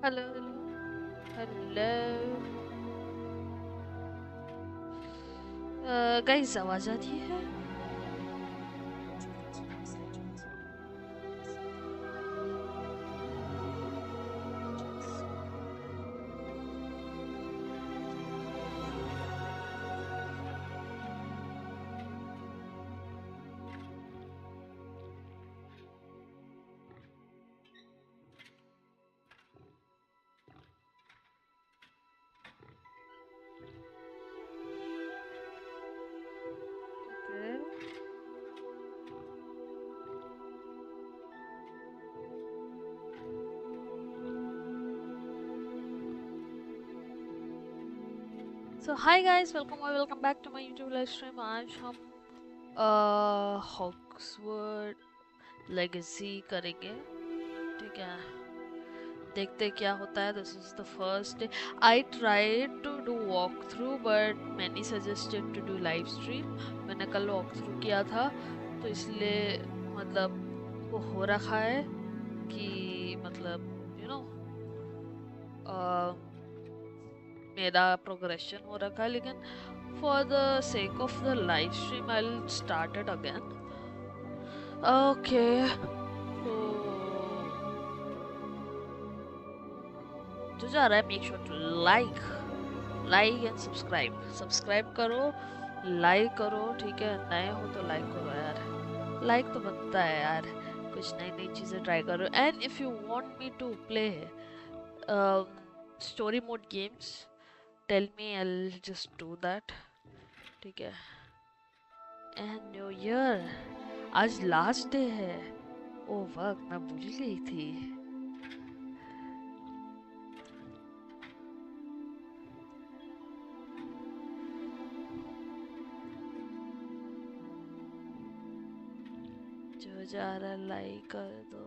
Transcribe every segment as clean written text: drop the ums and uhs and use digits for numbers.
Hello hello guys आवाज आ रही है? Okay. So hi guys, welcome back to my YouTube live stream. आज हम हॉक्सवर्ड लेगेसी करेंगे, ठीक है? देखते क्या होता है. This is the first day. I tried to do walk through but many suggested to do live stream. मैंने कल वॉक थ्रू किया था तो इसलिए मतलब वो हो रखा है कि मतलब यू नो मेरा प्रोग्रेशन हो रखा है, लेकिन for the sake of the live stream I will start it again. Okay, जो जा रहा है make sure to like and subscribe करो, लाइक करो, ठीक है? नए हो तो लाइक करो यार, लाइक तो बनता है यार. कुछ नई नई चीज़ें ट्राई करो. And if you want me to play story mode games, tell me, I will just do that, ठीक है? एंड न्यू ईयर, आज लास्ट डे है. ओ वक्त मैं भूल गई थी. जो जा रहा है लाइक कर दो.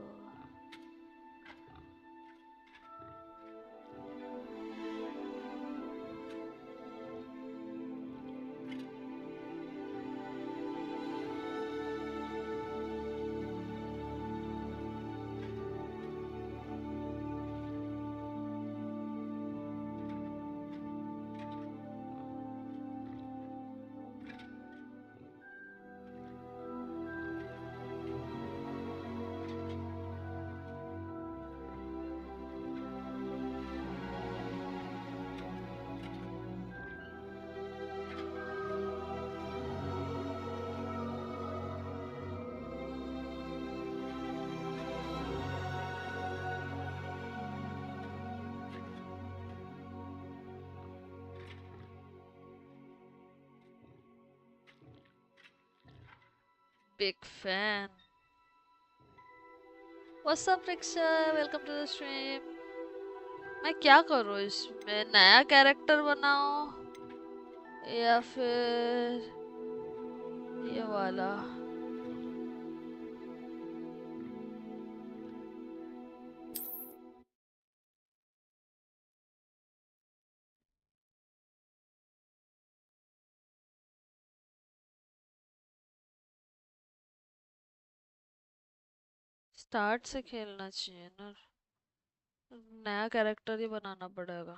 Big fan. What's up, Riksha? Welcome to the stream. मैं क्या करूँ इसमें? नया कैरेक्टर बनाओ या फिर ये वाला? स्टार्ट से खेलना चाहिए ना, नया कैरेक्टर ही बनाना पड़ेगा.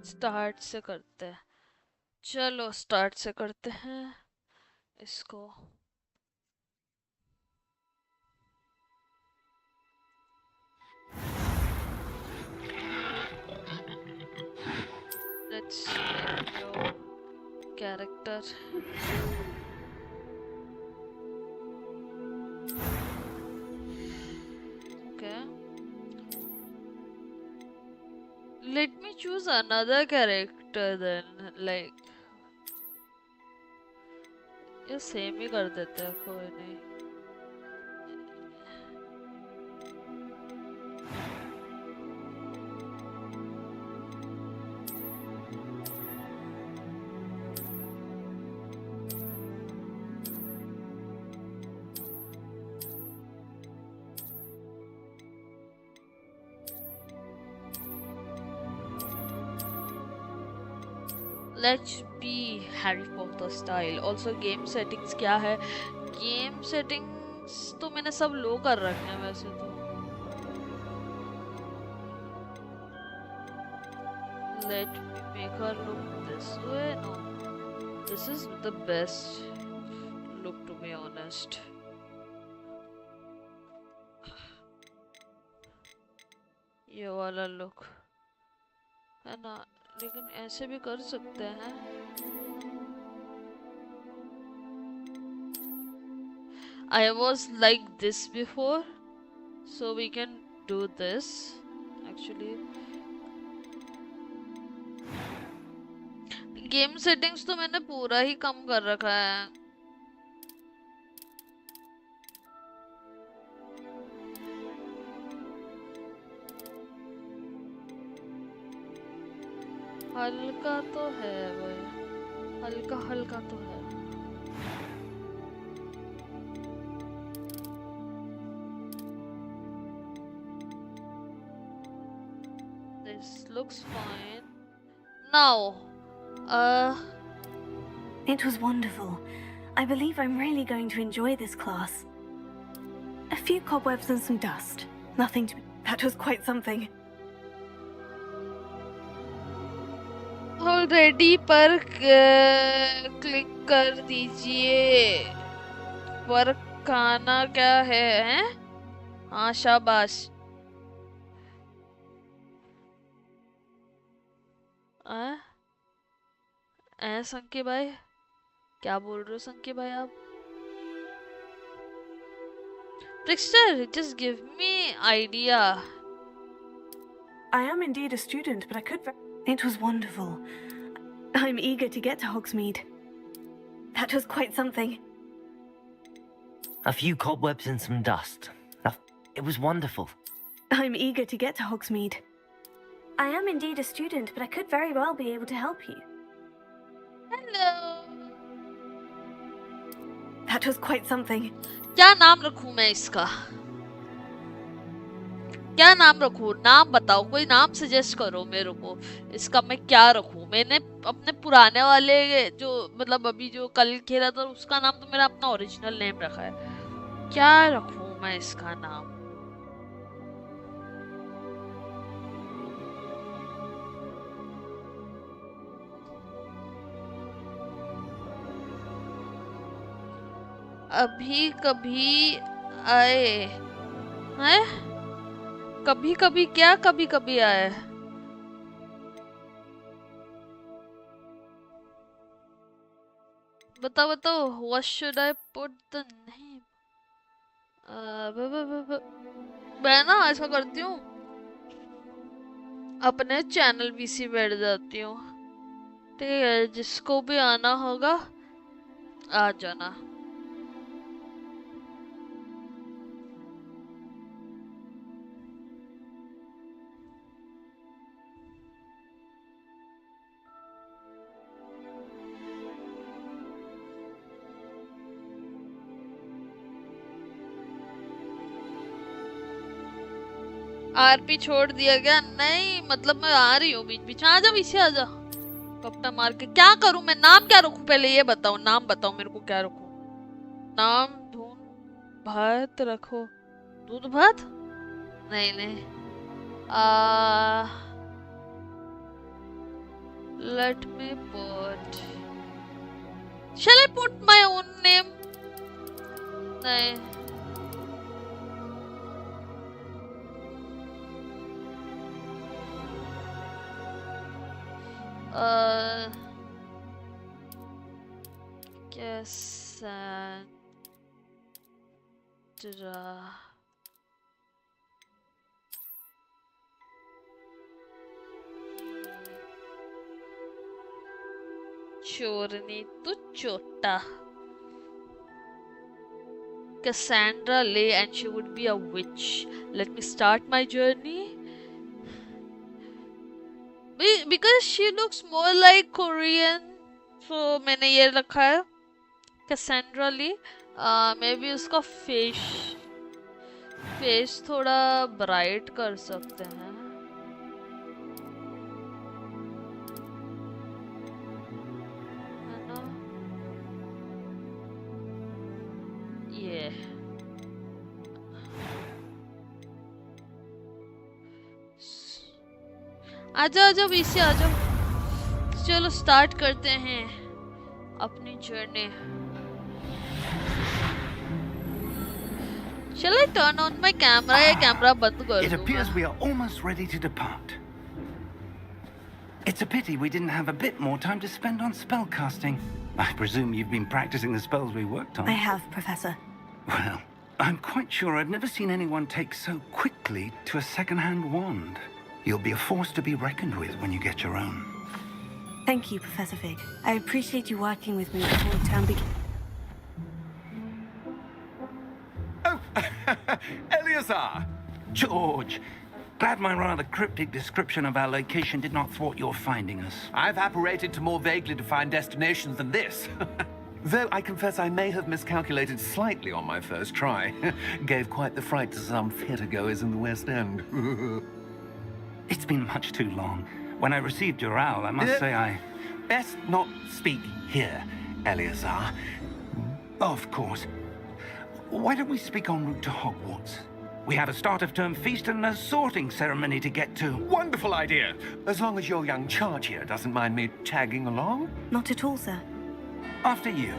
स्टार्ट से करते हैं. चलो स्टार्ट से करते हैं इसको. Let's new character. Okay, let me choose another character then, like ये सेम ही कर देते हैं, कोई नहीं। Let's be Harry Potter style. Also game settings क्या है? Game settings तो मैंने सब लो कर रखे हैं वैसे तो। Let me make her look this way. No, this is the best look to be honest. ये वाला look है ना, लेकिन ऐसे भी कर सकते हैं। I was like this before, so we can do this actually. Game settings तो मैंने पूरा ही कम कर रखा है। हल्का तो है भाई, हल्का हल्का तो है। This looks fine now. It was wonderful. I believe I'm really going to enjoy this class. A few cobwebs and some dust. Nothing to... That was quite something. Already पर क्लिक कर दीजिए। वर्क खाना क्या है, हैं? हाँ शाबाश। संकी भाई क्या बोल रहे हो संकी भाई आप? Trickster, just give me idea. I am indeed a student, but I could... It was wonderful. I'm eager to get to Hogsmeade. That was quite something. A few cobwebs and some dust. It was wonderful. I'm eager to get to Hogsmeade. I am indeed a student, but I could very well be able to help you. Hello. That was quite something. क्या नाम रखूं मैं इसका? क्या नाम रखूं? नाम बताओ, कोई नाम सजेस्ट करो मेरे को। इसका मैं क्या रखूं? मैंने अपने पुराने वाले जो मतलब अभी जो कल खेला था उसका नाम तो मेरा अपना ओरिजिनल नेम रखा है। क्या रखूं मैं इसका नाम? अभी कभी आए हैं? कभी कभी क्या कभी कभी आए? बताओ बताओ। What should I put the name? मैं ना ऐसा करती हूँ, अपने चैनल पीसी बैठ जाती हूँ। ठीक है, जिसको भी आना होगा आ जाना। आरपी छोड़ दिया गया? नहीं, मतलब मैं आ रही हूँ बीच बीच में। आजा पीछे आजा। कपटा मार के क्या करूं मैं? नाम क्या रखूं पहले ये बताओ। नाम बताओ मेरे को, क्या रखूं नाम? दूध भात रखो। दूध भात? नहीं नहीं। Let me put. Shall I put my own name? नहीं। Cassandra. चोरनी तो चोटा। Cassandra Lay, and she would be a witch. Let me start my journey. Because she looks more like Korean, so मैंने ये रखा है Cassandra Lee. Maybe उसका face थोड़ा bright कर सकते हैं. है ना? ये आजा आजा बीसी आजा. चलो स्टार्ट करते हैं अपनी journey. Shall I turn on my camera या कैमरा बंद कर It दूँ appears मैं? we are almost ready to depart. It's a pity we didn't have a bit more time to spend on spellcasting. I presume you've been practicing the spells we worked on. I have, Professor. Well, I'm quite sure I've never seen anyone take so quickly to a second-hand wand. You'll be a force to be reckoned with when you get your own. Thank you, Professor Fig. I appreciate you working with me before the term begins. Oh, Eleazar! George! Glad my rather cryptic description of our location did not thwart your finding us. I've apparated to more vaguely defined destinations than this. Though I confess I may have miscalculated slightly on my first try. Gave quite the fright to some theatregoers in the West End. It's been much too long. When I received your owl, I must say I... Best not speak here, Eleazar. Of course. Why don't we speak en route to Hogwarts? We have a start-of-term feast and a sorting ceremony to get to. Wonderful idea. As long as your young charge here doesn't mind me tagging along. Not at all, sir. After you.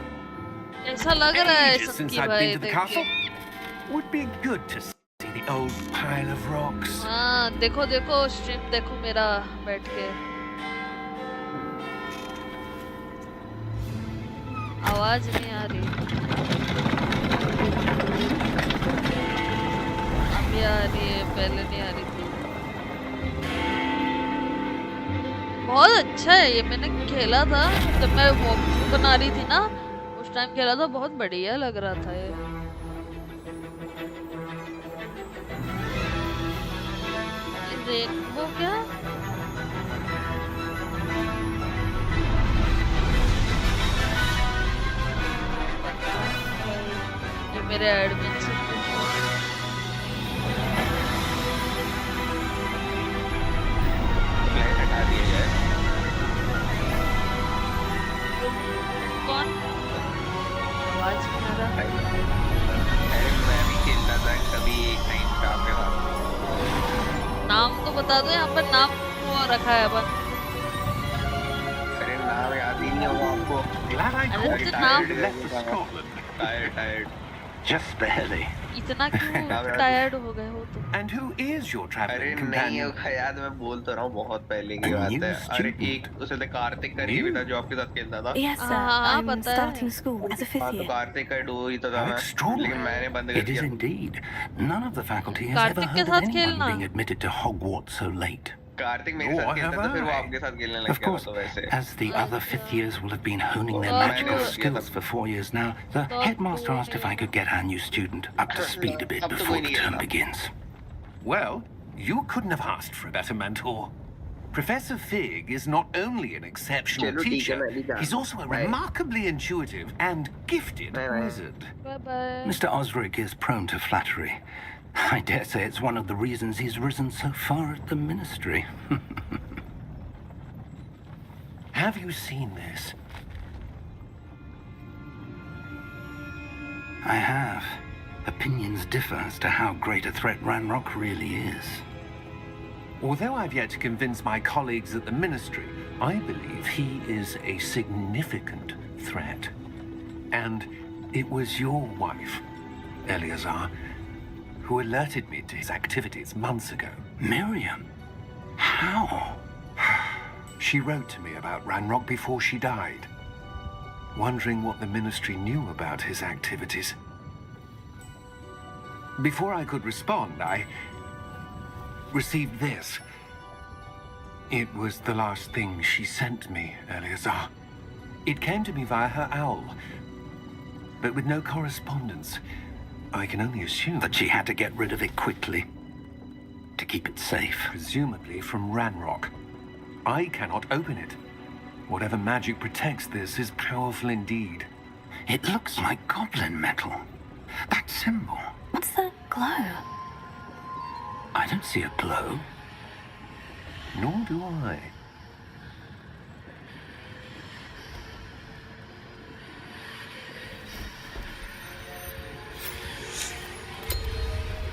ऐसा लग रहा है Ages since सबकी I've भाई been to the देख castle. के. Would be good to see the old pile of rocks. हाँ देखो देखो स्ट्रीम देखो मेरा बैठ के. आवाज नहीं आ रही. अभी आ रही है, पहले नहीं आ रही थी. बहुत अच्छा है ये. मैंने खेला था जब मैं वॉकथ्रू बना रही थी ना, उस टाइम खेला था. बहुत बढ़िया लग रहा था ये. रेनबो क्या? ये मेरे एडमिन से पूछो. कौन? आवाज नहीं आ रहा. मैं भी खेलता था कभी एक टाइम स्टाफ के साथ. नाम तो बता दो. यहाँ पर नाम वो रखा है अपन. अरे नाम याद ही नहीं है वो आपको. Glad I अरे caught तो it. नाम Left for Scotland. Tired. Just barely. इतना क्यों टायर्ड हो गए हो तुम? And who is your अरे traveling नहीं companion? याद मैं बोल तो रहा हूँ बहुत पहले की A बात new है. अरे student. एक उसे तो कार्तिक का भी था जो आपके साथ खेलता था. Yes, sir. हाँ, I'm पता है. starting school as a fifth हाँ तो year. कार्तिक का डो ही तो था How मैं. extraordinary. लेकिन मैंने बंद कर It is दिया. indeed. None of the faculty has ever Kartik के heard of साथ anyone खेलना. being admitted to Hogwarts so late. Kartik मेरे Oh, साथ I खेलता था have फिर वो I. आपके साथ खेलने लग Of गया course, तो वैसे. as the other fifth years will have been honing their Oh, magical yeah. skills for 4 years now, the headmaster asked if I could get our new student up to speed a bit Up to before the speed, term yeah. begins. Well, you couldn't have asked for a better mentor. Professor Fig is not only an exceptional चलो ठीक है, teacher, मैं भी जा he's रहा हूँ. also a Bye. remarkably intuitive and gifted Bye, bye. wizard. Bye bye. Mr. Osric is prone to flattery. I dare say it's one of the reasons he's risen so far at the ministry. Have you seen this? I have. Opinions differ as to how great a threat Ranrock really is. Although I've yet to convince my colleagues at the ministry, I believe he is a significant threat. And it was your wife, Eleazar, who alerted me to his activities months ago. Miriam? How? She wrote to me about Ranrock before she died, wondering what the ministry knew about his activities. Before I could respond, I received this. It was the last thing she sent me, Eleazar. It came to me via her owl, but with no correspondence. I can only assume That she had to get rid of it quickly. To keep it safe. presumably from Ranrock. I cannot open it. Whatever magic protects this is powerful indeed. It looks like goblin metal. That symbol. What's that glow? I don't see a glow. Nor do I.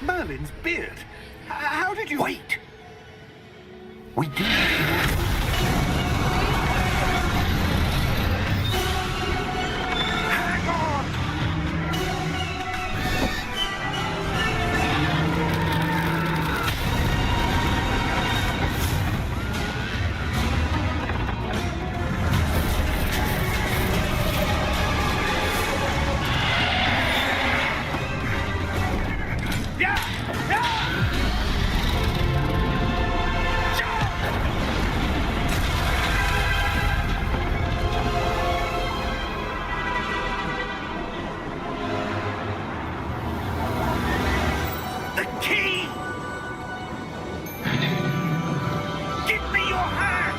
Merlin's beard. How did you... Wait! We do have to... Hang on! The key! Give me your hand!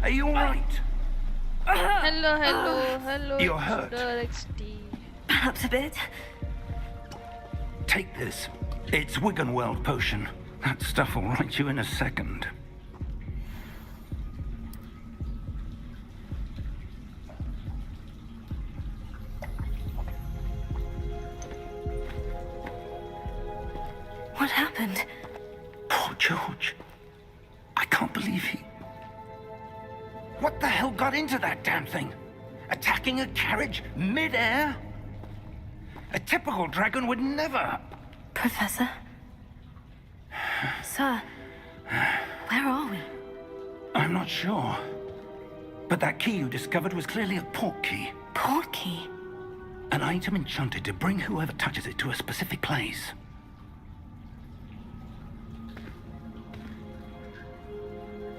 Are you alright? Hello. You're hurt. Shooter XD. Perhaps a bit. Take this. It's Wiggenweld potion. That stuff will right you in a second. What happened? Poor George. I can't believe he... What the hell got into that damn thing? Attacking a carriage mid-air? A typical dragon would never... Professor? Sir, where are we? I'm not sure. But that key you discovered was clearly a port key. Port key? An item enchanted to bring whoever touches it to a specific place.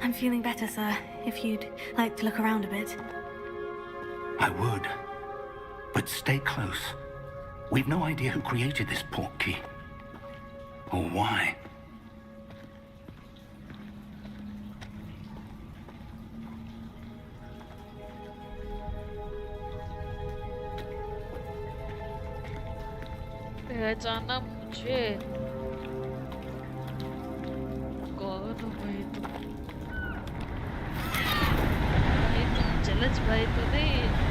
I'm feeling better, sir. If you'd like to look around a bit. I would. But stay close. We've no idea who created this port key. Or why. पहचाना मुझे कौन हो भाई तुम जलज भाई तो नहीं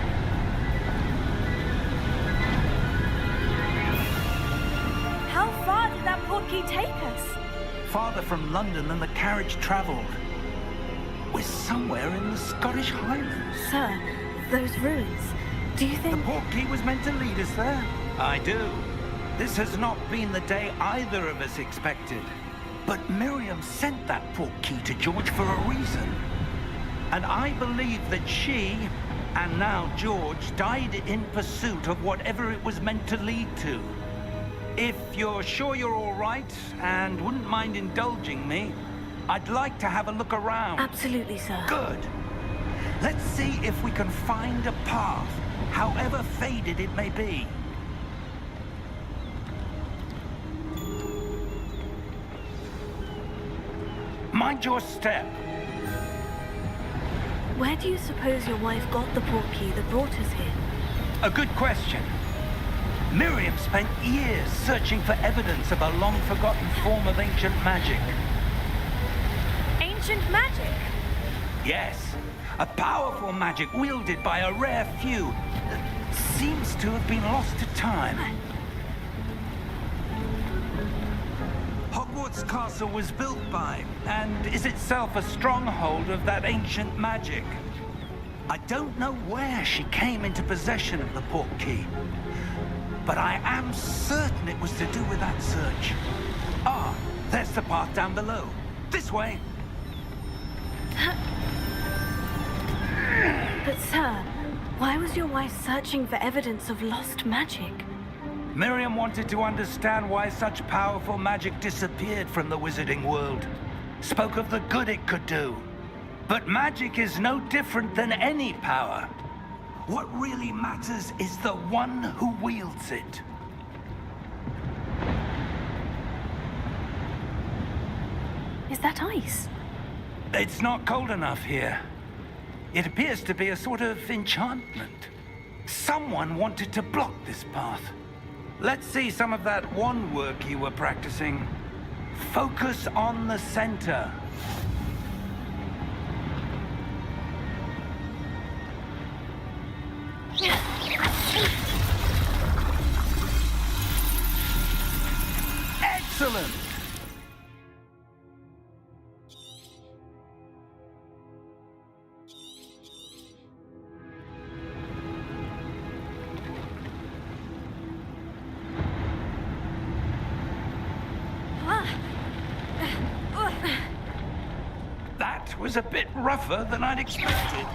How far did that port key take us? Farther from London than the carriage travelled. We're somewhere in the Scottish Highlands. Sir, those ruins. Do you The think... port key was meant to lead us there. I do. This has not been the day either of us expected. But Miriam sent that port key to George for a reason. And I believe that she, and now George, died in pursuit of whatever it was meant to lead to. If you're sure you're all right and wouldn't mind indulging me, I'd like to have a look around. Absolutely, sir. Good. Let's see if we can find a path, however faded it may be. Mind your step. Where do you suppose your wife got the port key that brought us here? A good question. Miriam spent years searching for evidence of a long-forgotten form of ancient magic. Ancient magic? Yes, a powerful magic wielded by a rare few that seems to have been lost to time. Hogwarts Castle was built by, and is itself a stronghold of that ancient magic. I don't know where she came into possession of the port key, but I am certain it was to do with that search. Ah, there's the path down below. This way. But sir, why was your wife searching for evidence of lost magic? Miriam wanted to understand why such powerful magic disappeared from the wizarding world. Spoke of the good it could do. But magic is no different than any power. What really matters is the one who wields it. Is that ice? It's not cold enough here. It appears to be a sort of enchantment. Someone wanted to block this path. Let's see some of that wand work you were practicing. Focus on the center. Excellent! That was a bit rougher than I'd expected.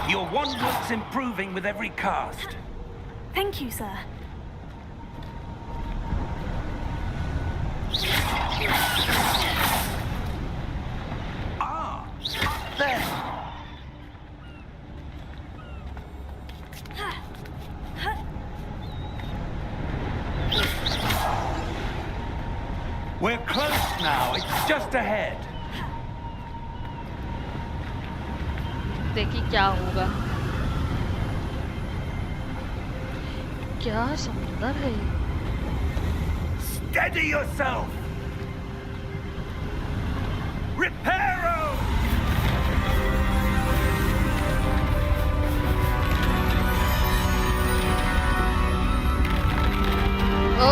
Your wand work's improving with every cast. Thank you, sir. Ah, up there. We're close now. It's just ahead. देखिए क्या होगा. क्या समुंदर है ये? Steady yourself. Reparo!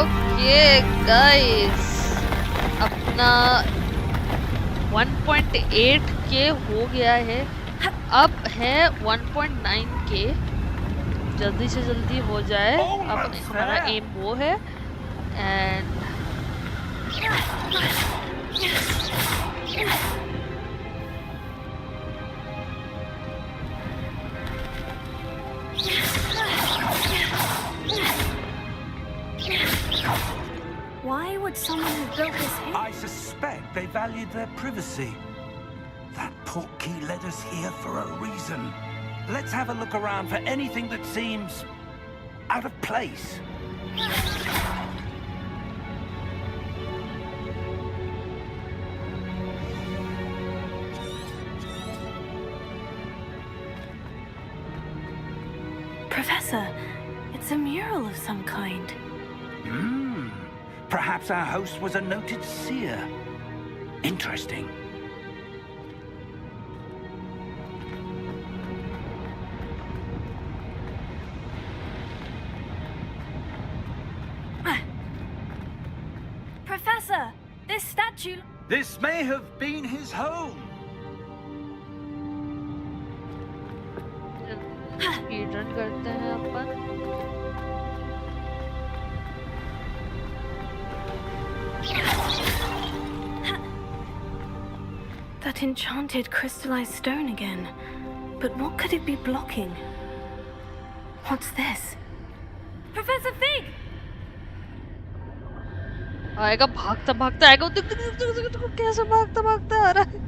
Okay, guys. अपना 1.8K हो गया है. अब है 1.9K. जल्दी से जल्दी हो जाए. अब हमारा एम वो है. And Why would someone who built this here? I suspect they valued their privacy. That portkey led us here for a reason. Let's have a look around for anything that seems out of place. Professor, it's a mural of some kind. Perhaps our host was a noted seer. Interesting. Professor, this statue... This may have been his home. Speed run करते हैं अपन. That enchanted crystallized stone again. But what could it be blocking? What's this? Professor Fig! आएगा भागता भागता आएगा. देख देख देख देख देख कैसे भागता भागता आ रहा है.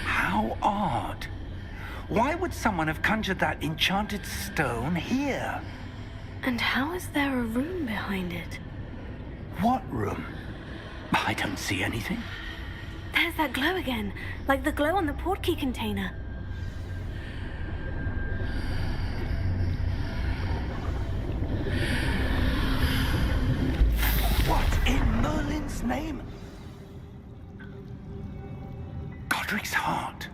How odd. Why would someone have conjured that enchanted stone here? And how is there a room behind it? What room? I don't see anything. There's that glow again, like the glow on the portkey container. What in Merlin's name? Godric's heart.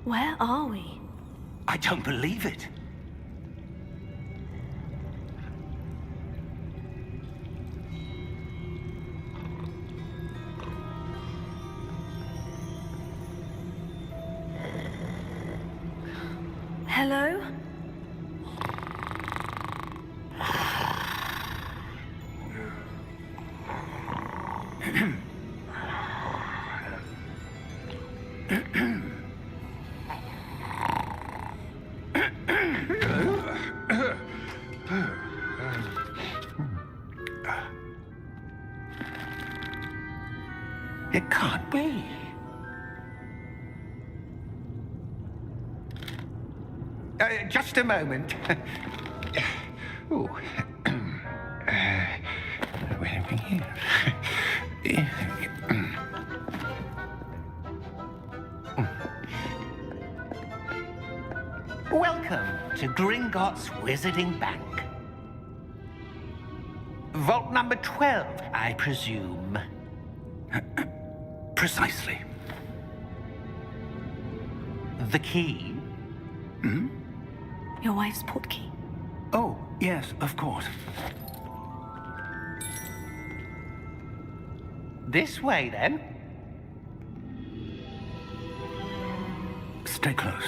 Where are we? I don't believe it. Hello? It can't be. Just a moment. Oh. Where are we here? Welcome to Gringotts Wizarding Bank. Vault number 12, I presume. Precisely. The key? Your wife's portkey. Oh, yes, of course. This way, then. Stay close.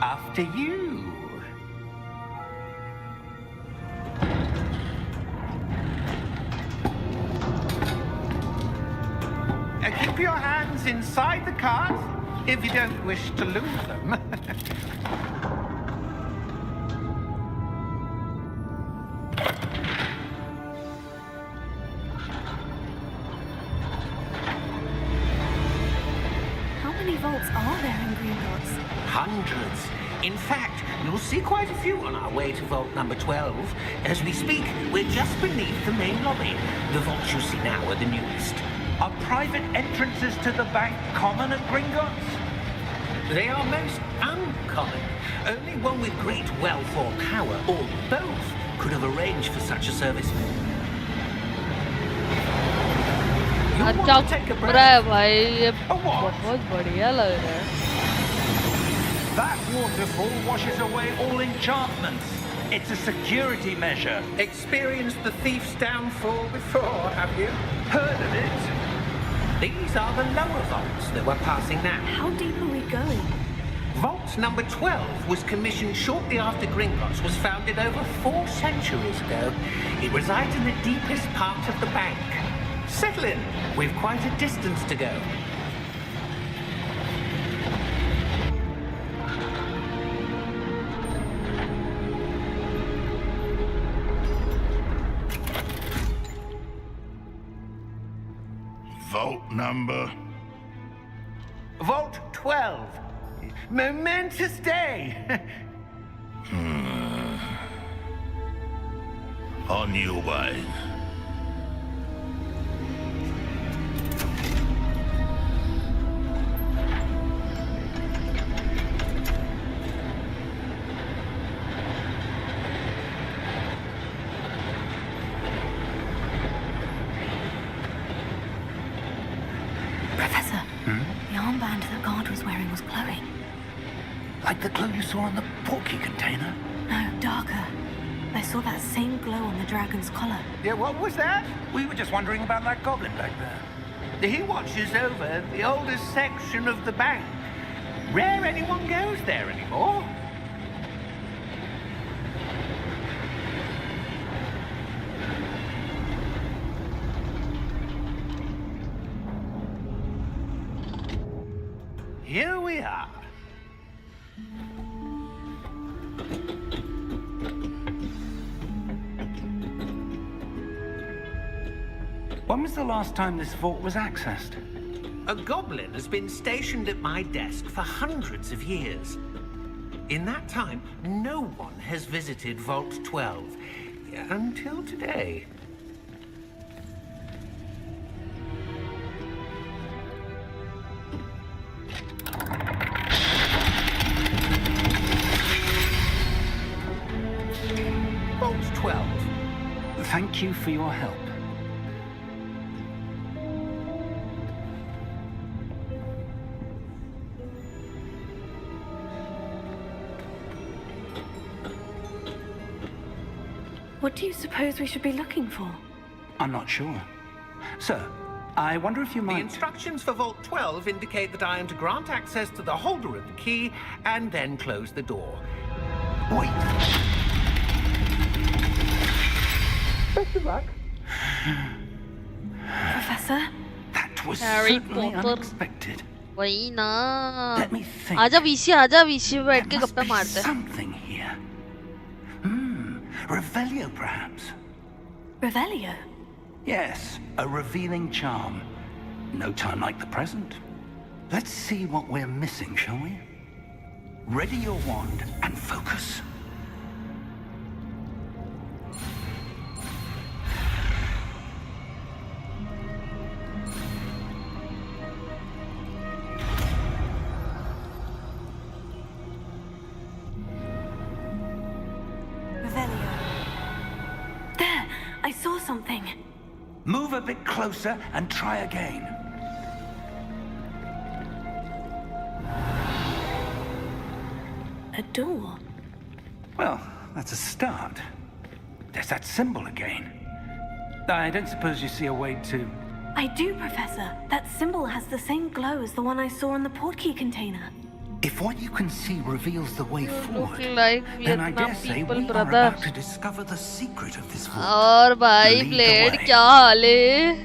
After you. Keep your hands inside the cart if you don't wish to lose them. How many vaults are there in Gringotts? Hundreds. In fact, you'll see quite a few on our way to vault number 12. As we speak, we're just beneath the main lobby. The vaults you see now are the newest. Are private entrances to the bank common at Gringotts? They are most uncommon. Only one with great wealth or power, or both, could have arranged for such a service. You want अच्छा to take a बुरा है breath? भाई ये A what? बहुत बढ़िया लग रहा है That waterfall washes away all enchantments. It's a security measure. Experienced the thief's downfall before, have you? Heard of it? These are the lower vaults that we're passing now. How deep are we going? Vault number 12 was commissioned shortly after Gringotts was founded over 4 centuries ago. It resides in the deepest part of the bank. Settle in. We've quite a distance to go. Vault number. Vault 12. Momentous day. On your way. Professor, the armband that guard was wearing was glowing. Like the glow you saw on the portkey container? No, darker. I saw that same glow on the dragon's collar. Yeah, what was that? We were just wondering about that goblin back there. He watches over the oldest section of the bank. Rare anyone goes there anymore. Here we are. When was the last time this vault was accessed? A goblin has been stationed at my desk for hundreds of years. In that time, no one has visited Vault 12. Until today. Vault 12. Thank you for your help. What do you suppose we should be looking for? I'm not sure. Sir, I wonder if you The might... instructions for Vault 12 indicate that I am to grant access to the holder of the key and then close the door. Wait. Best of luck. Professor? That was Harry certainly Potter. unexpected. वही ना। Let me think. आजा VC, आजा VC पे बैठ There के must गप्पे be मारते हैं। something here. Revelio, perhaps. Revelio? Yes, a revealing charm. No time like the present. Let's see what we're missing, shall we? Ready your wand and focus. Revelio. There! I saw something. Move a bit closer and try again. A door. Well, that's a start. There's that symbol again. I don't suppose you see a way to... I do, Professor. That symbol has the same glow as the one I saw in the portkey container. If what you can see reveals the way forward, Look like then I Vietnam dare say people, we are brother. about to discover the secret of this vault. और भाई Lead the blade way. क्या हाल है?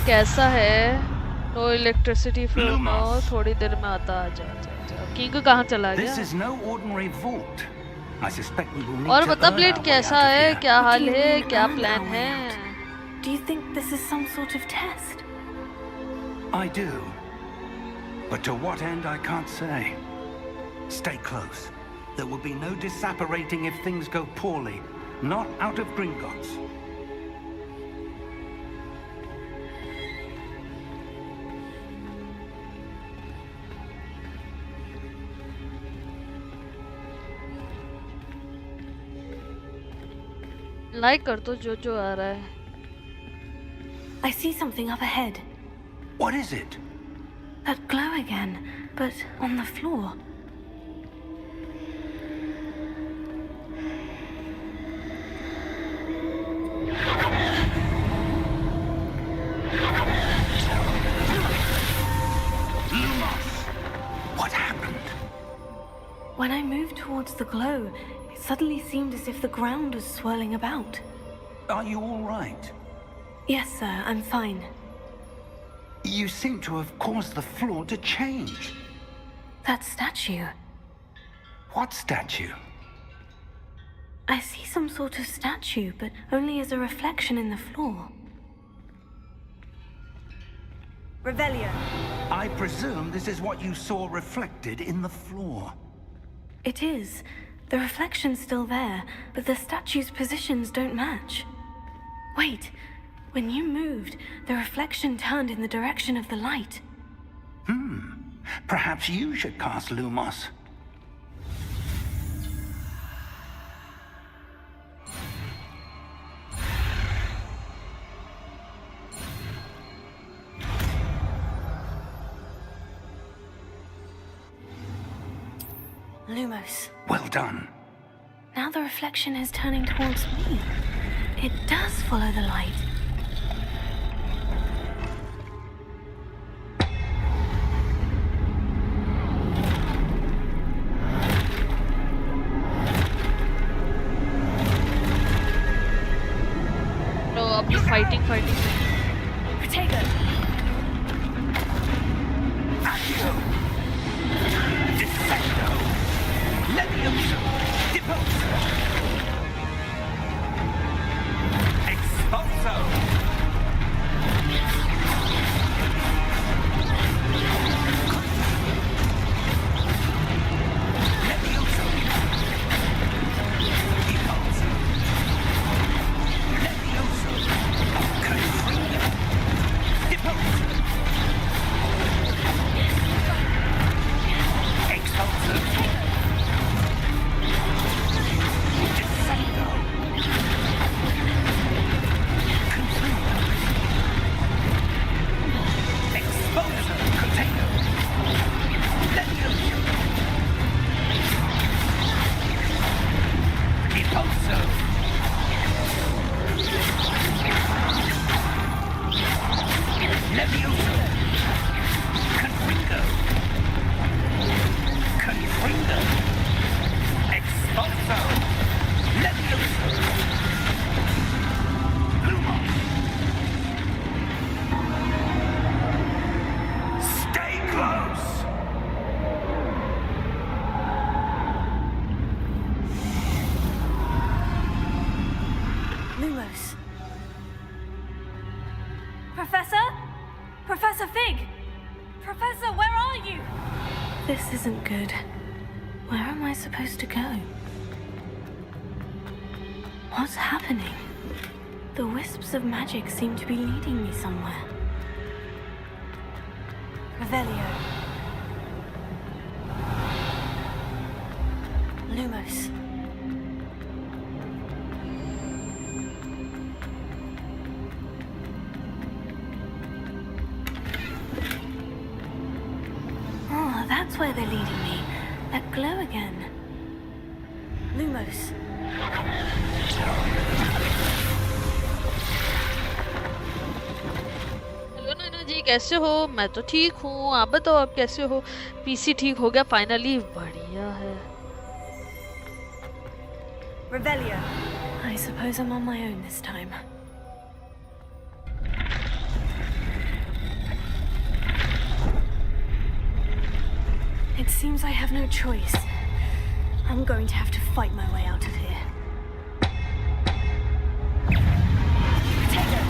कैसा है? No electricity flow no, थोड़ी देर में आता। आजा आजा आजा। किंग कहाँ चला This गया? is no ordinary vault. I suspect we will need और to बता earn ब्लेड our way कैसा out of है? here. क्या What do हाल you है? mean, क्या earn प्लान our way है? out? Do you think this is some sort of test? I do. But to what end, I can't say. Stay close. There will be no disapparating if things go poorly. Not out of Gringotts. Like कर दो जो जो आ रहा है। I see something up ahead. What is it? That glow again, but on the floor. What happened? When I moved towards the glow, it suddenly seemed as if the ground was swirling about. Are you all right? Yes, sir, I'm fine. You seem to have caused the floor to change. That statue. What statue? I see some sort of statue, but only as a reflection in the floor. Revelio. I presume this is what you saw reflected in the floor. It is. The reflection's still there, but the statue's positions don't match. Wait. When you moved, the reflection turned in the direction of the light. Perhaps you should cast Lumos. Lumos. Well done. Now the reflection is turning towards me. It does follow the light. No अभी fighting Potato. Accio. Defendo. Levioso. Deposo. Expulso. Levioso. Deposo. Levioso. Confringo. Deposo. Expulso. Defendo. Confringo. Expulso. Potato. Levioso. Deposo. Levioso. Confringo. Confringo. Expulso. Levioso. Lumos. Professor? Professor Fig? Professor, where are you? This isn't good. Where am I supposed to go? What's happening? The wisps of magic seem to be leading me somewhere. Revelio. Lumos. Oh, that's where they're leading me. That glow again. Lumos. Hello Naina ji, कैसे हो? मैं तो ठीक हूँ, आप बताओ आप कैसे हो? पीसी ठीक हो गया फाइनली, बढ़िया है। Revelio. I suppose I'm on my own this time. It seems I have no choice. I'm going to have to fight my way out of here. Potato!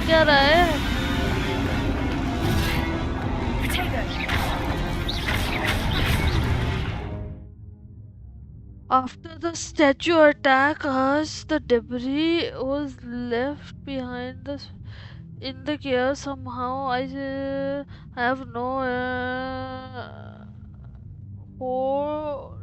क्या रहा है? After the statue attack us, the debris was left behind in the chaos. Somehow I have no hold.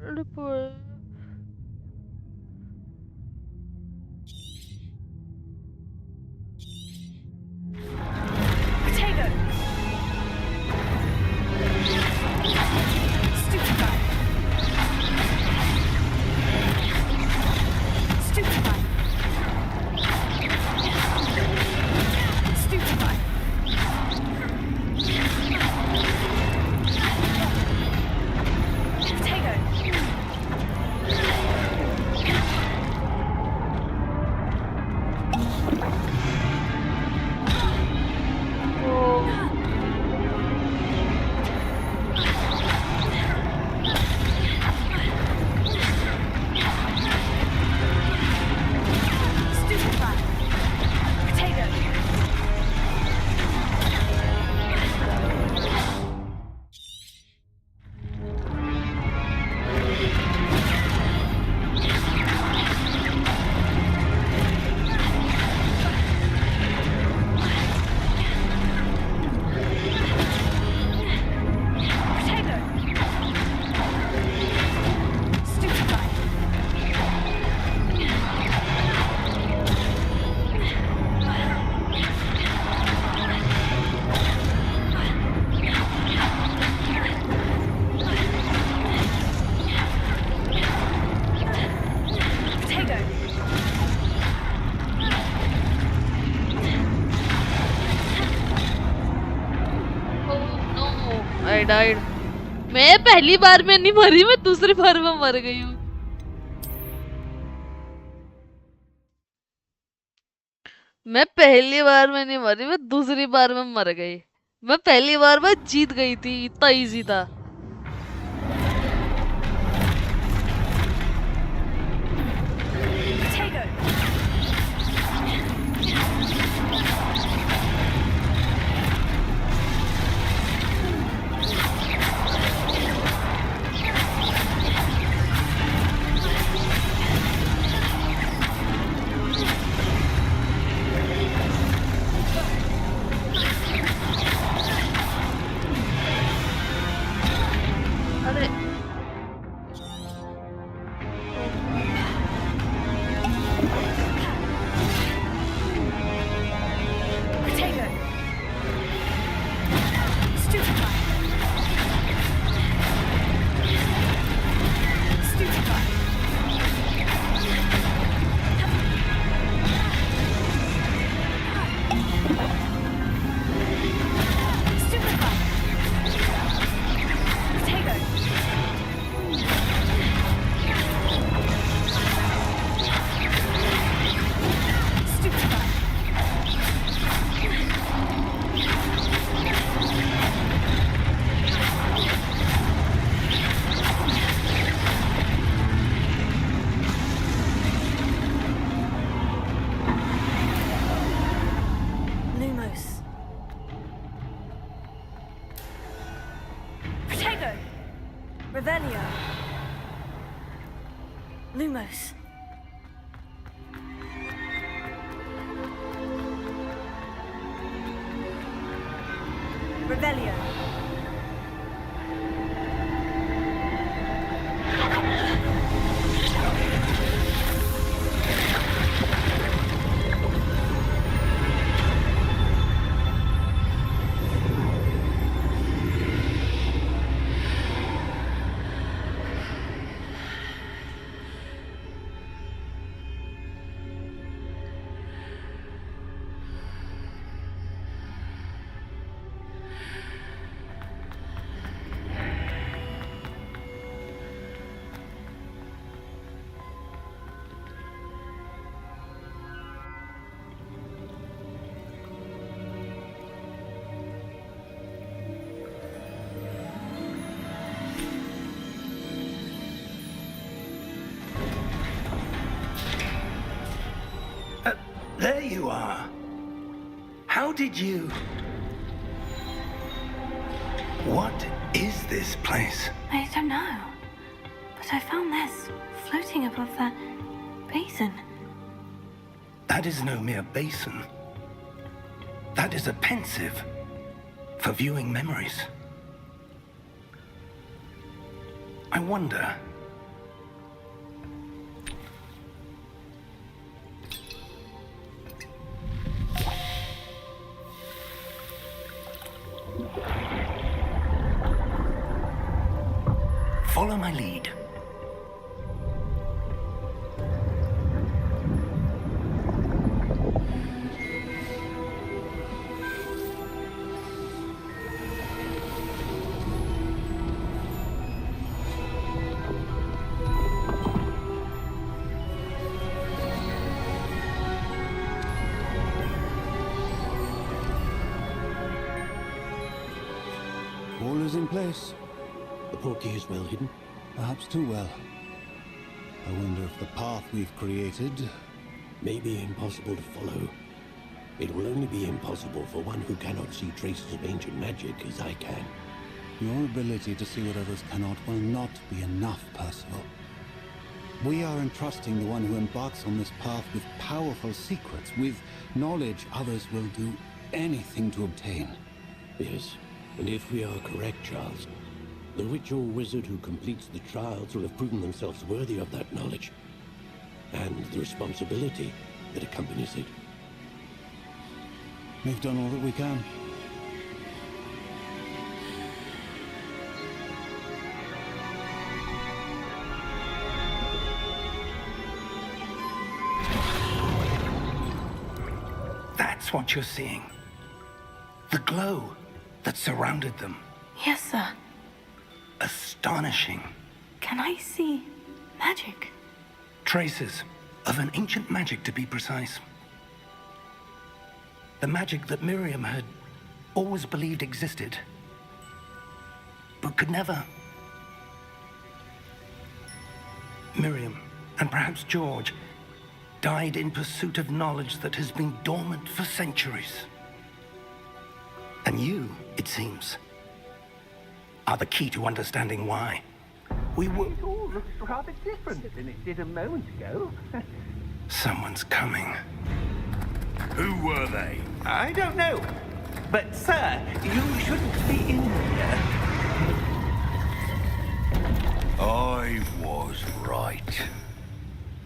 died. मैं पहली बार में नहीं मरी, मैं दूसरी बार में मर गई हूँ. मैं पहली बार में नहीं मरी, मैं दूसरी बार में मर गई. मैं पहली बार में जीत गई थी, इतना इजी था. अरे Revelio. Lumos. Revelio. There you are. How did you... What is this place? I don't know. But I found this floating above that basin. That is no mere basin. That is a pensive for viewing memories. I wonder... Follow my lead. All is in place. The portkey is well hidden. Perhaps too well. I wonder if the path we've created... May be impossible to follow. It will only be impossible for one who cannot see traces of ancient magic as I can. Your ability to see what others cannot will not be enough, Percival. We are entrusting the one who embarks on this path with powerful secrets, with knowledge others will do anything to obtain. Yes, and if we are correct, Charles, the witch or wizard who completes the trials will have proven themselves worthy of that knowledge, and the responsibility that accompanies it. We've done all that we can. That's what you're seeing. The glow that surrounded them. Yes, sir. Astonishing. Can I see magic? Traces of an ancient magic, to be precise. The magic that Miriam had always believed existed, but could never. Miriam, and perhaps George, died in pursuit of knowledge that has been dormant for centuries. And you, it seems, are the key to understanding why. It all looks rather different than it did a moment ago. Someone's coming. Who were they? I don't know. But, sir, you shouldn't be in here. I was right.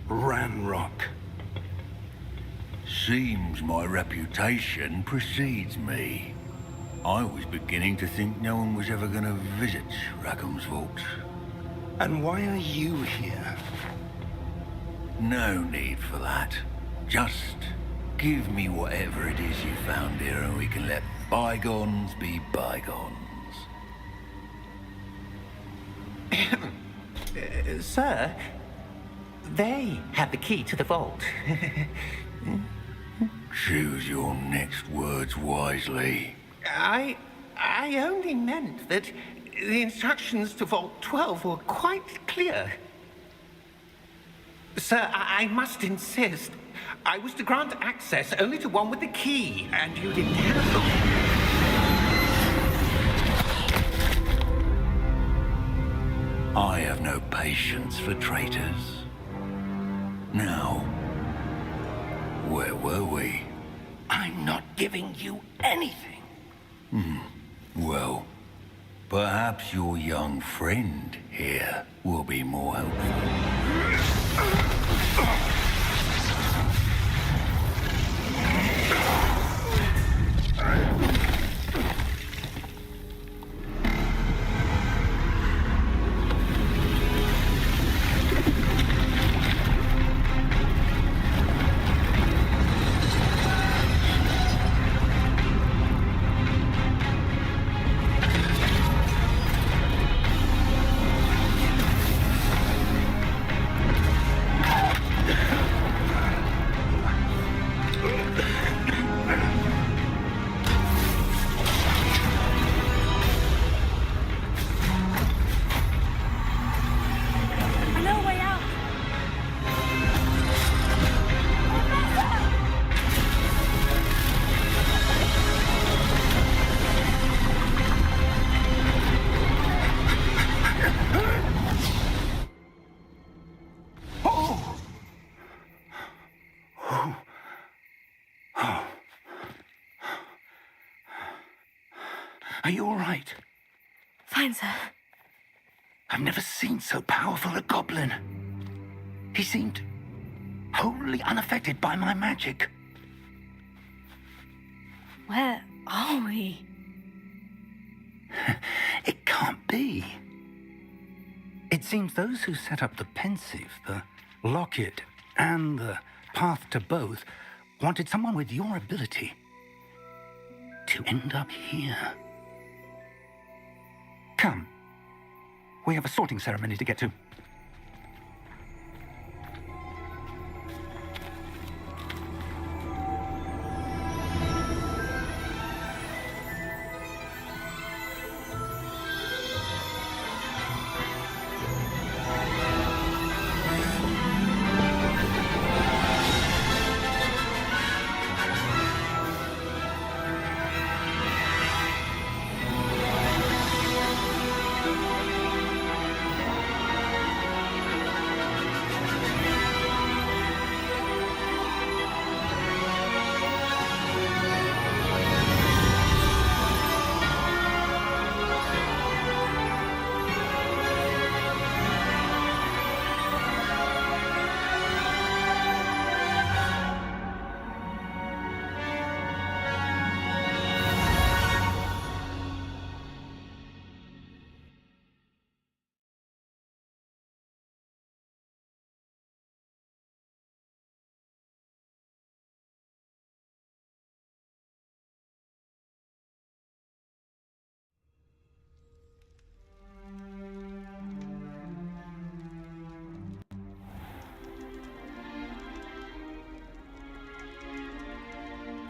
Ranrock. Seems my reputation precedes me. I was beginning to think no one was ever going to visit Rackham's vault. And why are you here? No need for that. Just give me whatever it is you found here and we can let bygones be bygones. Sir, they have the key to the vault. Choose your next words wisely. I only meant that the instructions to Vault 12 were quite clear. Sir, I must insist. I was to grant access only to one with the key, and you didn't have them. I have no patience for traitors. Now, where were we? I'm not giving you anything. Well, perhaps your young friend here will be more helpful. I know a way out. Are you all right? Fine, sir. I've never seen so powerful a goblin. He seemed wholly unaffected by my magic. Where are we? It can't be. It seems those who set up the pensive, the locket, and the path to both wanted someone with your ability to end up here. Come. We have a sorting ceremony to get to.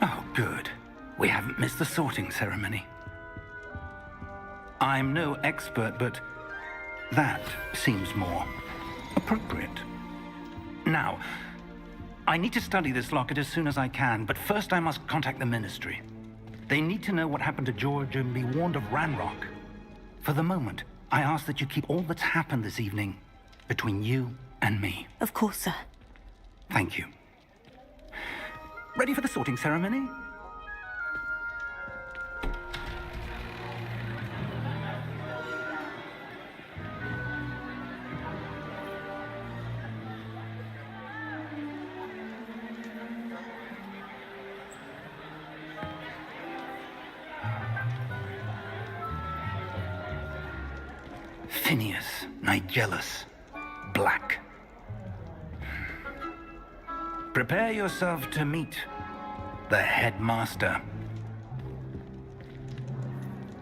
Oh, good. We haven't missed the sorting ceremony. I'm no expert, but that seems more appropriate. Now, I need to study this locket as soon as I can, but first I must contact the Ministry. They need to know what happened to George and be warned of Ranrock. For the moment, I ask that you keep all that's happened this evening between you and me. Of course, sir. Thank you. Ready for the sorting ceremony? Phineas, Nigellus, Black. Prepare yourself to meet the headmaster.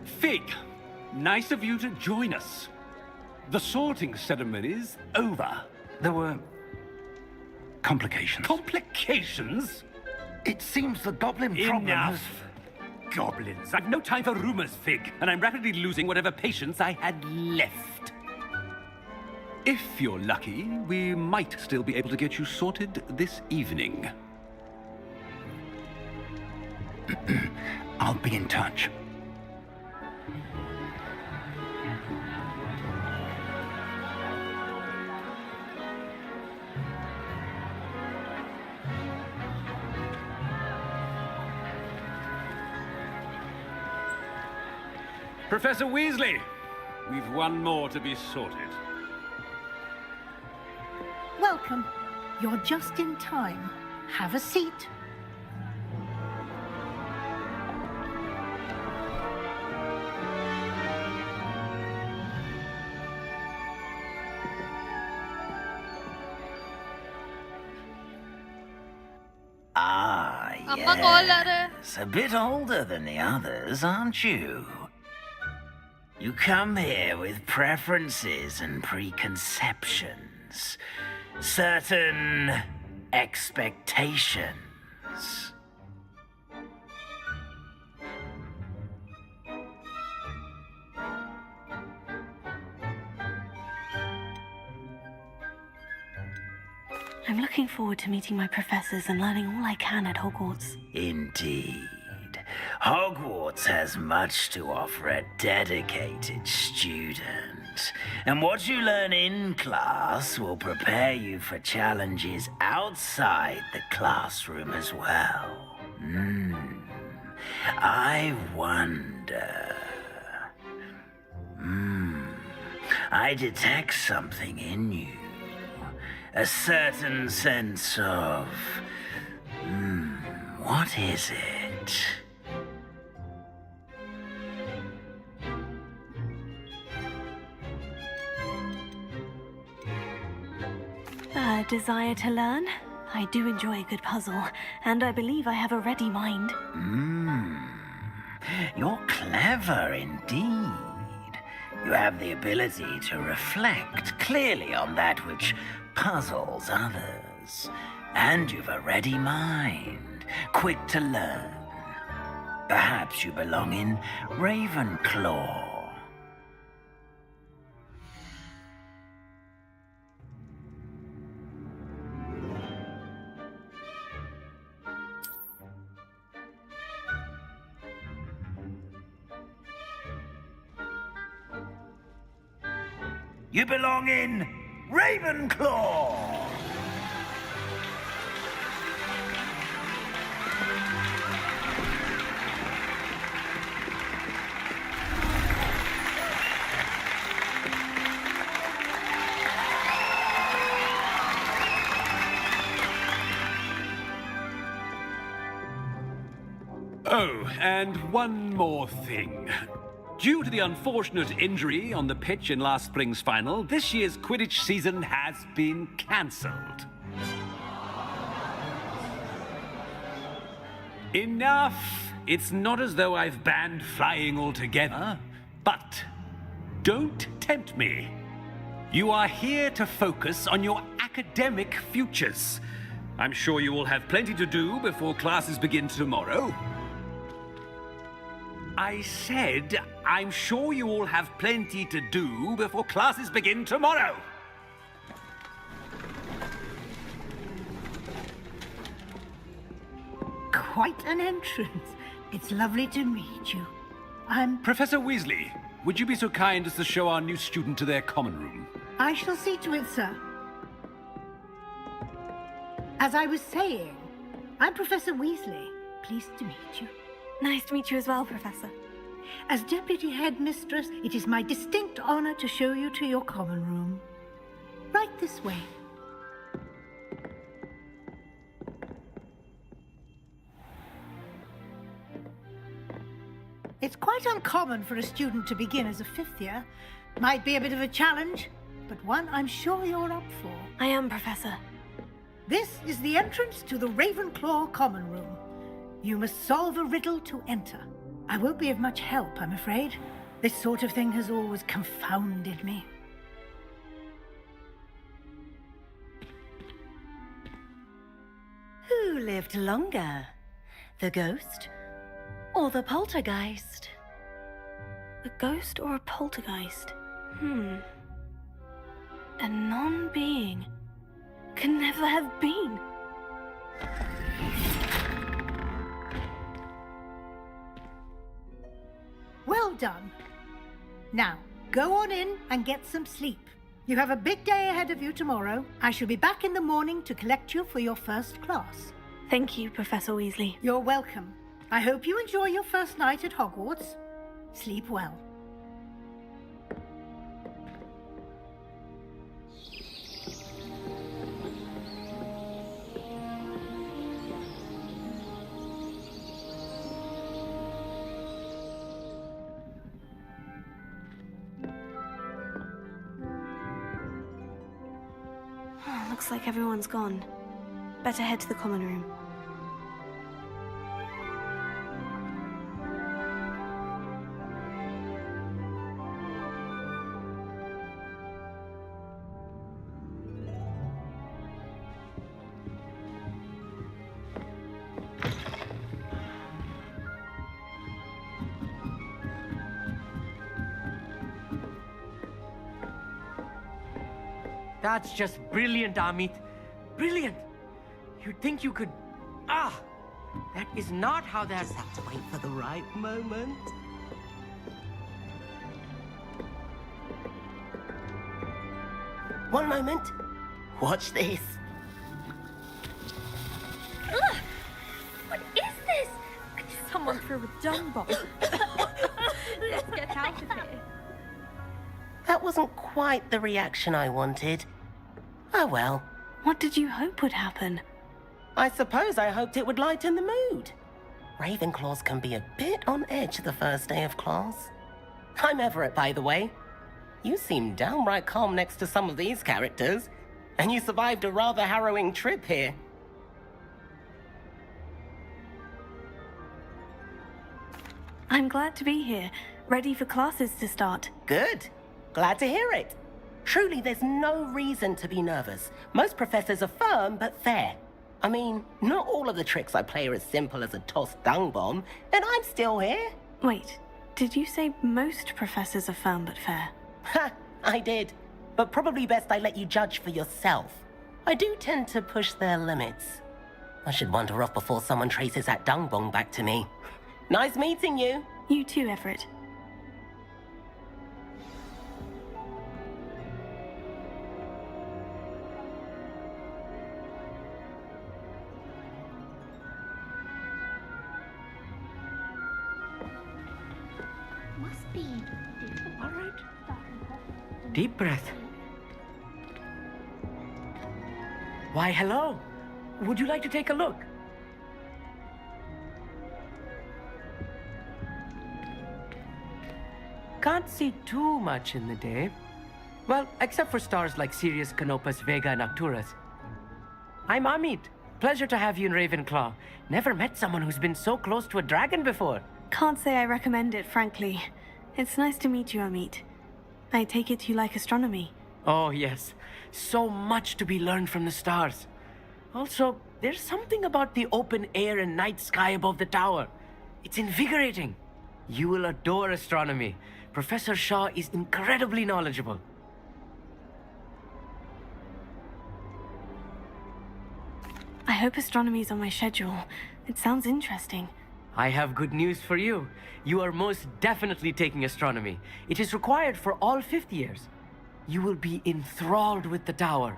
Fig, nice of you to join us. The sorting ceremony's over. There were complications. Complications? It seems the goblin problem has... Enough! Goblins. I've no time for rumors, Fig, and I'm rapidly losing whatever patience I had left. If you're lucky, we might still be able to get you sorted this evening. I'll be in touch. Professor Weasley, we've one more to be sorted. Welcome. You're just in time. Have a seat. Ah, Amma call aa raha hai. yes. A bit older than the others, aren't you? You come here with preferences and preconceptions. Certain expectations. I'm looking forward to meeting my professors and learning all I can at Hogwarts. Indeed. Hogwarts has much to offer a dedicated student. And what you learn in class will prepare you for challenges outside the classroom as well. I wonder... I detect something in you. A certain sense of... what is it? A desire to learn? I do enjoy a good puzzle, and I believe I have a ready mind. You're clever indeed. You have the ability to reflect clearly on that which puzzles others. And you've a ready mind, quick to learn. Perhaps you belong in Ravenclaw. You belong in Ravenclaw! Oh, and one more thing. Due to the unfortunate injury on the pitch in last spring's final, this year's Quidditch season has been cancelled. Enough! It's not as though I've banned flying altogether, but don't tempt me. You are here to focus on your academic futures. I'm sure you all have plenty to do before classes begin tomorrow. I said, I'm sure you all have plenty to do before classes begin tomorrow. Quite an entrance. It's lovely to meet you. Professor Weasley, would you be so kind as to show our new student to their common room? I shall see to it, sir. As I was saying, I'm Professor Weasley. Pleased to meet you. Nice to meet you as well, Professor. As Deputy Headmistress, it is my distinct honor to show you to your common room. Right this way. It's quite uncommon for a student to begin as a fifth year. Might be a bit of a challenge, but one I'm sure you're up for. I am, Professor. This is the entrance to the Ravenclaw Common Room. You must solve a riddle to enter. I won't be of much help, I'm afraid. This sort of thing has always confounded me. Who lived longer? The ghost or the poltergeist? A ghost or a poltergeist? A non-being can never have been. Well done. Now, go on in and get some sleep. You have a big day ahead of you tomorrow. I shall be back in the morning to collect you for your first class. Thank you, Professor Weasley. You're welcome. I hope you enjoy your first night at Hogwarts. Sleep well. Looks like everyone's gone. Better head to the common room. That's just brilliant, Amit. Brilliant! You'd think you could... That is not how that... Just have to wait for the right moment. One moment. Watch this. Ugh! What is this? Someone threw a dung bomb. Let's get out of here. That wasn't quite the reaction I wanted. Oh well. What did you hope would happen? I suppose I hoped it would lighten the mood. Ravenclaws can be a bit on edge the first day of class. I'm Everett, by the way. You seem downright calm next to some of these characters, and you survived a rather harrowing trip here. I'm glad to be here, ready for classes to start. Good. Glad to hear it. Truly, there's no reason to be nervous. Most professors are firm but fair. I mean, not all of the tricks I play are as simple as a tossed dung bomb, and I'm still here. Wait, did you say most professors are firm but fair? Ha, I did. But probably best I let you judge for yourself. I do tend to push their limits. I should wander off before someone traces that dung bomb back to me. Nice meeting you. You too, Everett. Must be. All right. Deep breath. Why, hello. Would you like to take a look? Can't see too much in the day. Well, except for stars like Sirius, Canopus, Vega, and Arcturus. I'm Amit. Pleasure to have you in Ravenclaw. Never met someone who's been so close to a dragon before. Can't say I recommend it, frankly. It's nice to meet you, Amit. I take it you like astronomy. Oh, yes. So much to be learned from the stars. Also, There's something about the open air and night sky above the tower. It's invigorating. You will adore astronomy. Professor Shaw is incredibly knowledgeable. I hope astronomy's on my schedule. It sounds interesting. I have good news for you. You are most definitely taking astronomy. It is required for all fifth years. You will be enthralled with the tower.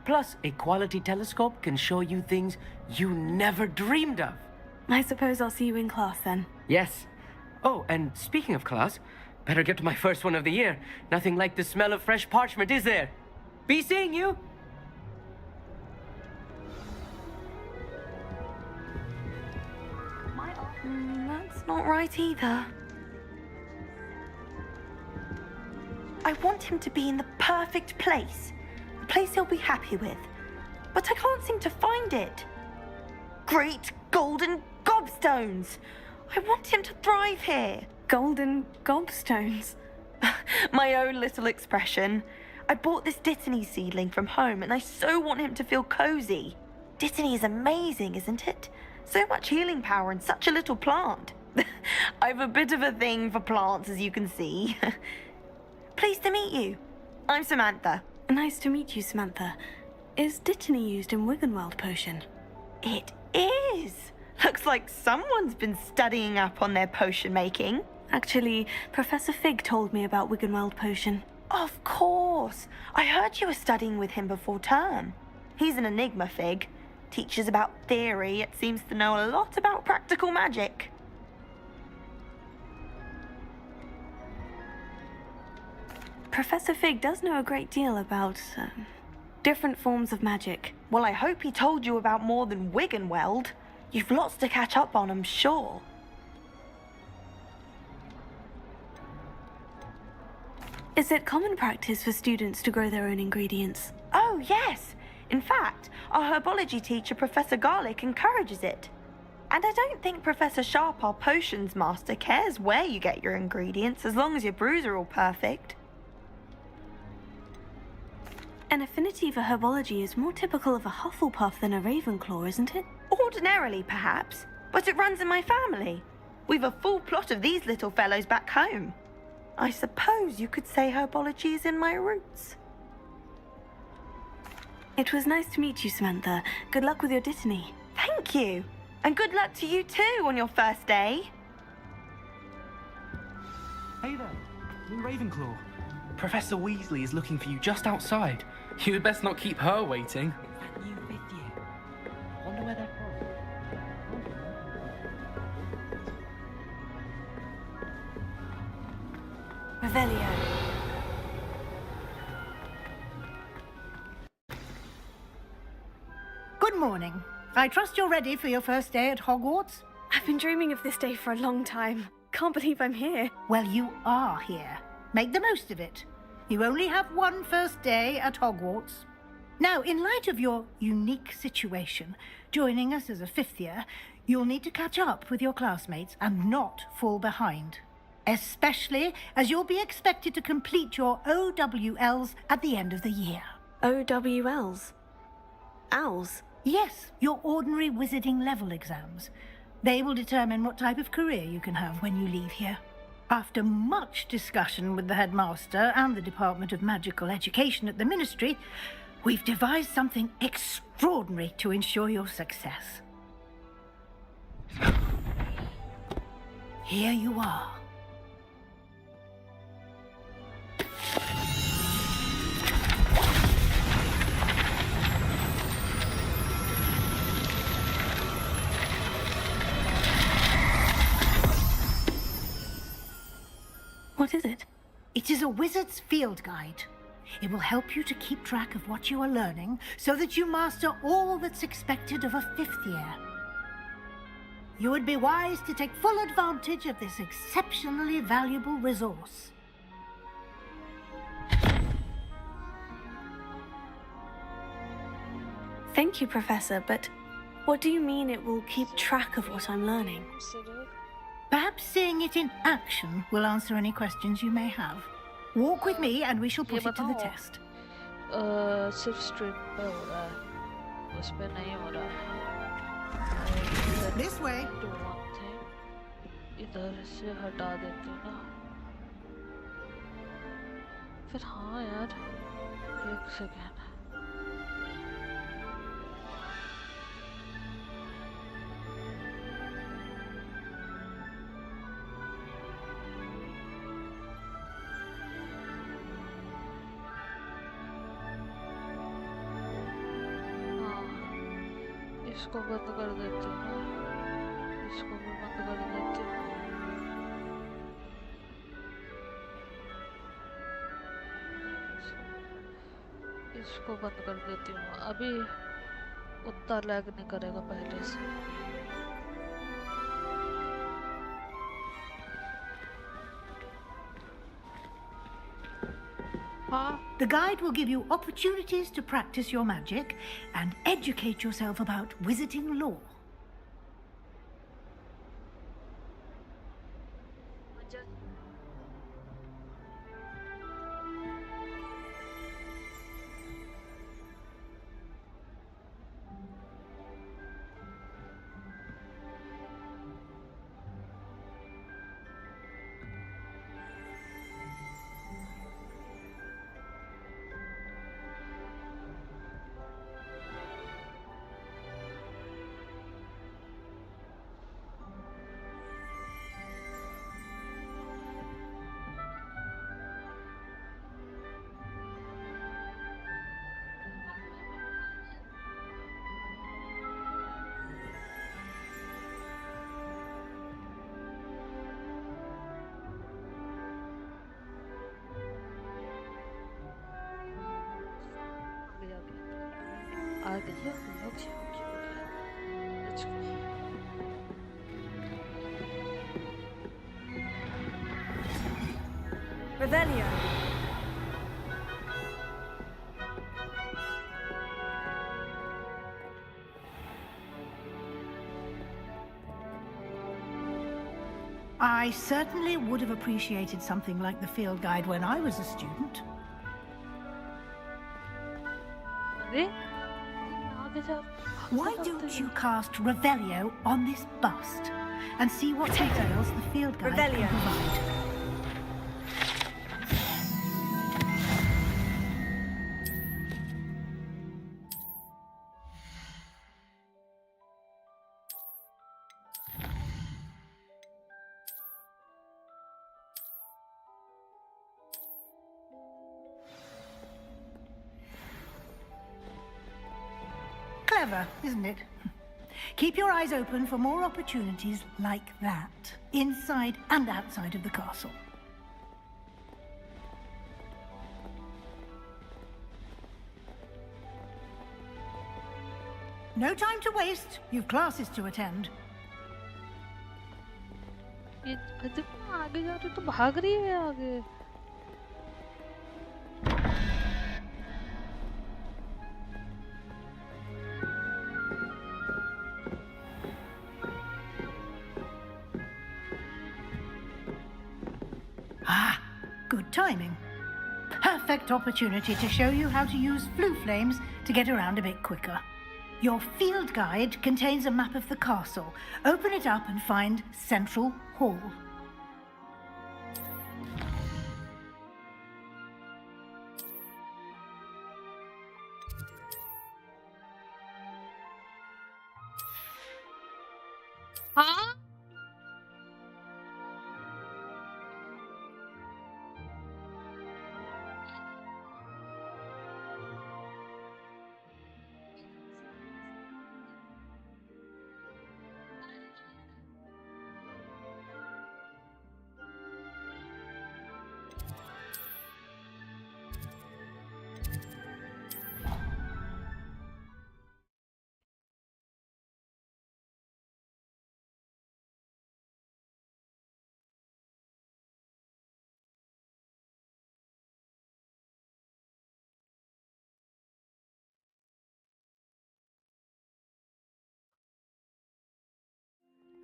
Plus, a quality telescope can show you things you never dreamed of. I suppose I'll see you in class then. Yes. Oh, and speaking of class, better get to my first one of the year. Nothing like the smell of fresh parchment, is there? Be seeing you! That's not right either. I want him to be in the perfect place. A place he'll be happy with. But I can't seem to find it. Great golden gobstones! I want him to thrive here. Golden gobstones? My own little expression. I bought this Dittany seedling from home and I so want him to feel cozy. Dittany is amazing, isn't it? So much healing power in such a little plant. I've a bit of a thing for plants, as you can see. Pleased to meet you. I'm Samantha. Nice to meet you, Samantha. Is Dittany used in Wiggenweld potion? It is. Looks like someone's been studying up on their potion making. Actually, Professor Fig told me about Wiggenweld potion. Of course. I heard you were studying with him before term. He's an enigma, Fig. Teaches about theory, yet seems to know a lot about practical magic. Professor Fig does know a great deal about different forms of magic. Well, I hope he told you about more than Wiggenweld. You've lots to catch up on, I'm sure. Is it common practice for students to grow their own ingredients? Oh, yes. In fact, our herbology teacher, Professor Garlick, encourages it. And I don't think Professor Sharp, our potions master, cares where you get your ingredients as long as your brews are all perfect. An affinity for herbology is more typical of a Hufflepuff than a Ravenclaw, isn't it? Ordinarily, perhaps, but it runs in my family. We've a full plot of these little fellows back home. I suppose you could say herbology is in my roots. It was nice to meet you, Samantha. Good luck with your Dittany. Thank you. And good luck to you too on your first day. Hey there, I'm Ravenclaw. Professor Weasley is looking for you just outside. You'd best not keep her waiting. That new fifth year. I wonder where they're from. Revelio. Good morning. I trust you're ready for your first day at Hogwarts? I've been dreaming of this day for a long time. Can't believe I'm here. Well, you are here. Make the most of it. You only have one first day at Hogwarts. Now, in light of your unique situation, joining us as a fifth year, you'll need to catch up with your classmates and not fall behind. Especially as you'll be expected to complete your OWLs at the end of the year. OWLs? Owls? Yes, your ordinary wizarding level exams. They will determine what type of career you can have when you leave here. After much discussion with the headmaster and the Department of Magical Education at the Ministry, we've devised something extraordinary to ensure your success. Here you are. What is it? It is a wizard's field guide. It will help you to keep track of what you are learning so that you master all that's expected of a fifth year. You would be wise to take full advantage of this exceptionally valuable resource. Thank you, Professor, but what do you mean it will keep track of what I'm learning? Perhaps seeing it in action will answer any questions you may have. Walk with me and we shall put it to the test. सिर्फ strip पे हो रहा है, उस पे नहीं हो रहा है. This way. Do one thing. इधर से हटा देते हैं ना. फिर हाँ यार, एक सेकेंड. इसको बंद कर देती हूँ. इसको भी बंद कर देती हूँ. इसको बंद कर देती हूँ. अभी उतना लैग नहीं करेगा पहले से. The guide will give you opportunities to practice your magic and educate yourself about wizarding lore. Okay. Let's go. Revelio. I certainly would have appreciated something like the field guide when I was a student. Why don't you cast Revelio on this bust and see what details the field guide can provide? Clever, isn't it? Keep your eyes open for more opportunities like that, inside and outside of the castle. No time to waste. You've classes to attend. ये देखो आगे जा रही तो भाग रही है आगे. Ah, good timing. Perfect opportunity to show you how to use flue flames to get around a bit quicker. Your field guide contains a map of the castle. Open it up and find Central Hall. हाँ?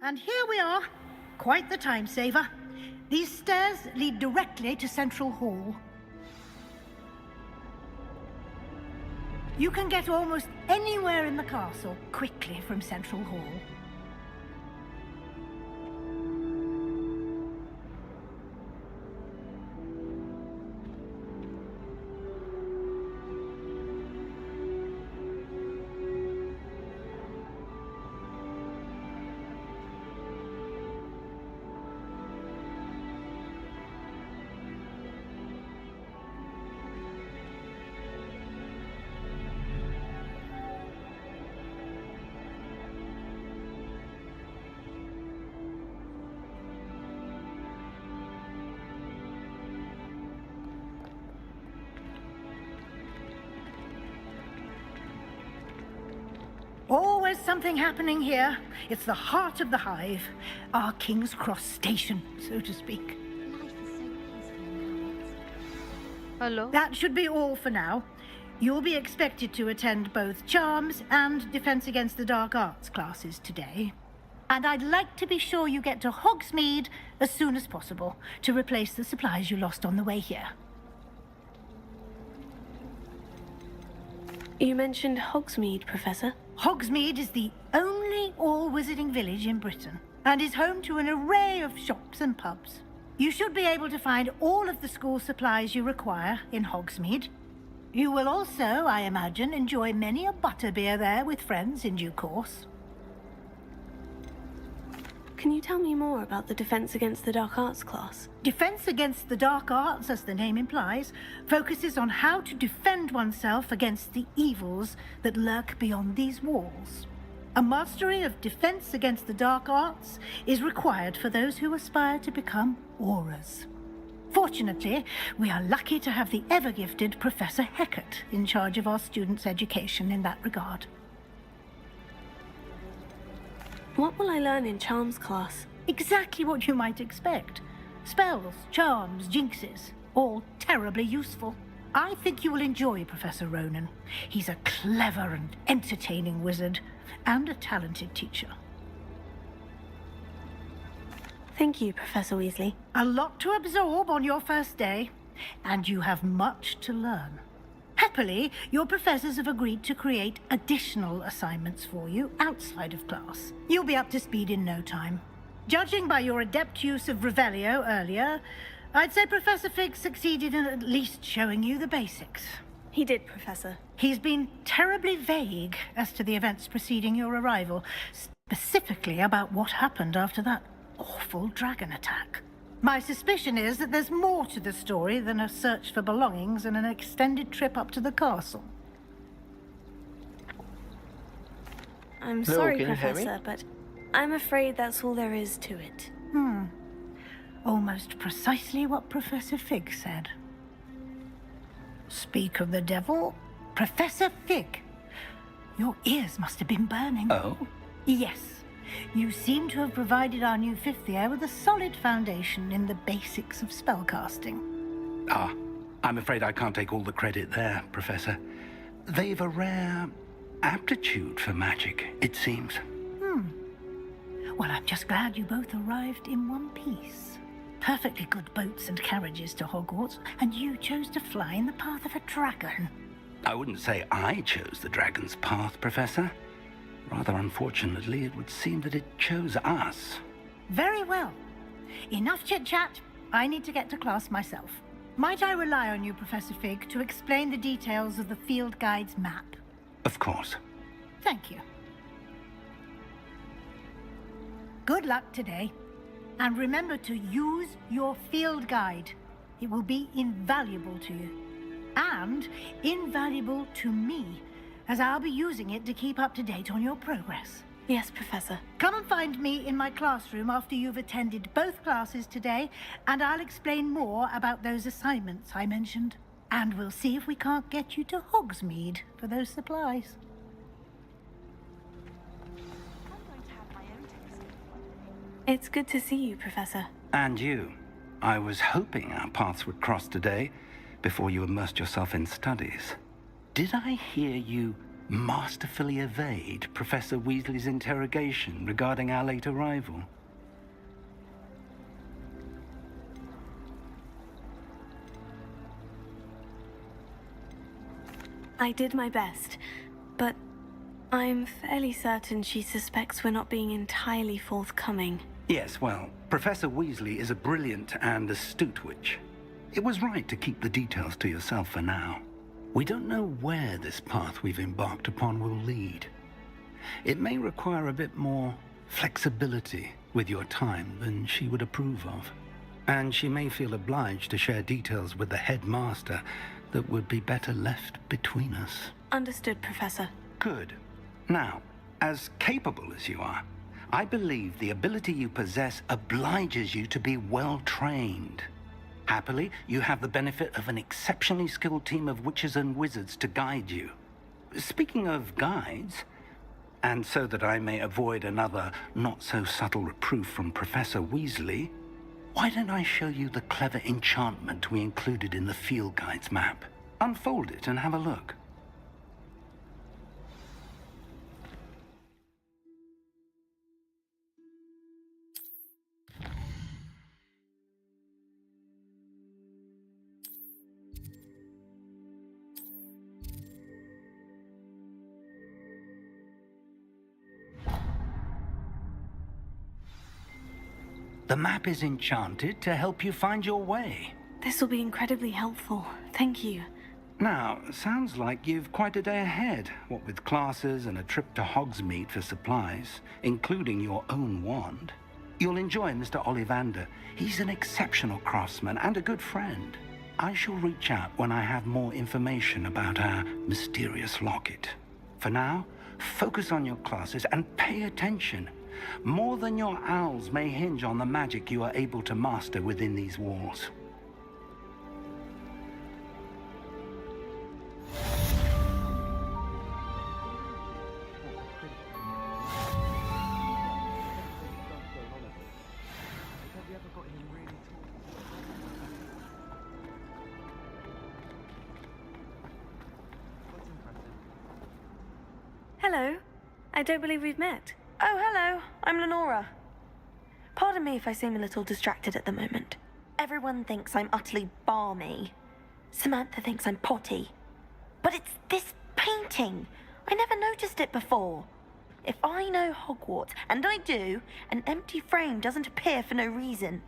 And here we are. Quite the time saver. These stairs lead directly to Central Hall. You can get almost anywhere in the castle quickly from Central Hall. Always something happening here. It's the heart of the hive. Our King's Cross station, so to speak. Hello? That should be all for now. You'll be expected to attend both Charms and Defense Against the Dark Arts classes today. And I'd like to be sure you get to Hogsmeade as soon as possible to replace the supplies you lost on the way here. You mentioned Hogsmeade, Professor. Hogsmeade is the only all-wizarding village in Britain and is home to an array of shops and pubs. You should be able to find all of the school supplies you require in Hogsmeade. You will also, I imagine, enjoy many a butterbeer there with friends in due course. Can you tell me more about the Defense Against the Dark Arts class? Defense Against the Dark Arts, as the name implies, focuses on how to defend oneself against the evils that lurk beyond these walls. A mastery of Defense Against the Dark Arts is required for those who aspire to become auras. Fortunately, we are lucky to have the ever-gifted Professor Hecat in charge of our students' education in that regard. What will I learn in Charms class? Exactly what you might expect. Spells, charms, jinxes, all terribly useful. I think you will enjoy Professor Ronan. He's a clever and entertaining wizard, and a talented teacher. Thank you, Professor Weasley. A lot to absorb on your first day, and you have much to learn. Happily, your professors have agreed to create additional assignments for you outside of class. You'll be up to speed in no time. Judging by your adept use of Revelio earlier, I'd say Professor Fig succeeded in at least showing you the basics. He did, Professor. He's been terribly vague as to the events preceding your arrival, specifically about what happened after that awful dragon attack. My suspicion is that there's more to the story than a search for belongings and an extended trip up to the castle. I'm sorry, Professor, but I'm afraid that's all there is to it. Almost precisely what Professor Fig said. Speak of the devil, Professor Fig. Your ears must have been burning. Oh? Yes. You seem to have provided our new fifth year with a solid foundation in the basics of spellcasting. Ah, I'm afraid I can't take all the credit there, Professor. They've a rare aptitude for magic, it seems. Well, I'm just glad you both arrived in one piece. Perfectly good boats and carriages to Hogwarts, and you chose to fly in the path of a dragon. I wouldn't say I chose the dragon's path, Professor. Rather unfortunately, it would seem that it chose us. Very well. Enough chit-chat. I need to get to class myself. Might I rely on you, Professor Fig, to explain the details of the field guide's map? Of course. Thank you. Good luck today. And remember to use your field guide. It will be invaluable to you. And invaluable to me, as I'll be using it to keep up to date on your progress. Yes, Professor. Come and find me in my classroom after you've attended both classes today, and I'll explain more about those assignments I mentioned. And we'll see if we can't get you to Hogsmeade for those supplies. It's good to see you, Professor. And you. I was hoping our paths would cross today, before you immersed yourself in studies. Did I hear you masterfully evade Professor Weasley's interrogation regarding our late arrival? I did my best, but I'm fairly certain she suspects we're not being entirely forthcoming. Yes, well, Professor Weasley is a brilliant and astute witch. It was right to keep the details to yourself for now. We don't know where this path we've embarked upon will lead. It may require a bit more flexibility with your time than she would approve of. And she may feel obliged to share details with the headmaster that would be better left between us. Understood, Professor. Good. Now, as capable as you are, I believe the ability you possess obliges you to be well trained. Happily, you have the benefit of an exceptionally skilled team of witches and wizards to guide you. Speaking of guides, and so that I may avoid another not-so-subtle reproof from Professor Weasley, why don't I show you the clever enchantment we included in the field guide's map? Unfold it and have a look. The map is enchanted to help you find your way. This will be incredibly helpful. Thank you. Now, sounds like you've quite a day ahead, what with classes and a trip to Hogsmeade for supplies, including your own wand. You'll enjoy Mr. Ollivander. He's an exceptional craftsman and a good friend. I shall reach out when I have more information about our mysterious locket. For now, focus on your classes and pay attention. More than your owls may hinge on the magic you are able to master within these walls. Hello. I don't believe we've met. Oh, hello. I'm Lenora. Pardon me if I seem a little distracted at the moment. Everyone thinks I'm utterly balmy. Samantha thinks I'm potty. But it's this painting. I never noticed it before. If I know Hogwarts, and I do, an empty frame doesn't appear for no reason.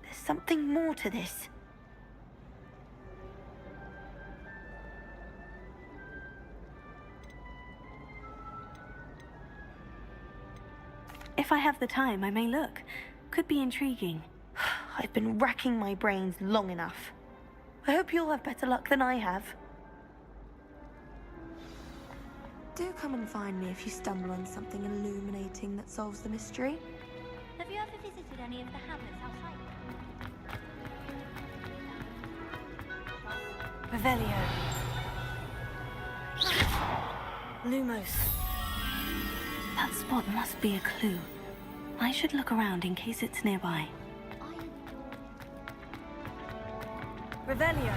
There's something more to this. If I have the time, I may look. Could be intriguing. I've been racking my brains long enough. I hope you'll have better luck than I have. Do come and find me if you stumble on something illuminating that solves the mystery. Have you ever visited any of the hamlets outside? Revelio. Lumos. That spot must be a clue. I should look around in case it's nearby. Revelio.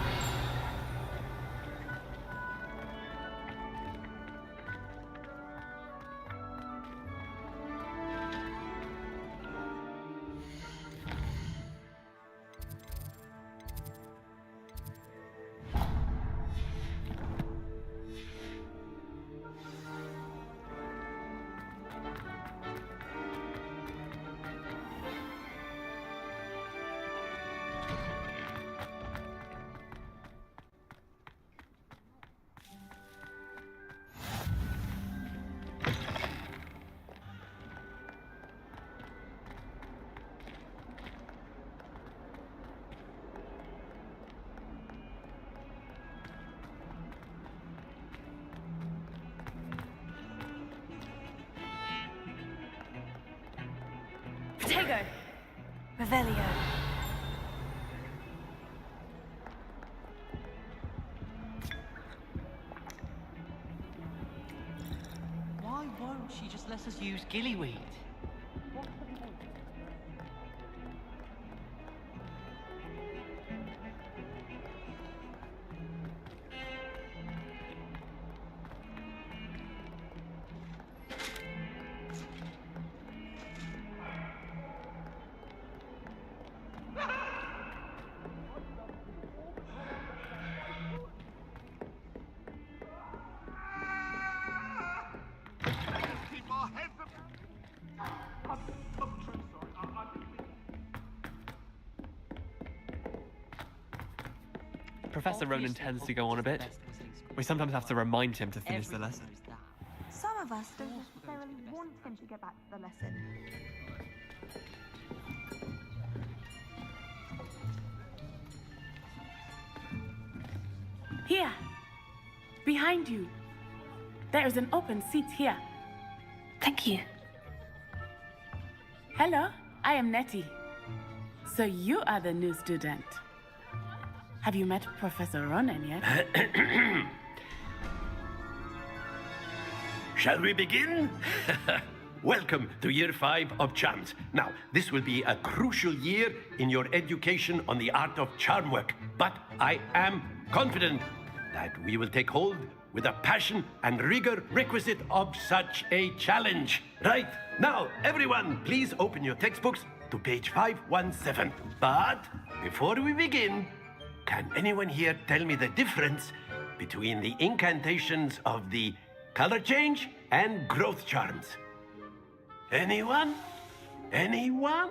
Protego. Revelio. Why won't she just let us use gillyweed? Professor Ronan tends to go on a bit. We sometimes have to remind him to finish the lesson. Some of us don't necessarily want him to get back to the lesson. Here, behind you. There is an open seat here. Thank you. Hello, I am Nettie. So you are the new student. Have you met Professor Ronan yet? Shall we begin? Welcome to Year 5 of Charms. Now, this will be a crucial year in your education on the art of charm work, but I am confident that we will take hold with the passion and rigor requisite of such a challenge. Right, now, everyone, please open your textbooks to page 517. But before we begin, can anyone here tell me the difference between the incantations of the color change and growth charms? Anyone? Anyone?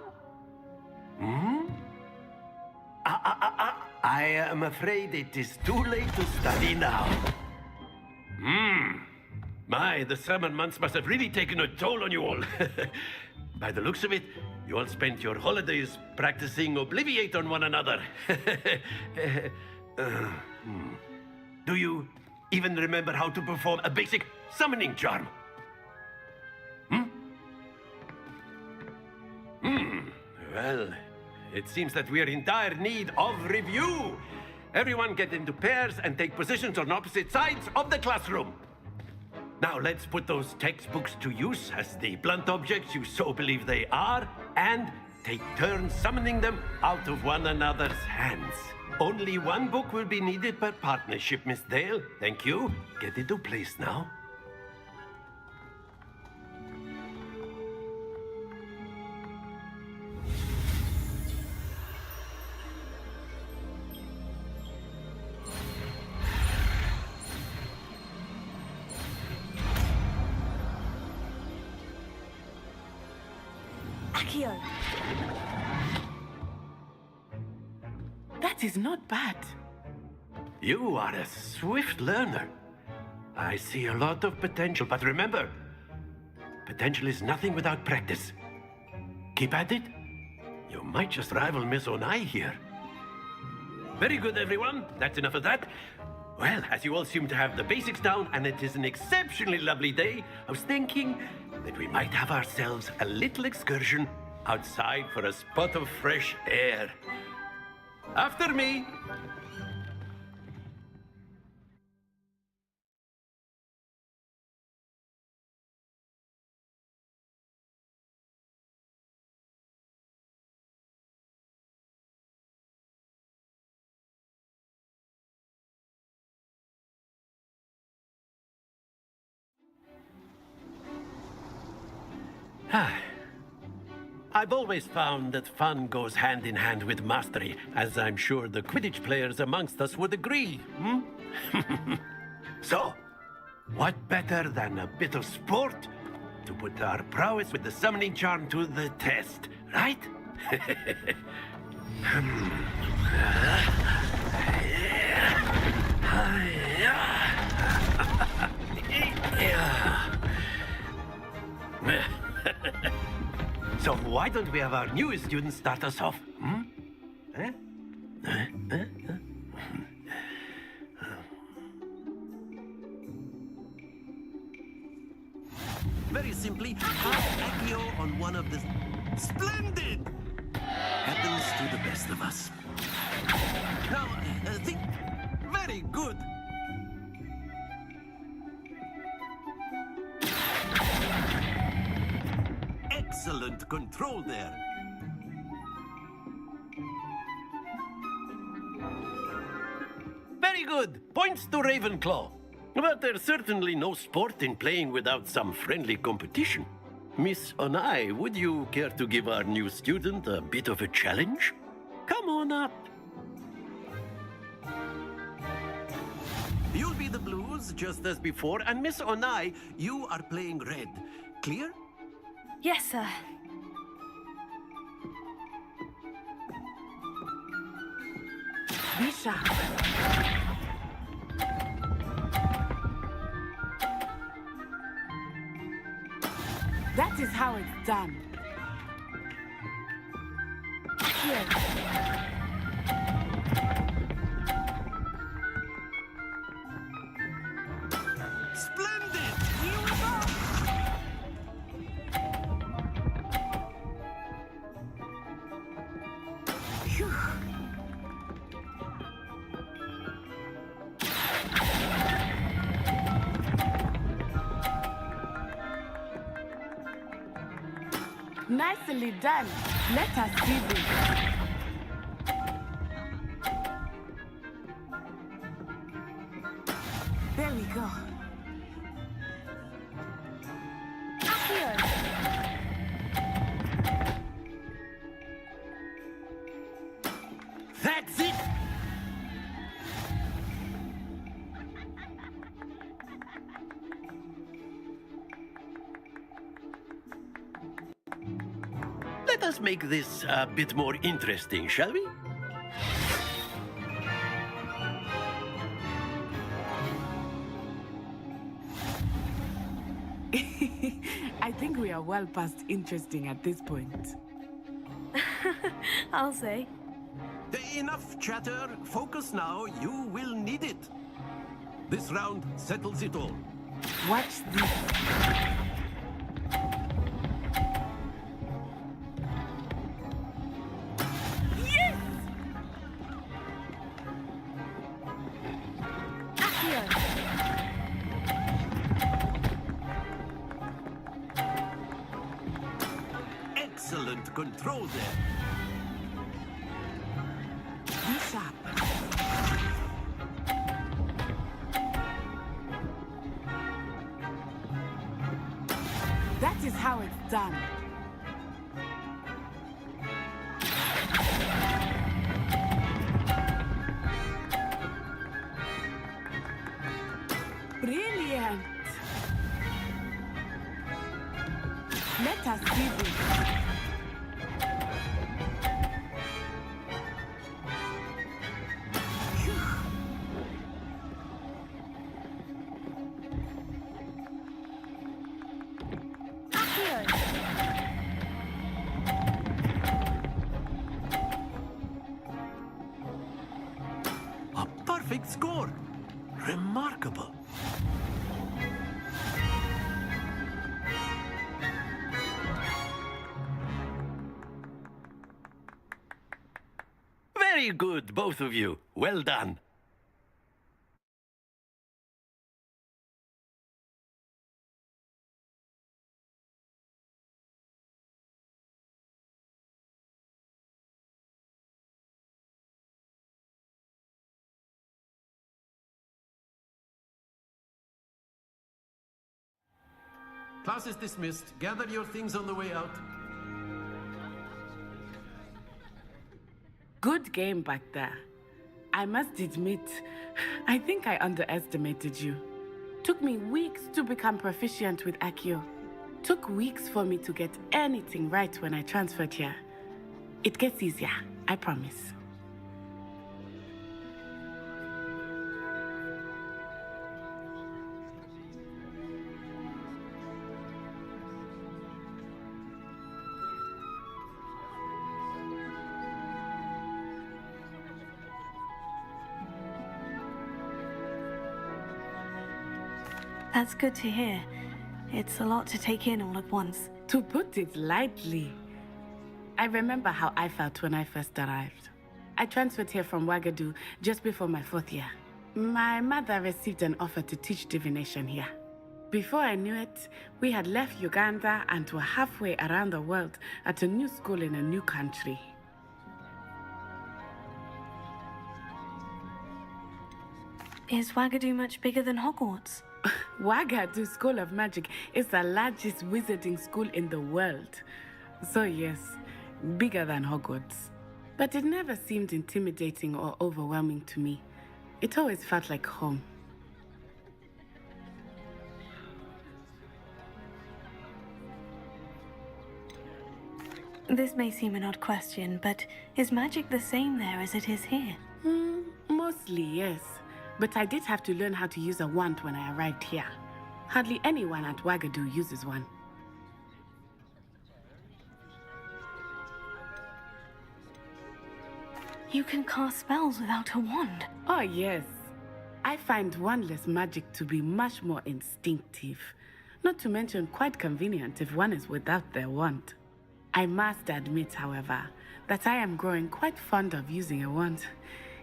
I am afraid it is too late to study now. My, the summer months must have really taken a toll on you all. By the looks of it, you all spent your holidays practicing Obliviate on one another. Do you even remember how to perform a basic summoning charm? Well, it seems that we're in dire need of review. Everyone get into pairs and take positions on opposite sides of the classroom. Now let's put those textbooks to use as the blunt objects you so believe they are, and take turns summoning them out of one another's hands. Only one book will be needed per partnership, Miss Dale. Thank you. Get into place now. Akio. That is not bad. You are a swift learner. I see a lot of potential, but remember, potential is nothing without practice. Keep at it. You might just rival Miss Onai here. Very good, everyone. That's enough of that. Well, as you all seem to have the basics down, and it is an exceptionally lovely day, I was thinking that we might have ourselves a little excursion outside for a spot of fresh air. After me. I've always found that fun goes hand in hand with mastery, as I'm sure the Quidditch players amongst us would agree. So, what better than a bit of sport to put our prowess with the summoning charm to the test, right? So why don't we have our newest student start us off? Very simply, cast Accio on one of the... Splendid! Happens to the best of us. Now, think... Very good. Excellent control there. Very good. Points to Ravenclaw. But there's certainly no sport in playing without some friendly competition. Miss Onai, would you care to give our new student a bit of a challenge? Come on up. You'll be the blues, just as before, and Miss Onai, you are playing red. Clear? Yes, sir. Be sure sharp. That is how it's done. Here. Splendid! Here we go! Phew. Nicely done. Let us see this. There we go. That's it! Let us make this a bit more interesting, shall we? I think we are well past interesting at this point. I'll say. Enough chatter. Focus now. You will need it. This round settles it all. Watch this. Excellent control there. Be sharp. That is how it's done. Brilliant. Let us see this. A perfect score. Remarkable. Very good, both of you. Well done. Class is dismissed. Gather your things on the way out. Good game back there. I must admit, I think I underestimated you. Took me weeks to become proficient with Accio. Took weeks for me to get anything right when I transferred here. It gets easier, I promise. That's good to hear. It's a lot to take in all at once. To put it lightly, I remember how I felt when I first arrived. I transferred here from Ouagadougou just before my 4th year. My mother received an offer to teach divination here. Before I knew it, we had left Uganda and were halfway around the world at a new school in a new country. Is Ouagadougou much bigger than Hogwarts? Ouagadougou School of Magic is the largest wizarding school in the world. So yes, bigger than Hogwarts. But it never seemed intimidating or overwhelming to me. It always felt like home. This may seem an odd question, but is magic the same there as it is here? More Mostly, yes. But I did have to learn how to use a wand when I arrived here. Hardly anyone at Wagadu uses one. You can cast spells without a wand. Oh, yes. I find wandless magic to be much more instinctive. Not to mention quite convenient if one is without their wand. I must admit, however, that I am growing quite fond of using a wand.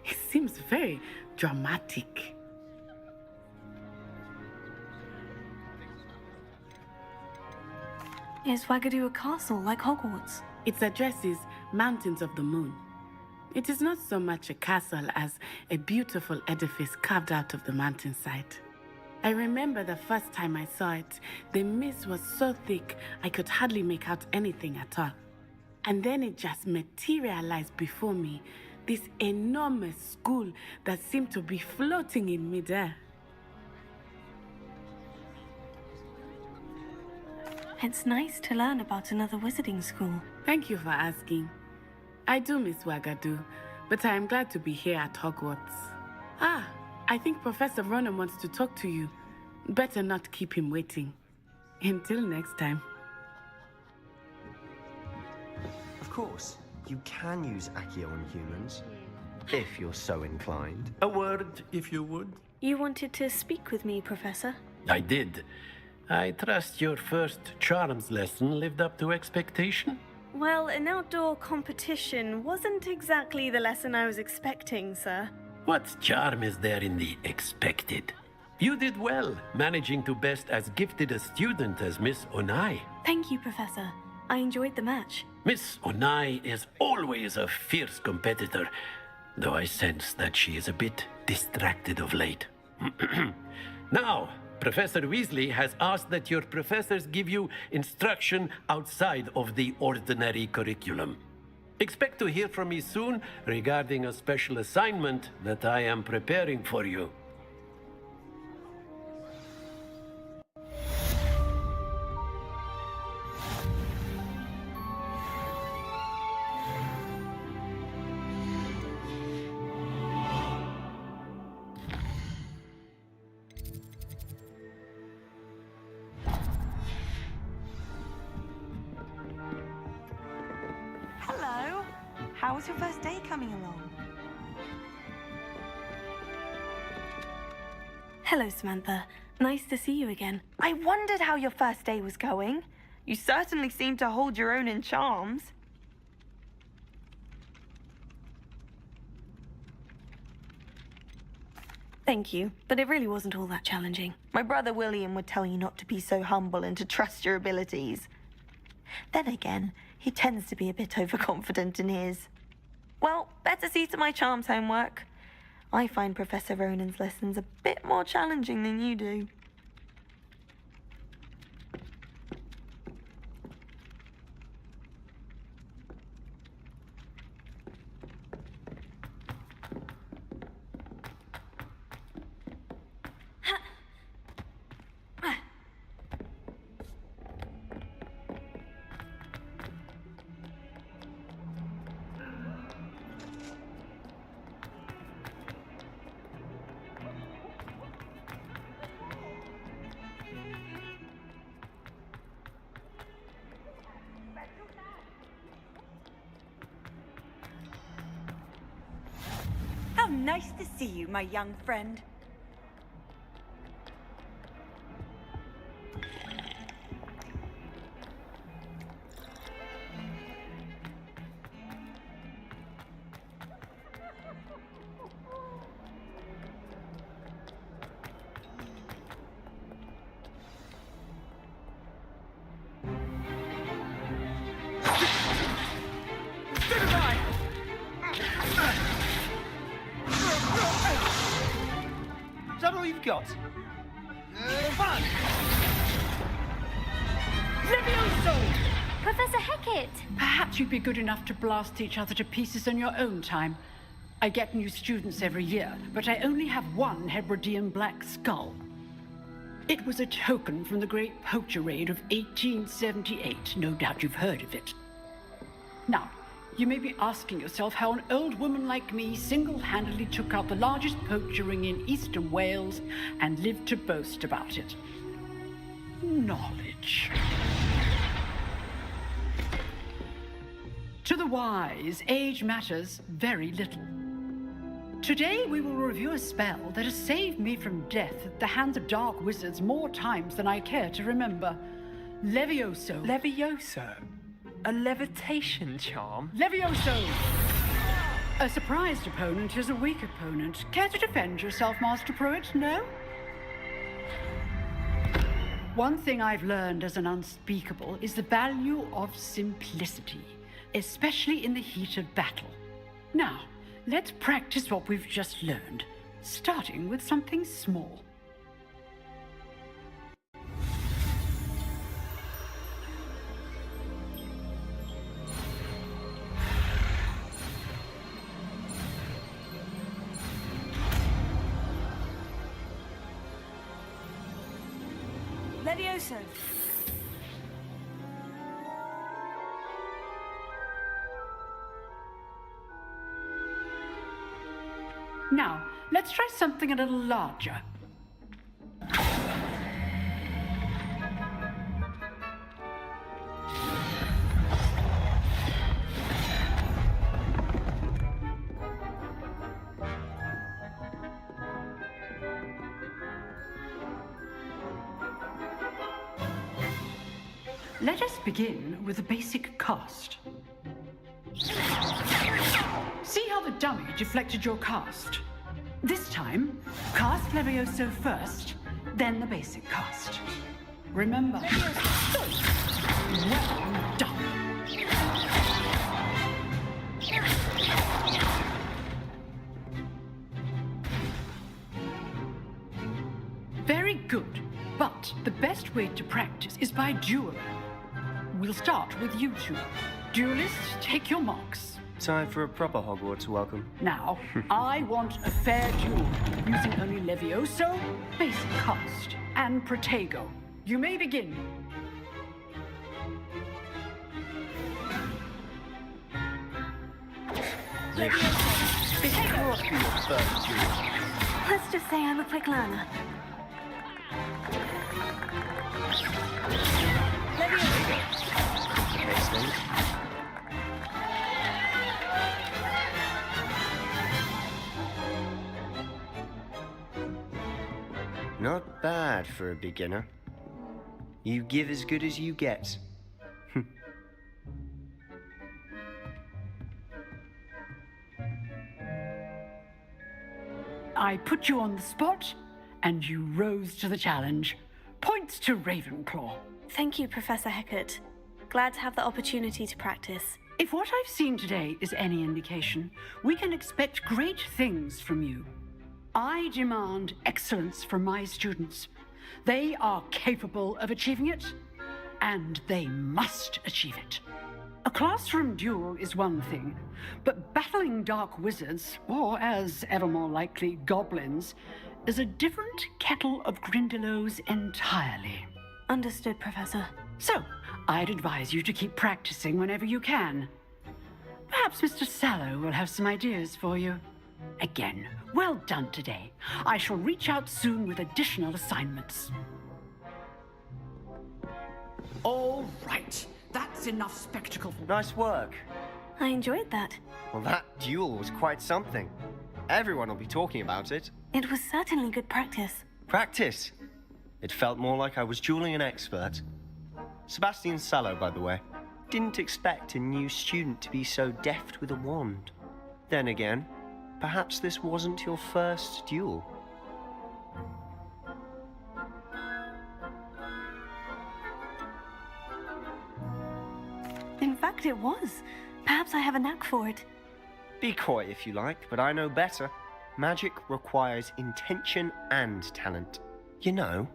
It seems very dramatic. Is Wagadu a castle like Hogwarts? Its address is Mountains of the Moon. It is not so much a castle as a beautiful edifice carved out of the mountainside. I remember the first time I saw it, the mist was so thick I could hardly make out anything at all. And then it just materialized before me, this enormous school that seemed to be floating in midair. It's nice to learn about another wizarding school. Thank you for asking. I do miss Wagadu, but I am glad to be here at Hogwarts. Ah, I think Professor Ronan wants to talk to you. Better not keep him waiting. Until next time. Of course, you can use Accio on humans, if you're so inclined. A word, if you would. You wanted to speak with me, Professor? I did. I trust your first charms lesson lived up to expectation? Well, an outdoor competition wasn't exactly the lesson I was expecting, sir. What charm is there in the expected? You did well, managing to best as gifted a student as Miss Onai. Thank you, Professor. I enjoyed the match. Miss Onai is always a fierce competitor, though I sense that she is a bit distracted of late. Now, Professor Weasley has asked that your professors give you instruction outside of the ordinary curriculum. Expect to hear from me soon regarding a special assignment that I am preparing for you. Hello. How's your first day coming along? Hello, Samantha. Nice to see you again. I wondered how your first day was going. You certainly seem to hold your own in charms. Thank you, but it really wasn't all that challenging. My brother William would tell you not to be so humble and to trust your abilities. Then again, he tends to be a bit overconfident in his. Well, better see to my charms homework. I find Professor Ronan's lessons a bit more challenging than you do. How nice to see you, my young friend. Is that all you've got? Fun! Levioso! Professor Hecat! Perhaps you'd be good enough to blast each other to pieces on your own time. I get new students every year, but I only have one Hebridean black skull. It was a token from the Great Poacher Raid of 1878. No doubt you've heard of it. Now, You may be asking yourself how an old woman like me single-handedly took out the largest poacher ring in eastern Wales and lived to boast about it. Knowledge. To the wise, age matters very little. Today we will review a spell that has saved me from death at the hands of dark wizards more times than I care to remember. Levioso. Levioso? A levitation charm? Levioso! A surprised opponent is a weak opponent. Care to defend yourself, Master Pruitt? No? One thing I've learned as an unspeakable is the value of simplicity, especially in the heat of battle. Now, let's practice what we've just learned, starting with something small. Levioso. Now, let's try something a little larger. Let us begin with the basic cast. See how the dummy deflected your cast? This time, cast Levioso first, then the basic cast. Remember, well done. Very good, but the best way to practice is by dueling. We'll start with you two. Duelists, take your marks. Time for a proper Hogwarts welcome. Now, I want a fair duel, using only Levioso, basic cast, and Protego. You may begin. Let's just say I'm a quick learner. Not bad for a beginner. You give as good as you get. I put you on the spot, and you rose to the challenge. Points to Ravenclaw. Thank you, Professor Hecat. Glad to have the opportunity to practice. If what I've seen today is any indication, we can expect great things from you. I demand excellence from my students. They are capable of achieving it, and they must achieve it. A classroom duel is one thing, but battling dark wizards, or as ever more likely, goblins, is a different kettle of Grindylows entirely. Understood, Professor. So, I'd advise you to keep practicing whenever you can. Perhaps Mr. Sallow will have some ideas for you. Again, well done today. I shall reach out soon with additional assignments. All right. That's enough spectacle. Nice work. I enjoyed that. Well, that duel was quite something. Everyone will be talking about it. It was certainly good practice. Practice? It felt more like I was dueling an expert. Sebastian Sallow, by the way. Didn't expect a new student to be so deft with a wand. Then again, perhaps this wasn't your first duel. In fact, it was. Perhaps I have a knack for it. Be coy if you like, but I know better. Magic requires intention and talent. You know,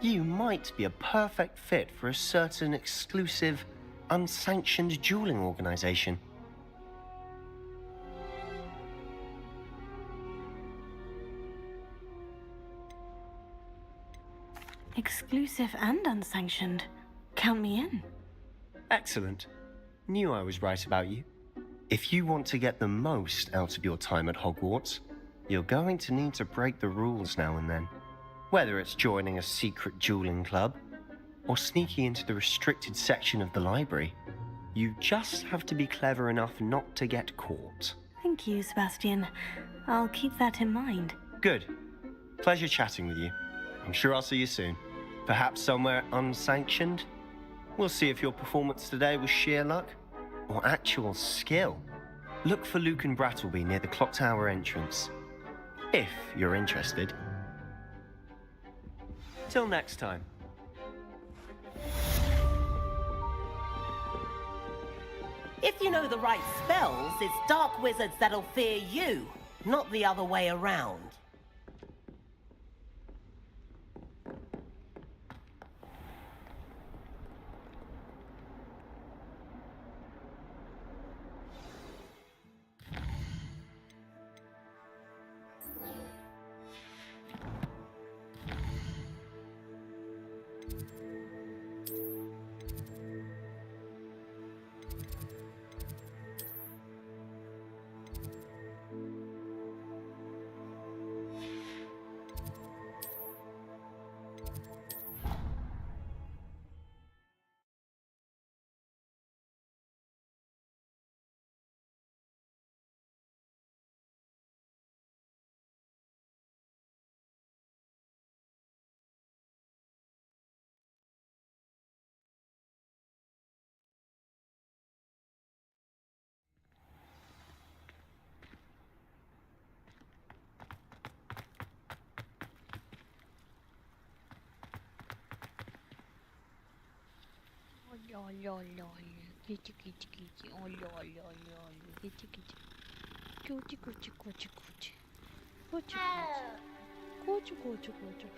you might be a perfect fit for a certain exclusive, unsanctioned dueling organization. Exclusive and unsanctioned. Count me in. Excellent. knew I was right about you. If you want to get the most out of your time at Hogwarts, you're going to need to break the rules now and then. Whether it's joining a secret dueling club, or sneaking into the restricted section of the library, you just have to be clever enough not to get caught. Thank you, Sebastian. I'll keep that in mind. Good. Pleasure chatting with you. I'm sure I'll see you soon. Perhaps somewhere unsanctioned? We'll see if your performance today was sheer luck or actual skill. Look for Luke and Brattleby near the clock tower entrance, if you're interested. Till next time. If you know the right spells, it's dark wizards that'll fear you, not the other way around. Oh, lol, lol. Kitty, kitty, kitty. Oh, lol, lol, lol. Kitty, kitty. Coochie, coochie, coochie, coochie. Coochie, coochie. Coochie, coochie, coochie.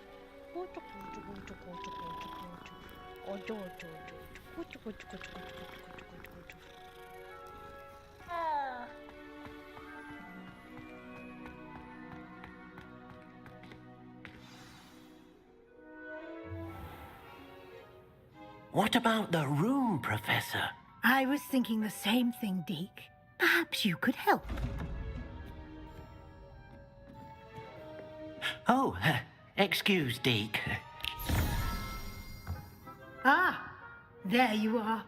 Coochie, coochie, coochie, coochie, coochie, coochie. Oh, do, do, do. Coochie, coochie, coochie, coochie, coochie, coochie, coochie. What about the room, Professor? I was thinking the same thing, Deke. Perhaps you could help. Oh, excuse, Deke. Ah, there you are.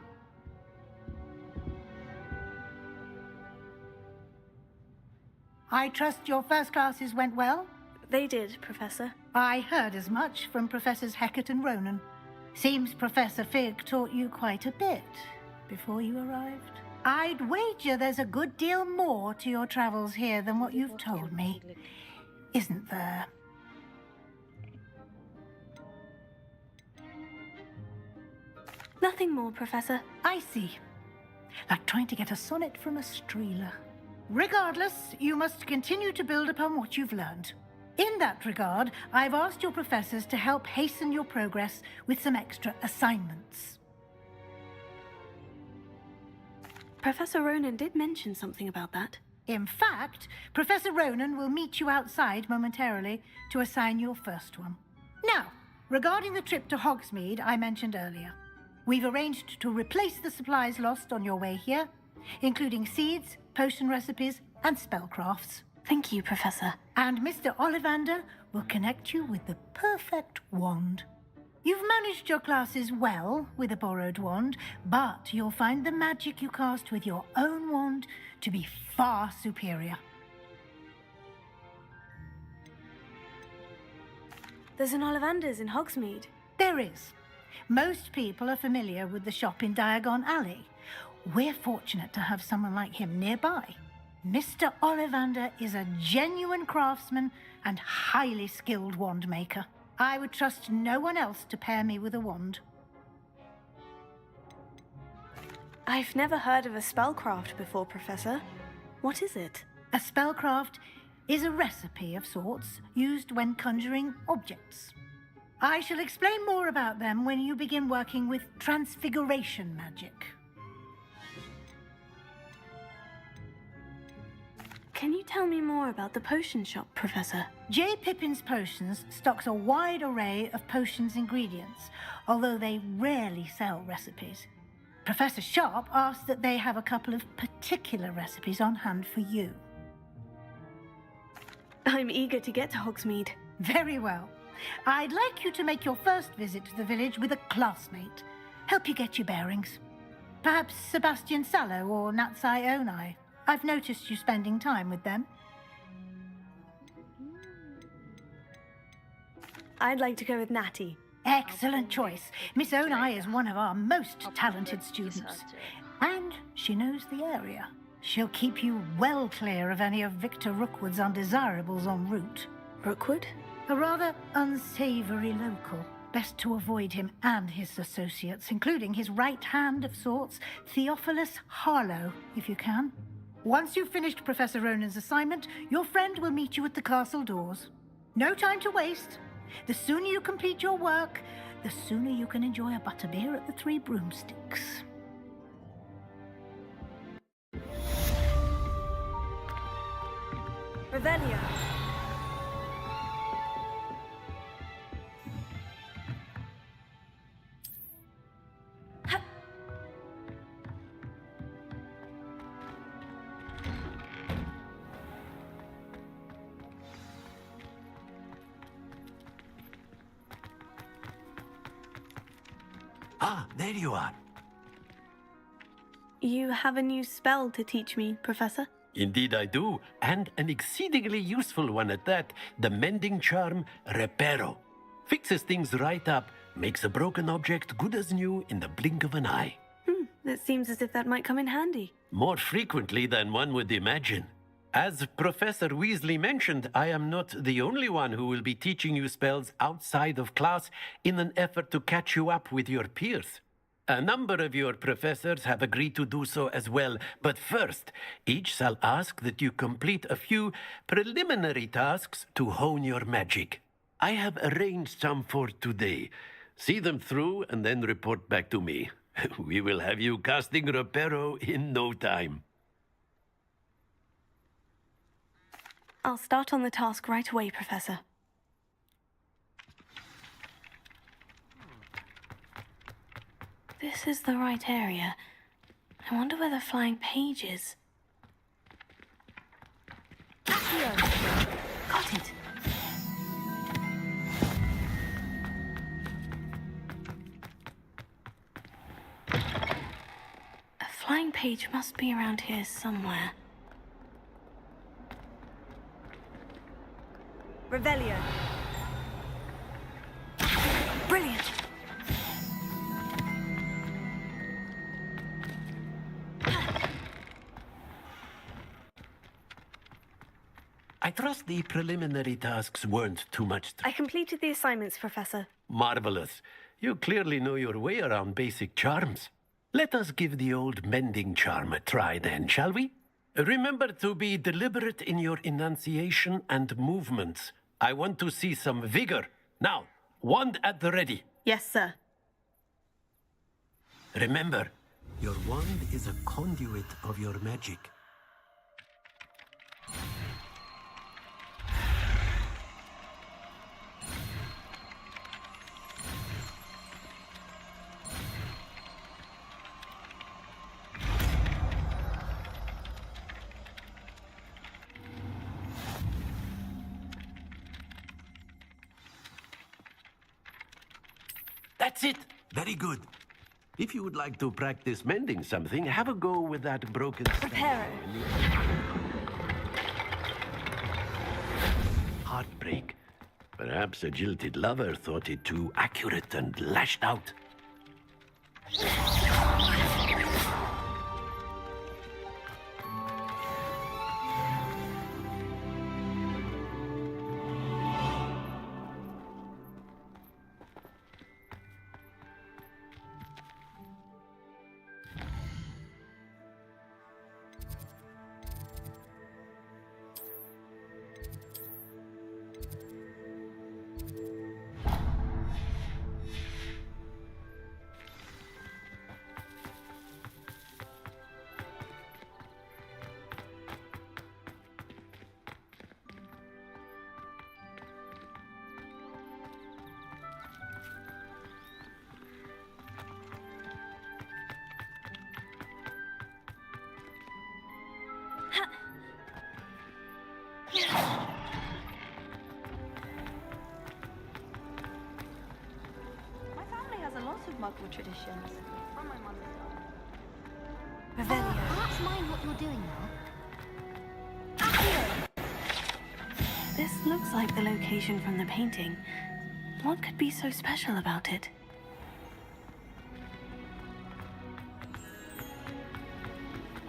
I trust your first classes went well? They did, Professor. I heard as much from Professors Hecat and Ronan. Seems Professor Fig taught you quite a bit before you arrived. I'd wager there's a good deal more to your travels here than what you've told me. Isn't there? Nothing more, Professor. I see. Like trying to get a sonnet from a streeler. Regardless, you must continue to build upon what you've learned. In that regard, I've asked your professors to help hasten your progress with some extra assignments. Professor Ronan did mention something about that. In fact, Professor Ronan will meet you outside momentarily to assign your first one. Now, regarding the trip to Hogsmeade I mentioned earlier, we've arranged to replace the supplies lost on your way here, including seeds, potion recipes, and spellcrafts. Thank you, Professor. And Mr. Ollivander will connect you with the perfect wand. You've managed your classes well with a borrowed wand, but you'll find the magic you cast with your own wand to be far superior. There's an Ollivander's in Hogsmeade. There is. Most people are familiar with the shop in Diagon Alley. We're fortunate to have someone like him nearby. Mr. Ollivander is a genuine craftsman and highly skilled wand maker. I would trust no one else to pair me with a wand. I've never heard of a spellcraft before, Professor. What is it? A spellcraft is a recipe of sorts used when conjuring objects. I shall explain more about them when you begin working with transfiguration magic. Can you tell me more about the potion shop, Professor? J. Pippin's Potions stocks a wide array of potions ingredients, although they rarely sell recipes. Professor Sharp asked that they have a couple of particular recipes on hand for you. I'm eager to get to Hogsmeade. Very well. I'd like you to make your first visit to the village with a classmate. Help you get your bearings. Perhaps Sebastian Sallow or Natsai Onai. I've noticed you spending time with them. I'd like to go with Natty. Excellent choice. Miss Onai is one of our most talented students. And she knows the area. She'll keep you well clear of any of Victor Rookwood's undesirables en route. Rookwood? A rather unsavory local. Best to avoid him and his associates, including his right hand of sorts, Theophilus Harlow, if you can. Once you've finished Professor Ronan's assignment, your friend will meet you at the castle doors. No time to waste. The sooner you complete your work, the sooner you can enjoy a butterbeer at the Three Broomsticks. Revelio. Ah, there you are. You have a new spell to teach me, Professor? Indeed I do, and an exceedingly useful one at that. The mending charm, Reparo. Fixes things right up, makes a broken object good as new in the blink of an eye. That seems as if that might come in handy. More frequently than one would imagine. As Professor Weasley mentioned, I am not the only one who will be teaching you spells outside of class in an effort to catch you up with your peers. A number of your professors have agreed to do so as well, but first, each shall ask that you complete a few preliminary tasks to hone your magic. I have arranged some for today. See them through and then report back to me. We will have you casting Reparo in no time. I'll start on the task right away, Professor. This is the right area. I wonder where the flying page is. Got it! A flying page must be around here somewhere. Revelio. Brilliant! I trust the preliminary tasks weren't too much. I completed the assignments, Professor. Marvelous. You clearly know your way around basic charms. Let us give the old mending charm a try then, shall we? Remember to be deliberate in your enunciation and movements. I want to see some vigor. Now, wand at the ready. Yes, sir. Remember, your wand is a conduit of your magic. That's it. Very good. If you would like to practice mending something, have a go with that broken Reparo. Heartbreak. Perhaps a jilted lover thought it too accurate and lashed out. My family has a lot of Muggle traditions. From my mother's side. Revelio. Perhaps mind what you're doing now. This looks like the location from the painting. What could be so special about it?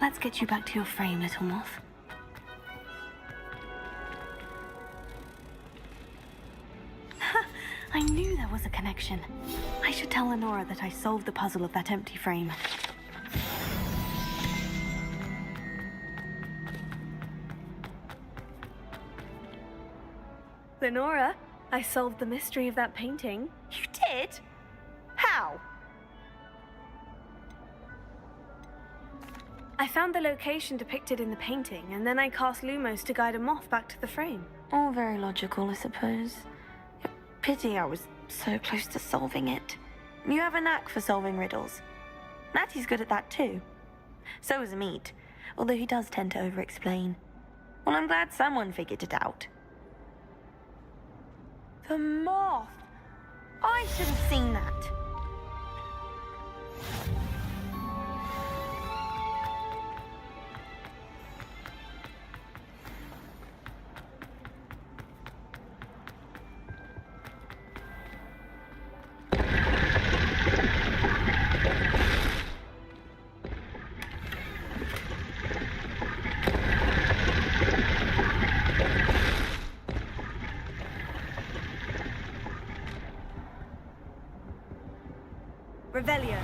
Let's get you back to your frame, little moth. I knew there was a connection. I should tell Lenora that I solved the puzzle of that empty frame. Lenora, I solved the mystery of that painting. You did? How? I found the location depicted in the painting, and then I cast Lumos to guide a moth back to the frame. All very logical, I suppose. Pity I was so close to solving it. You have a knack for solving riddles. Natty's good at that too. So is Amit, although he does tend to over-explain. Well, I'm glad someone figured it out. The moth! I should have seen that. Revelio.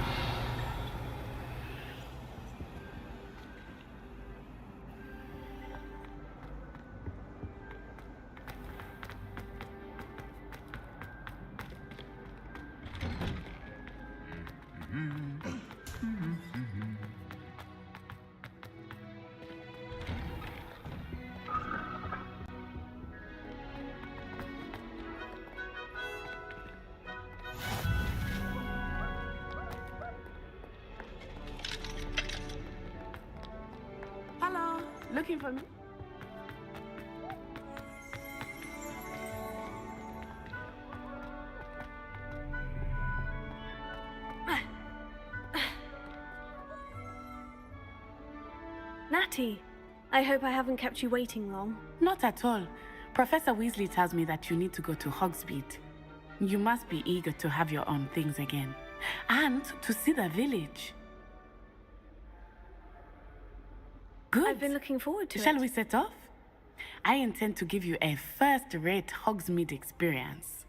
Hello, looking for me? Natty, I hope I haven't kept you waiting long. Not at all. Professor Weasley tells me that you need to go to Hogsmeade. You must be eager to have your own things again. And to see the village. Good. I've been looking forward to it. Shall we set off? I intend to give you a first-rate Hogsmeade experience.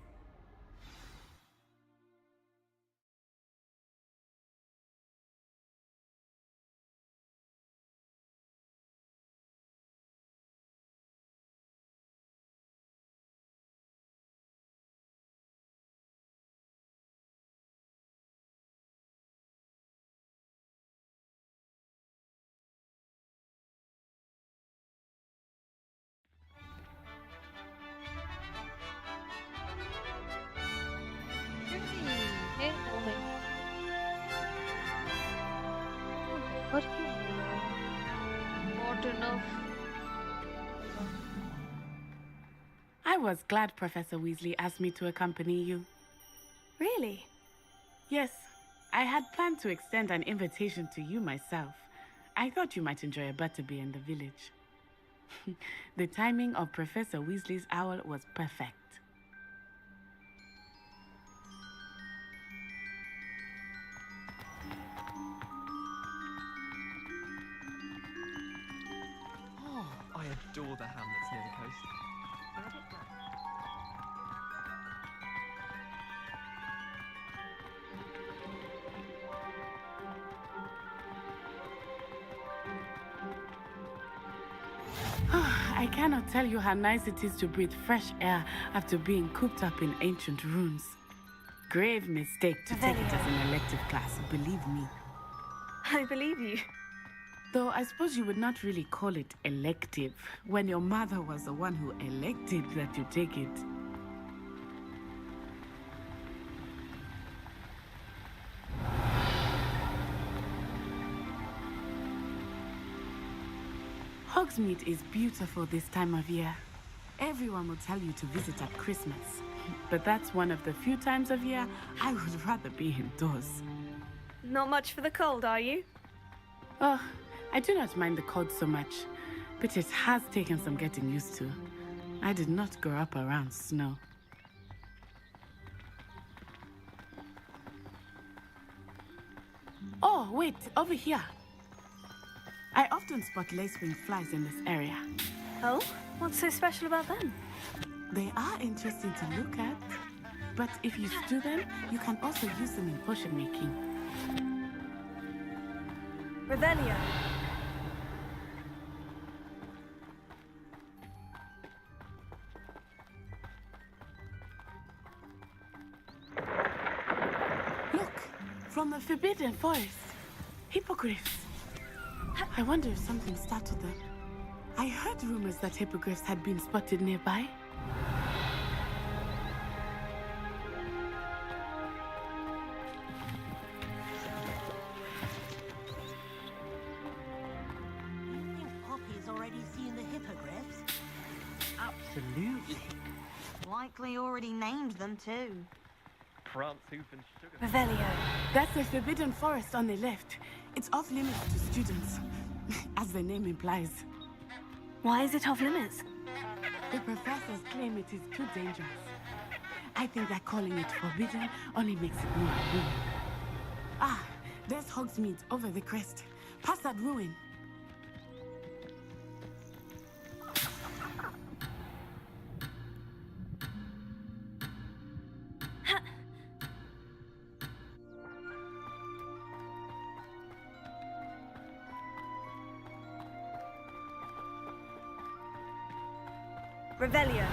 Hey, what? Not enough. I was glad Professor Weasley asked me to accompany you. Really? Yes, I had planned to extend an invitation to you myself. I thought you might enjoy a butterbeer in the village. The timing of Professor Weasley's owl was perfect. Oh, I adore the hamlets near the coast. I cannot tell you how nice it is to breathe fresh air after being cooped up in ancient ruins. Grave mistake to take it as an elective class, believe me. I believe you. Though I suppose you would not really call it elective when your mother was the one who elected that you take it. Hogsmeade is beautiful this time of year. Everyone will tell you to visit at Christmas. But that's one of the few times of year I would rather be indoors. Not much for the cold, are you? Oh, I do not mind the cold so much, but it has taken some getting used to. I did not grow up around snow. Oh, wait, over here. I often spot lacewing flies in this area. Oh? What's so special about them? They are interesting to look at, but if you stew them, you can also use them in potion making. Revelio. Look, from the Forbidden Forest. Hippogriffs. I wonder if something startled them. I heard rumors that hippogriffs had been spotted nearby. You think Poppy's already seen the hippogriffs? Absolutely. Likely already named them too. Prance, hoof, and sugar. Revelio. That's the Forbidden Forest on the left. It's off limits to students, as the name implies. Why is it off limits? The professors claim it is too dangerous. I think that calling it forbidden only makes it more appealing. Ah, there's Hogsmeade over the crest. Past that ruin. Revelio.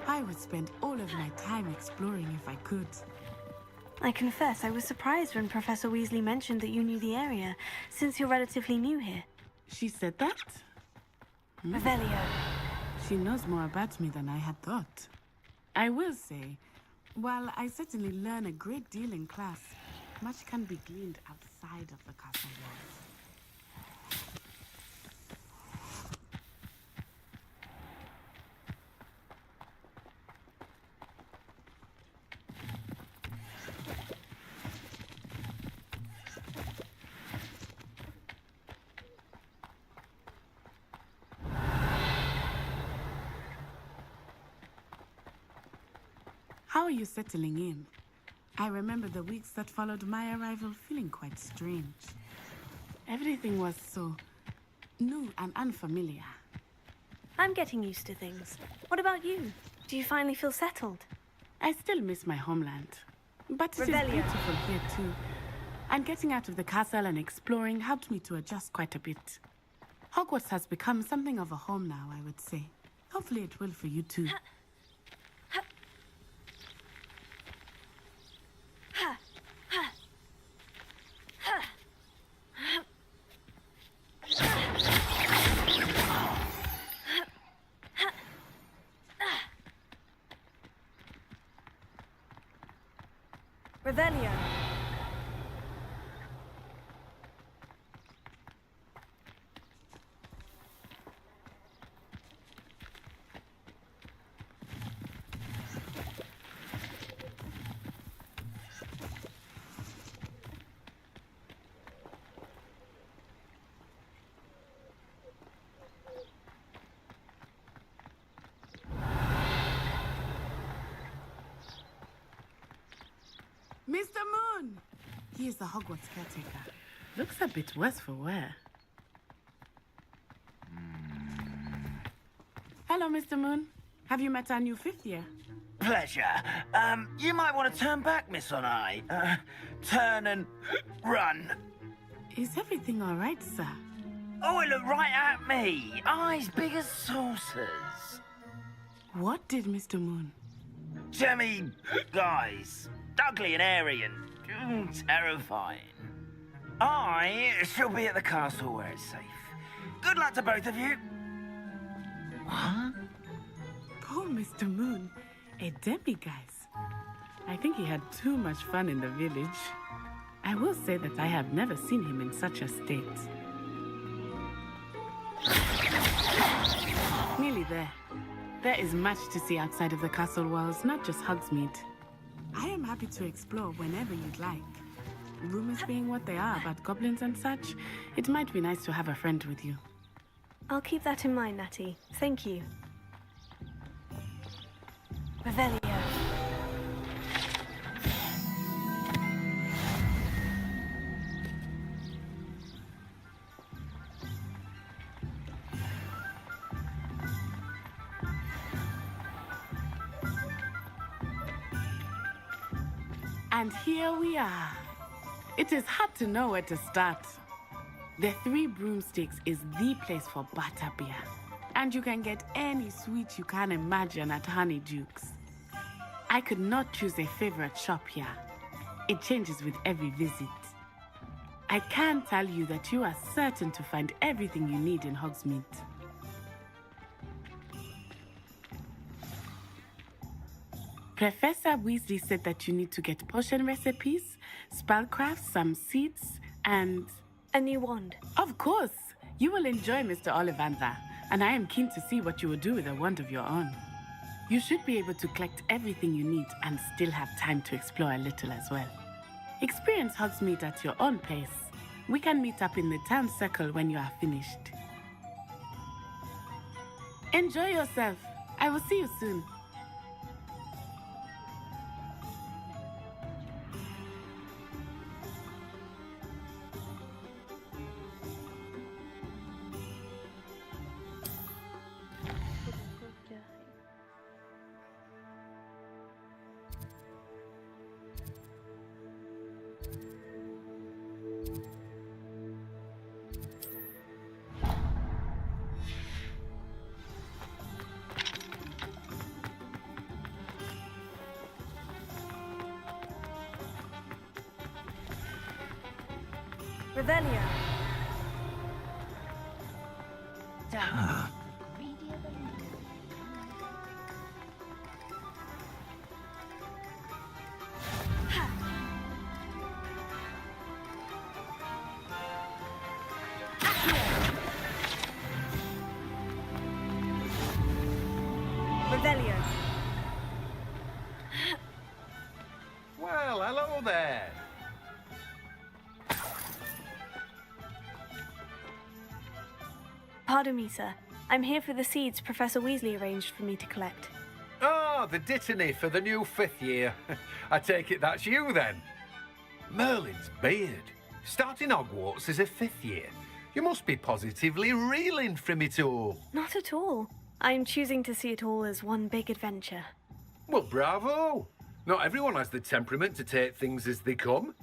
I would spend all of my time exploring if I could. I confess I was surprised when Professor Weasley mentioned that you knew the area, since you're relatively new here. She said that? Revelio. She knows more about me than I had thought. I will say, while I certainly learn a great deal in class, much can be gleaned outside of the castle walls. How are you settling in? I remember the weeks that followed my arrival feeling quite strange. Everything was so new and unfamiliar. I'm getting used to things. What about you? Do you finally feel settled? I still miss my homeland. But it is Revelio. beautiful here too. And getting out of the castle and exploring helped me to adjust quite a bit. Hogwarts has become something of a home now, I would say. Hopefully it will for you too. Revelio. Mr. Moon! He is the Hogwarts caretaker. Looks a bit worse for wear. Hello, Mr. Moon. Have you met our new fifth year? Pleasure. You might want to turn back, Miss Onai. Turn and run. Is everything all right, sir? Oh, it looked right at me. Eyes big as saucers. What did Mr. Moon? Jemmy, guys. Ugly and airy and terrifying. I shall be at the castle where it's safe. Good luck to both of you. What? Poor Mr. Moon. A demiguise. I think he had too much fun in the village. I will say that I have never seen him in such a state. Nearly there. There is much to see outside of the castle walls, not just Hogsmeade. I am happy to explore whenever you'd like. Rumors being what they are about goblins and such, it might be nice to have a friend with you. I'll keep that in mind, Natty. Thank you. Revelio. And here we are. It is hard to know where to start. The Three Broomsticks is the place for butterbeer. And you can get any sweet you can imagine at Honeyduke's. I could not choose a favorite shop here. It changes with every visit. I can tell you that you are certain to find everything you need in Hogsmeade. Professor Weasley said that you need to get potion recipes, spellcrafts, some seeds, and... a new wand. Of course! You will enjoy Mr. Ollivander, and I am keen to see what you will do with a wand of your own. You should be able to collect everything you need and still have time to explore a little as well. Experience Hogsmeade at your own pace. We can meet up in the town circle when you are finished. Enjoy yourself. I will see you soon. Revelio. Revelio. Well, hello there. Pardon me, sir. I'm here for the seeds Professor Weasley arranged for me to collect. Oh, the dittany for the new 5th year. I take it that's you then. Merlin's beard. Starting Hogwarts as a 5th year. You must be positively reeling from it all. Not at all. I'm choosing to see it all as one big adventure. Well, bravo. Not everyone has the temperament to take things as they come.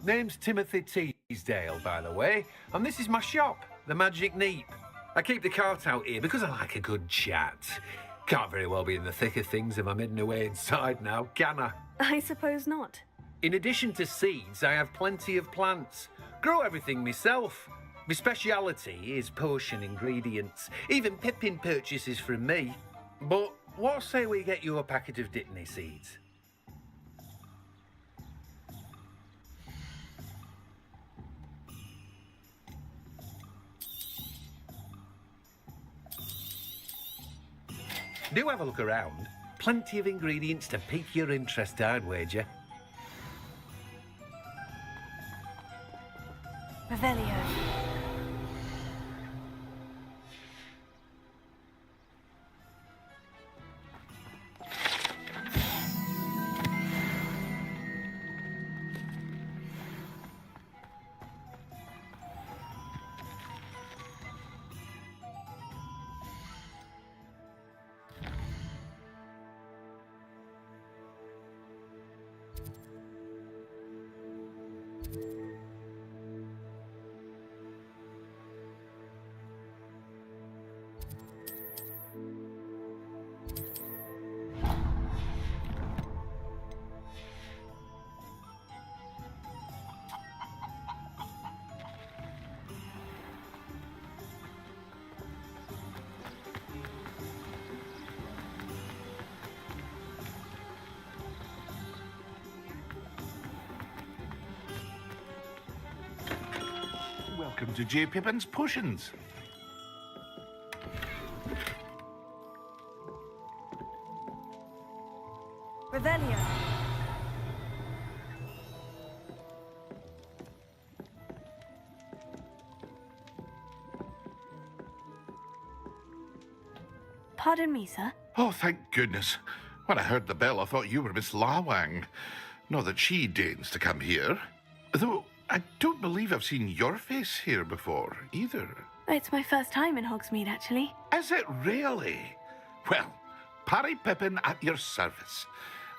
Name's Timothy Teasdale, by the way, and this is my shop, the Magic Neep. I keep the cart out here because I like a good chat. Can't very well be in the thick of things if I'm hidden away inside now, can I? I suppose not. In addition to seeds, I have plenty of plants. Grow everything myself. My speciality is potion ingredients. Even Pippin purchases from me. But what say we get you a packet of dittany seeds? Do have a look around. Plenty of ingredients to pique your interest, I'd wager. Revelio. Welcome to J. Pippin's Potions. Revelio. Pardon me, sir. Oh, thank goodness. When I heard the bell, I thought you were Miss Lawang. Not that she deigns to come here. Though, I don't believe I've seen your face here before, either. It's my first time in Hogsmeade, actually. Is it really? Well, Parry Pippin at your service.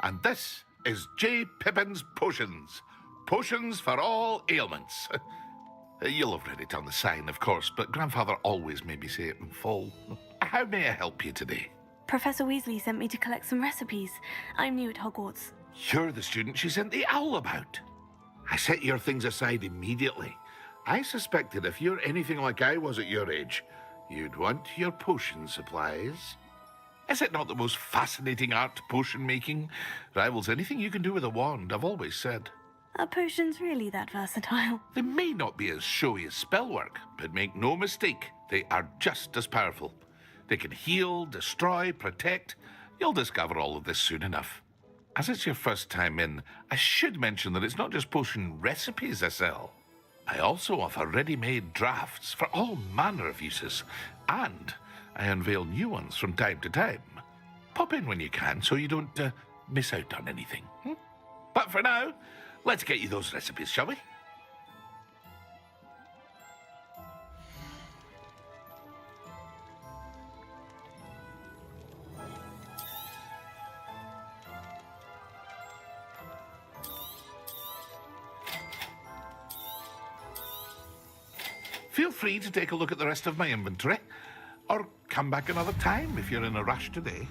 And this is J. Pippin's Potions. Potions for all ailments. You'll have read it on the sign, of course, but Grandfather always made me say it in full. How may I help you today? Professor Weasley sent me to collect some recipes. I'm new at Hogwarts. You're the student she sent the owl about. I set your things aside immediately. I suspected if you're anything like I was at your age, you'd want your potion supplies. Is it not the most fascinating art, potion making? Rivals anything you can do with a wand, I've always said. Are potions really that versatile? They may not be as showy as spellwork, but make no mistake, they are just as powerful. They can heal, destroy, protect. You'll discover all of this soon enough. As it's your first time in, I should mention that it's not just potion recipes I sell. I also offer ready-made drafts for all manner of uses, and I unveil new ones from time to time. Pop in when you can so you don't miss out on anything. But for now, let's get you those recipes, shall we? Feel free to take a look at the rest of my inventory, or come back another time if you're in a rush today.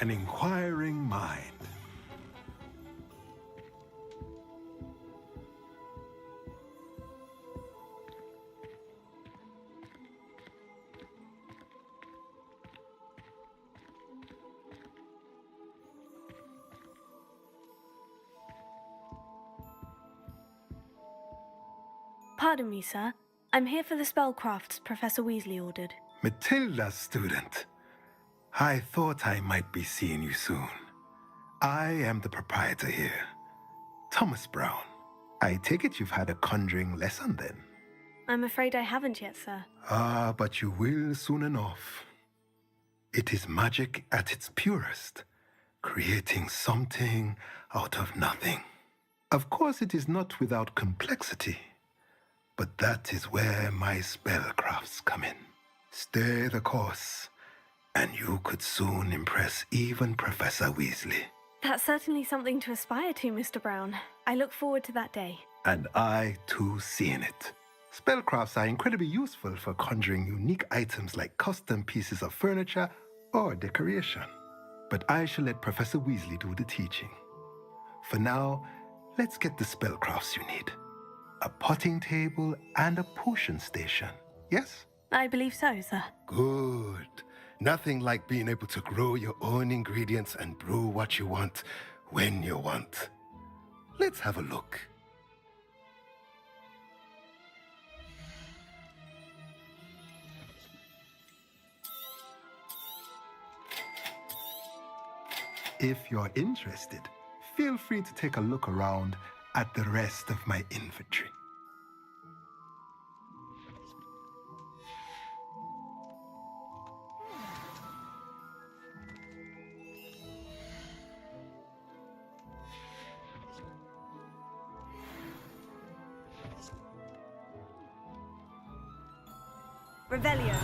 an inquiring mind. Pardon me, sir. I'm here for the spellcrafts Professor Weasley ordered. Matilda's student. I thought I might be seeing you soon. I am the proprietor here, Thomas Brown. I take it you've had a conjuring lesson then? I'm afraid I haven't yet, sir. Ah, but you will soon enough. It is magic at its purest, creating something out of nothing. Of course, it is not without complexity, but that is where my spellcrafts come in. Stay the course, and you could soon impress even Professor Weasley. That's certainly something to aspire to, Mr. Brown. I look forward to that day. And I, too, seeing it. Spellcrafts are incredibly useful for conjuring unique items like custom pieces of furniture or decoration. But I shall let Professor Weasley do the teaching. For now, let's get the spellcrafts you need. A potting table and a potion station, yes? I believe so, sir. Good. Nothing like being able to grow your own ingredients and brew what you want when you want. Let's have a look. If you're interested, feel free to take a look around at the rest of my inventory. Revelio.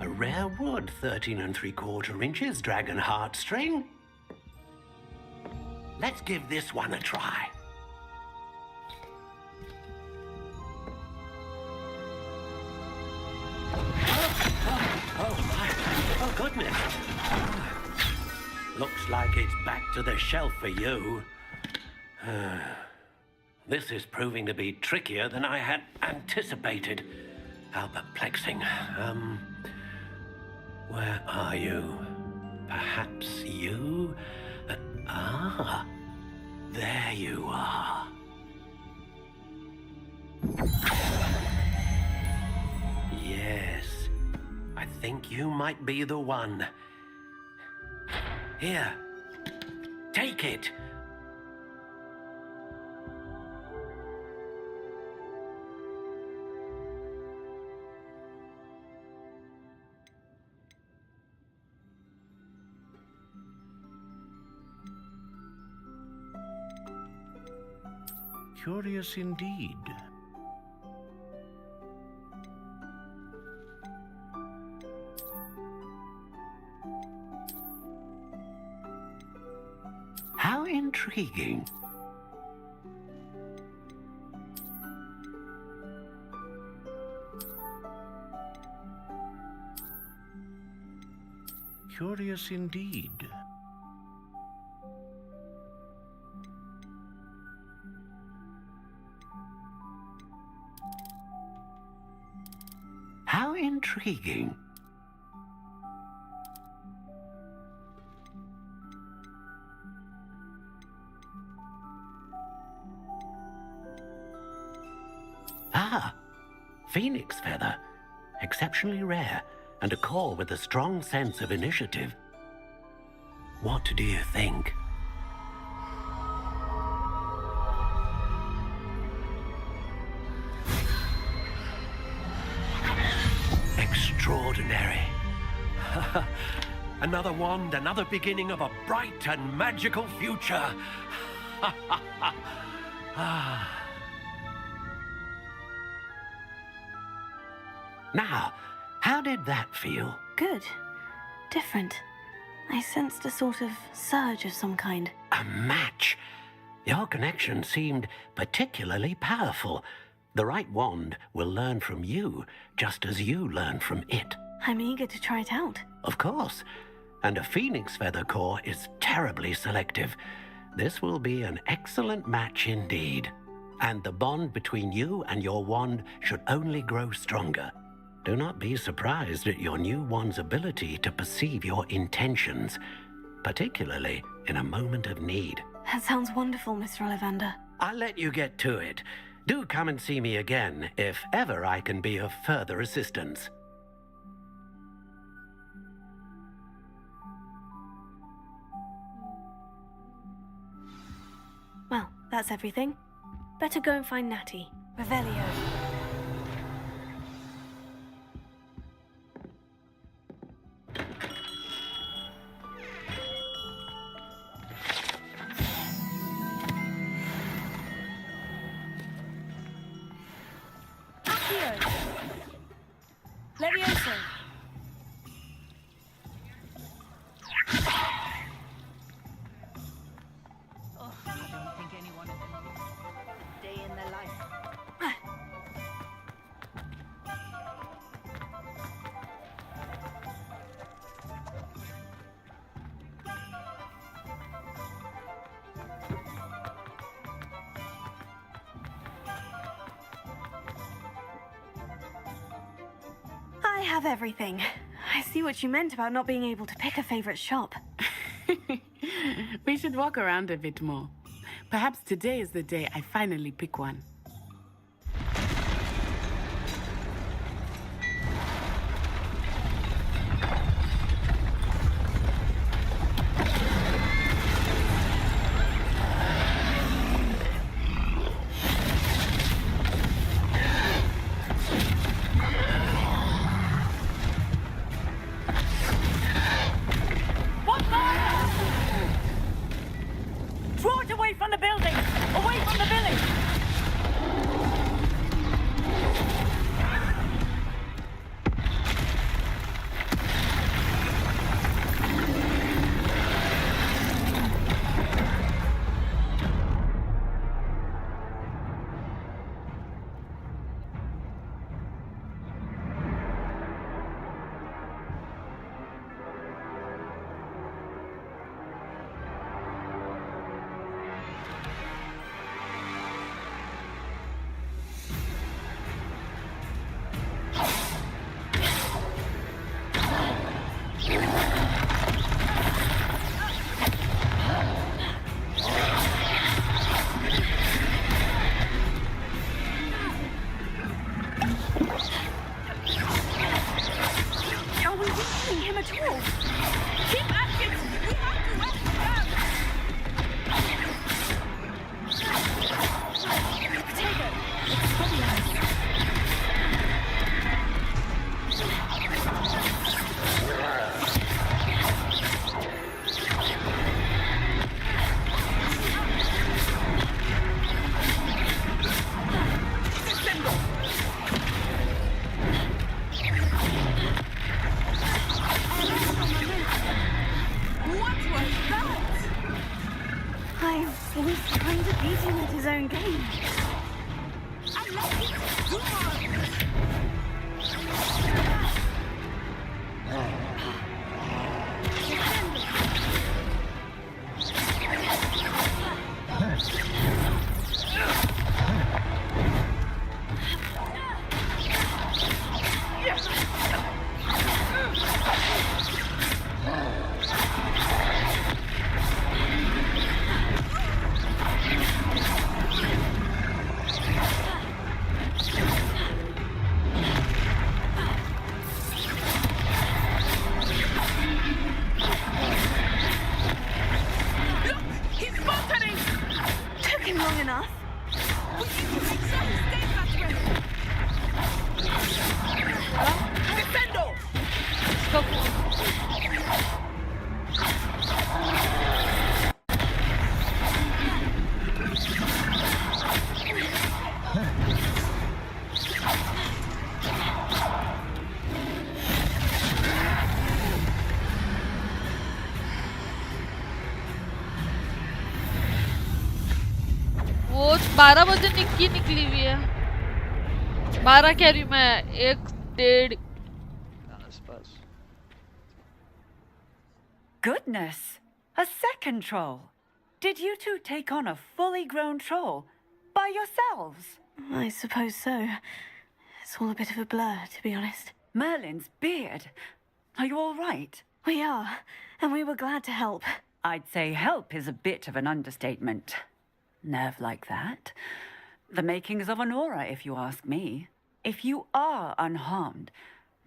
A rare wood, 13 3/4 inches, dragon heartstring. Let's give this one a try. Oh, goodness. Looks like it's back to the shelf for you. This is proving to be trickier than I had anticipated. How perplexing. Where are you? Perhaps you? There you are. Yes, I think you might be the one. Here, take it. Curious indeed. How intriguing. Curious indeed. How intriguing. Phoenix feather. Exceptionally rare, and a core with a strong sense of initiative. What do you think? Extraordinary. Another wand, another beginning of a bright and magical future. Now, how did that feel? Good. Different. I sensed a sort of surge of some kind. A match? Your connection seemed particularly powerful. The right wand will learn from you, just as you learn from it. I'm eager to try it out. Of course. And a phoenix feather core is terribly selective. This will be an excellent match indeed. And the bond between you and your wand should only grow stronger. Do not be surprised at your new wand's ability to perceive your intentions, particularly in a moment of need. That sounds wonderful, Mr. Ollivander. I'll let you get to it. Do come and see me again if ever I can be of further assistance. Well, that's everything. Better go and find Natty. Revelio. Levioso. Oh, I don't think anyone a day in their life. I have everything. I see what you meant about not being able to pick a favorite shop. We should walk around a bit more. Perhaps today is the day I finally pick one. Draw it away from the building! Away from the village! Are we weakening him at all? Keep at it! We have to let him down! Potato! It's stabilized. What was that? I was trying to beat him at his own game. I left it too उसका phone. वो 12 बजे निक्की निकली हुई है। 12 कह रही हूँ मैं, 1 1:30 आसपास। Goodness! A second troll. Did you two take on a fully grown troll by yourselves? I suppose so. It's all a bit of a blur, to be honest. Merlin's beard. Are you all right? We are, and we were glad to help. I'd say help is a bit of an understatement. Nerve like that. The makings of an aura, if you ask me. If you are unharmed,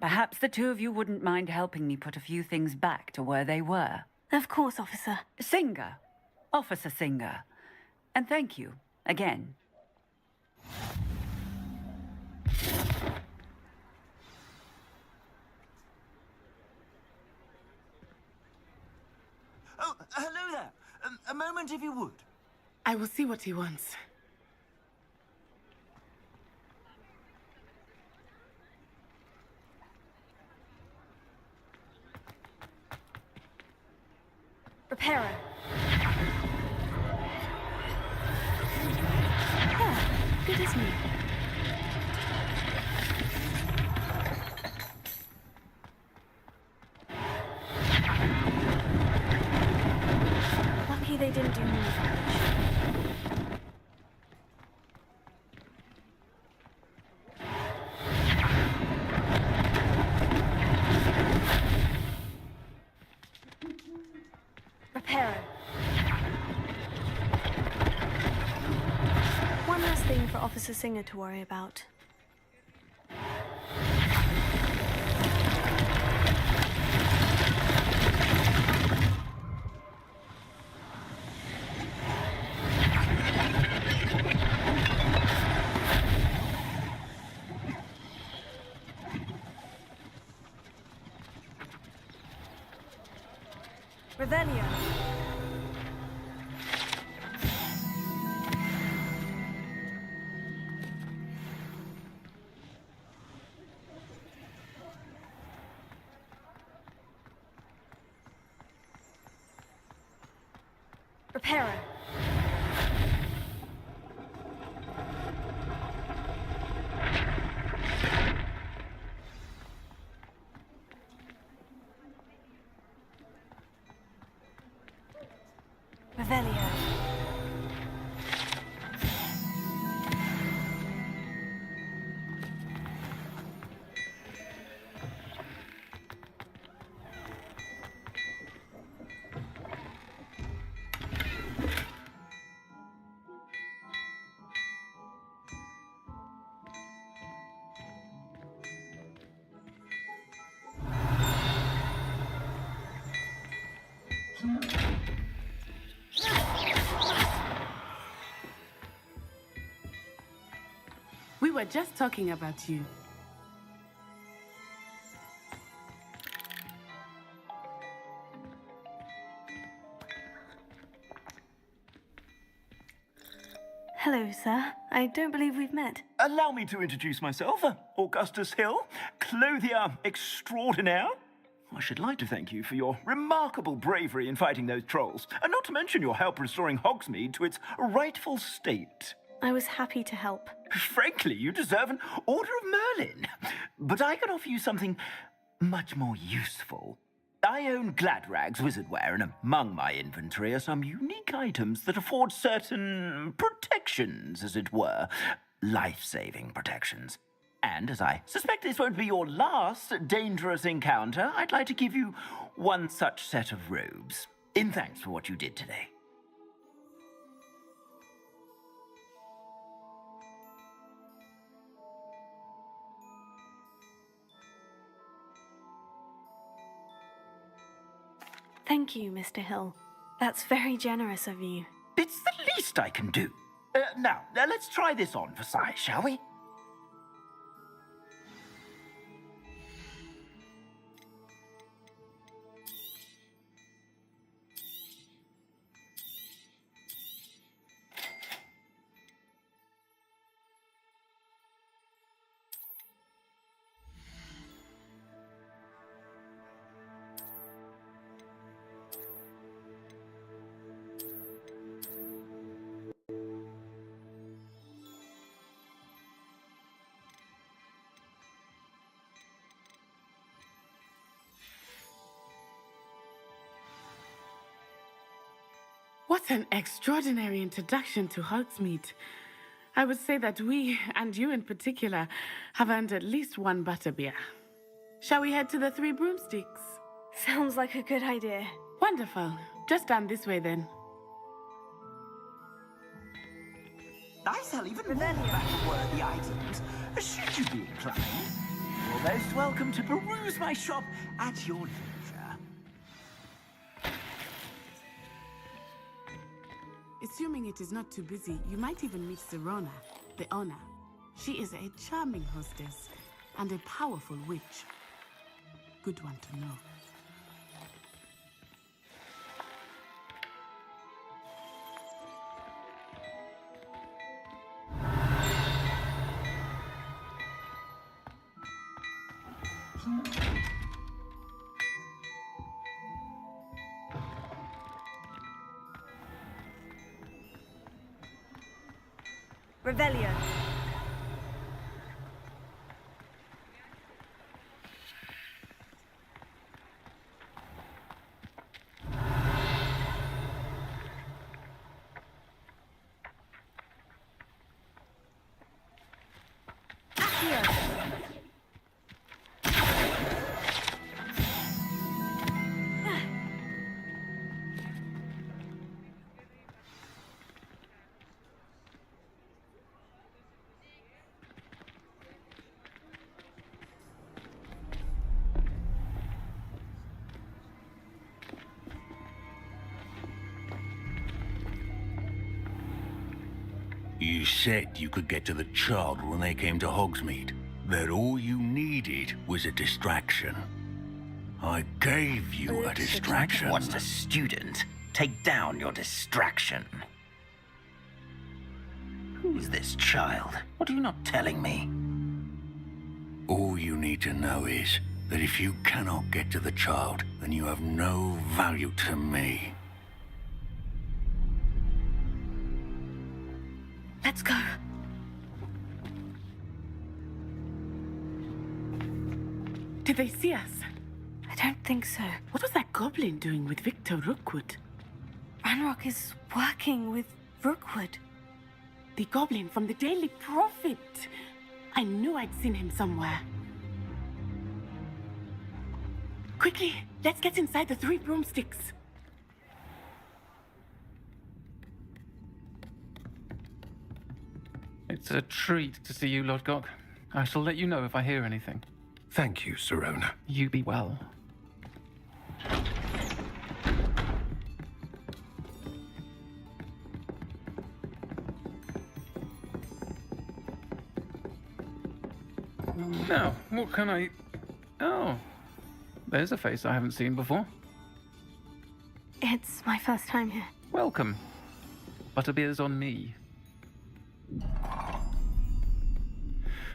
perhaps the two of you wouldn't mind helping me put a few things back to where they were. Of course, officer. Singer. Officer Singer. And thank you, again. Oh, hello there. A moment, if you would. I will see what he wants. Repairer. Yeah, good, isn't he? Lucky they didn't do more damage. Repairer. One last thing for Officer Singer to worry about. Revelio. Repairer. Revelio. We were just talking about you. Hello, sir. I don't believe we've met. Allow me to introduce myself, Augustus Hill, clothier extraordinaire. I should like to thank you for your remarkable bravery in fighting those trolls, and not to mention your help restoring Hogsmeade to its rightful state. I was happy to help. Frankly, you deserve an Order of Merlin. But I can offer you something much more useful. I own Gladrag's wizardware, and among my inventory are some unique items that afford certain protections, as it were. Life-saving protections. And as I suspect this won't be your last dangerous encounter, I'd like to give you one such set of robes, in thanks for what you did today. Thank you, Mr. Hill. That's very generous of you. It's the least I can do. Now, let's try this on for size, shall we? What an extraordinary introduction to Hogsmeade. I would say that we, and you in particular, have earned at least one butterbeer. Shall we head to the Three Broomsticks? Sounds like a good idea. Wonderful. Just down this way then. I sell even more battle-worthy items, should you be inclined. You're most welcome to peruse my shop at your leisure. Assuming it is not too busy, you might even meet Serona, the owner. She is a charming hostess and a powerful witch. Good one to know. Revelio. You said you could get to the child when they came to Hogsmeade. That all you needed was a distraction. I gave you a distraction. What's a student? Take down your distraction. Who's this child? What are you not telling me? All you need to know is that if you cannot get to the child, then you have no value to me. Let's go. Did they see us? I don't think so. What was that goblin doing with Victor Rookwood? Ranrock is working with Rookwood. The goblin from the Daily Prophet. I knew I'd seen him somewhere. Quickly, let's get inside the Three Broomsticks. It's a treat to see you, Lodgok. I shall let you know if I hear anything. Thank you, Serona. You be well. Now, what can I... Oh, there's a face I haven't seen before. It's my first time here. Welcome. Butterbeer's on me.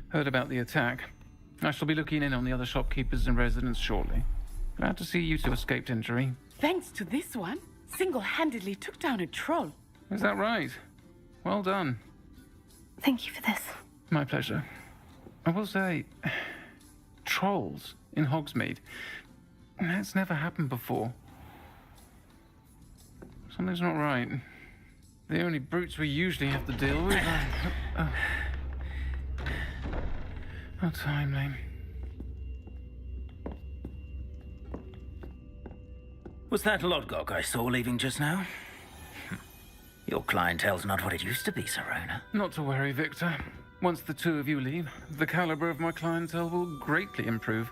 Heard about the attack. I shall be looking in on the other shopkeepers and residents shortly. Glad to see you two escaped injury. Thanks to this one, single-handedly took down a troll. Is that right? Well done. Thank you for this. My pleasure. I will say, trolls in Hogsmeade. That's never happened before. Something's not right. The only brutes we usually have to deal with are... Oh, timely. Was that Lodgok I saw leaving just now? Your clientele's not what it used to be, Serona. Not to worry, Victor. Once the two of you leave, the caliber of my clientele will greatly improve.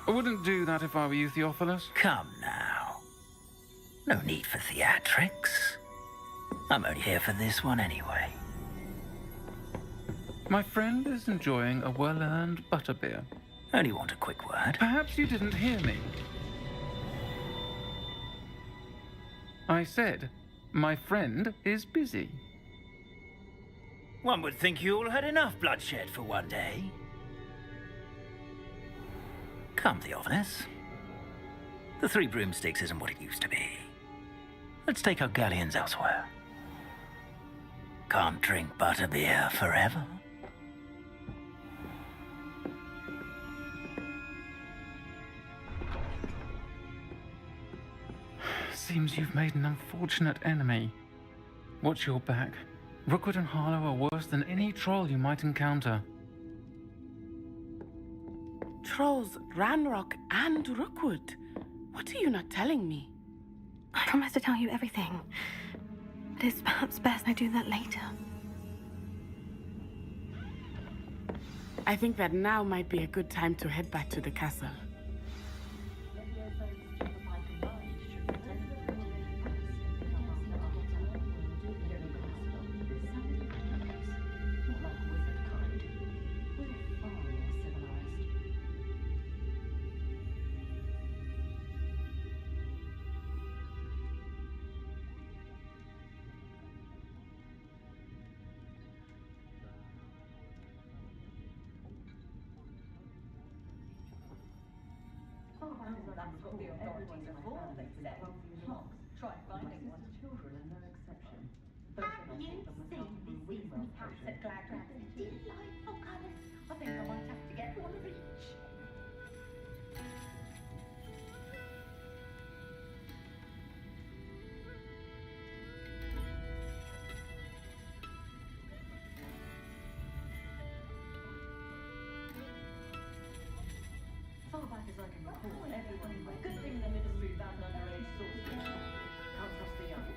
I wouldn't do that if I were you, Theophilus. Come now. No need for theatrics. I'm only here for this one anyway. My friend is enjoying a well-earned butterbeer. Only want a quick word. Perhaps you didn't hear me. I said, my friend is busy. One would think you all had enough bloodshed for one day. Come, Theophilus. The Three Broomsticks isn't what it used to be. Let's take our galleons elsewhere. Can't drink butterbeer forever. seems you've made an unfortunate enemy. Watch your back. Rookwood and Harlow are worse than any troll you might encounter. Trolls, Ranrock, and Rookwood. What are you not telling me? I promise to tell you everything. But it's perhaps best I do that later. I think that now might be a good time to head back to the castle. Try finding one. Children are no exception. Have you seen this season's hats at Glad Rags? Delightful colours. I think I might have to get one of each. Far back as I can recall, everyone in my good thing the ministry banned underage sorcery. Can't trust the young.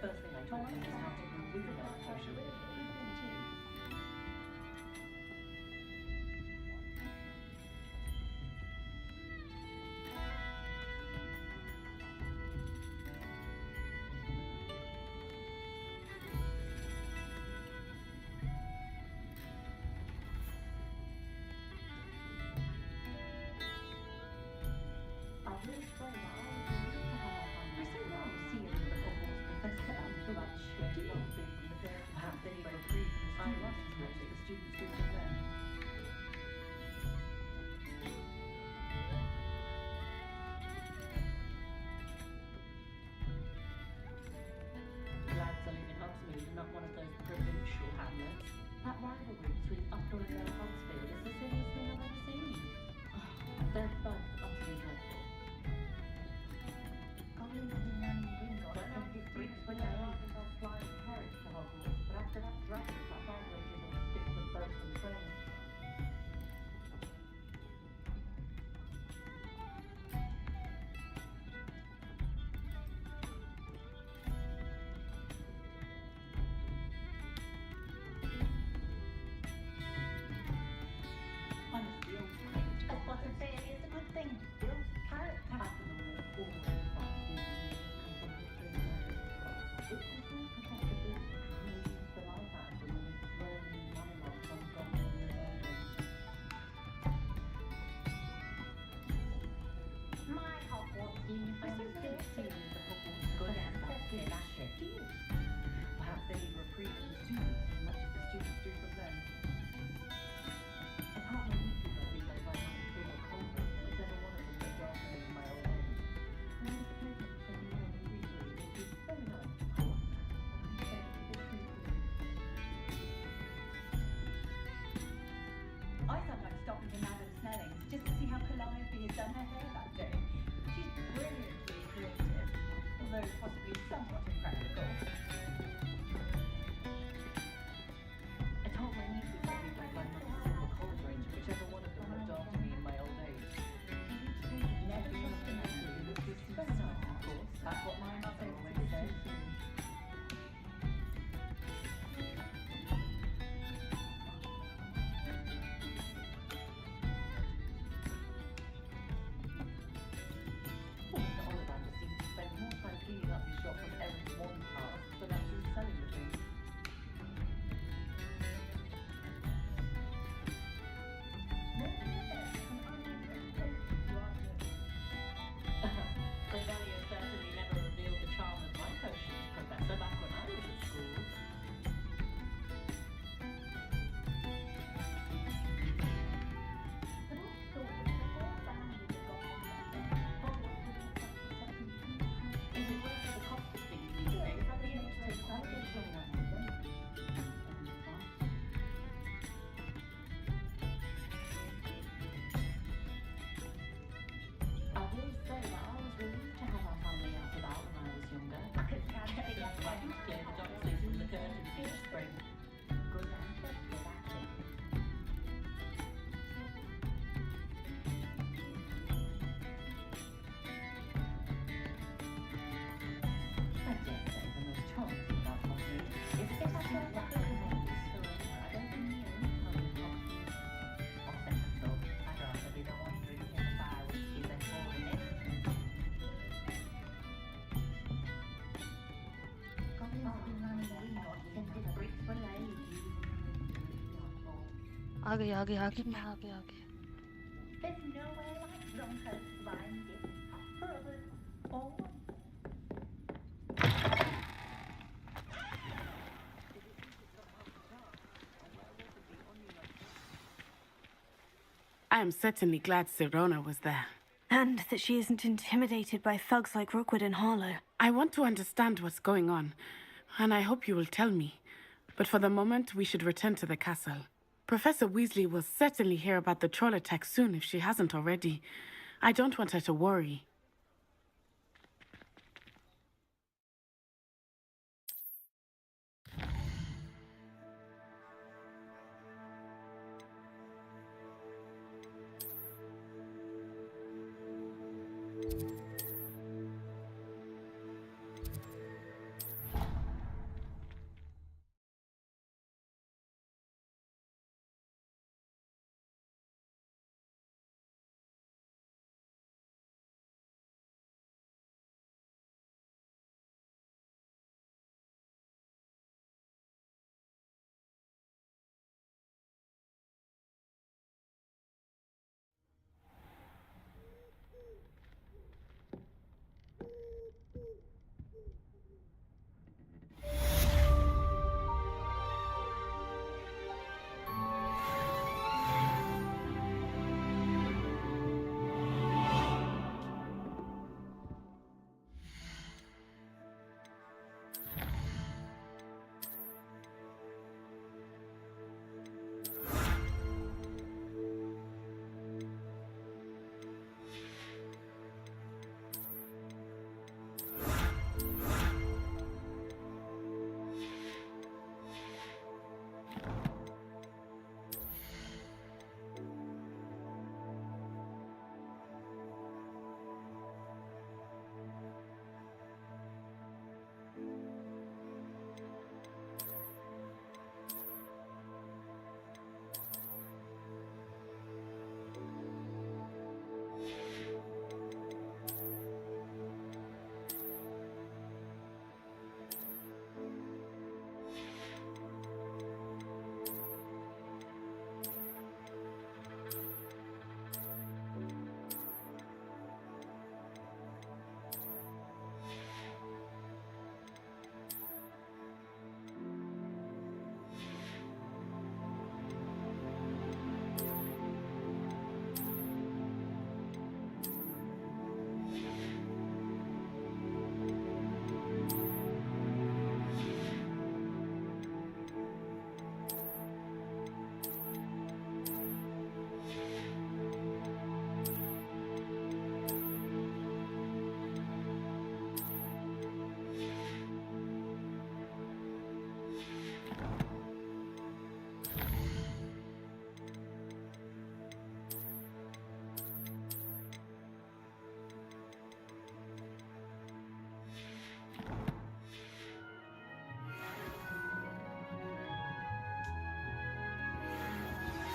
First thing I taught them was how to brew with that potion. Not one of those provincial hamlets. That rivalry between Uphill and Lower Hogsfield is the silliest thing I've ever seen. They're both utterly dreadful. Goblins and Nanny Windrod don't give bricks when they arrive in their flying carriage to Hogwarts, but after that dragon that outrages them stick to boats and trains. Perhaps they need reprieve from students as much as the students do from them. I can't believe you got these like I'm not feel more confident in whichever one of them that darker than my old age. And I suppose it's from the one who reads it is very nice. I sometimes stop into Madame Snelling's just to see how Calliope has done her hair that day. She's brilliantly creative, although possibly somewhat impractical. I told my आ गई आ गई आ गई मैं आ गई आ गई. There's nowhere like Broncos flying this forward. I am certainly glad Sirona was there. And that she isn't intimidated by thugs like Rookwood and Harlow. I want to understand what's going on, and I hope you will tell me. But for the moment, we should return to the castle. Professor Weasley will certainly hear about the troll attack soon if she hasn't already. I don't want her to worry.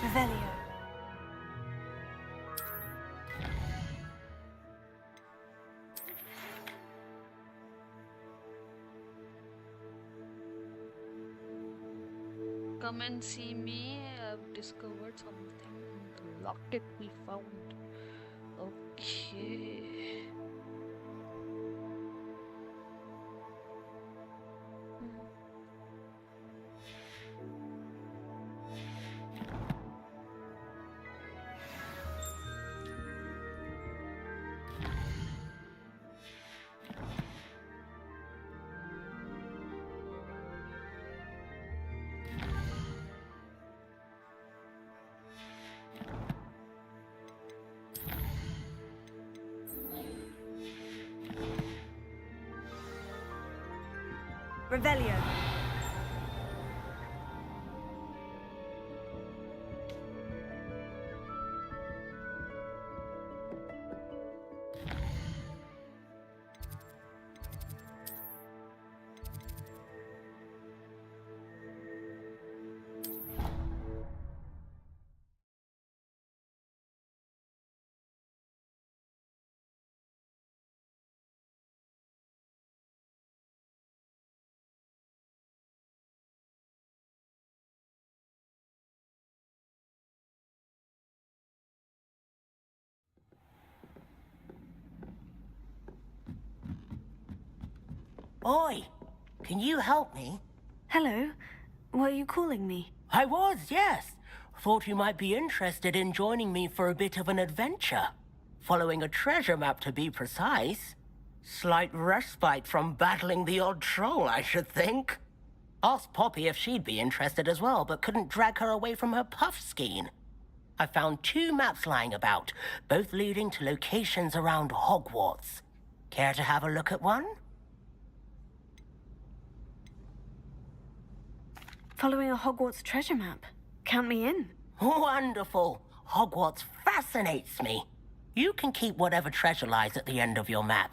Revelio. Come and see me. I've discovered something in the locket we found. Okay. Revelio. Oi, can you help me? Hello. Were you calling me? I was, yes. Thought you might be interested in joining me for a bit of an adventure. Following a treasure map, to be precise. Slight respite from battling the odd troll, I should think. Asked Poppy if she'd be interested as well, but couldn't drag her away from her puff skein. I found 2 maps lying about, both leading to locations around Hogwarts. Care to have a look at one? Following a Hogwarts treasure map. Count me in. Wonderful. Hogwarts fascinates me. You can keep whatever treasure lies at the end of your map.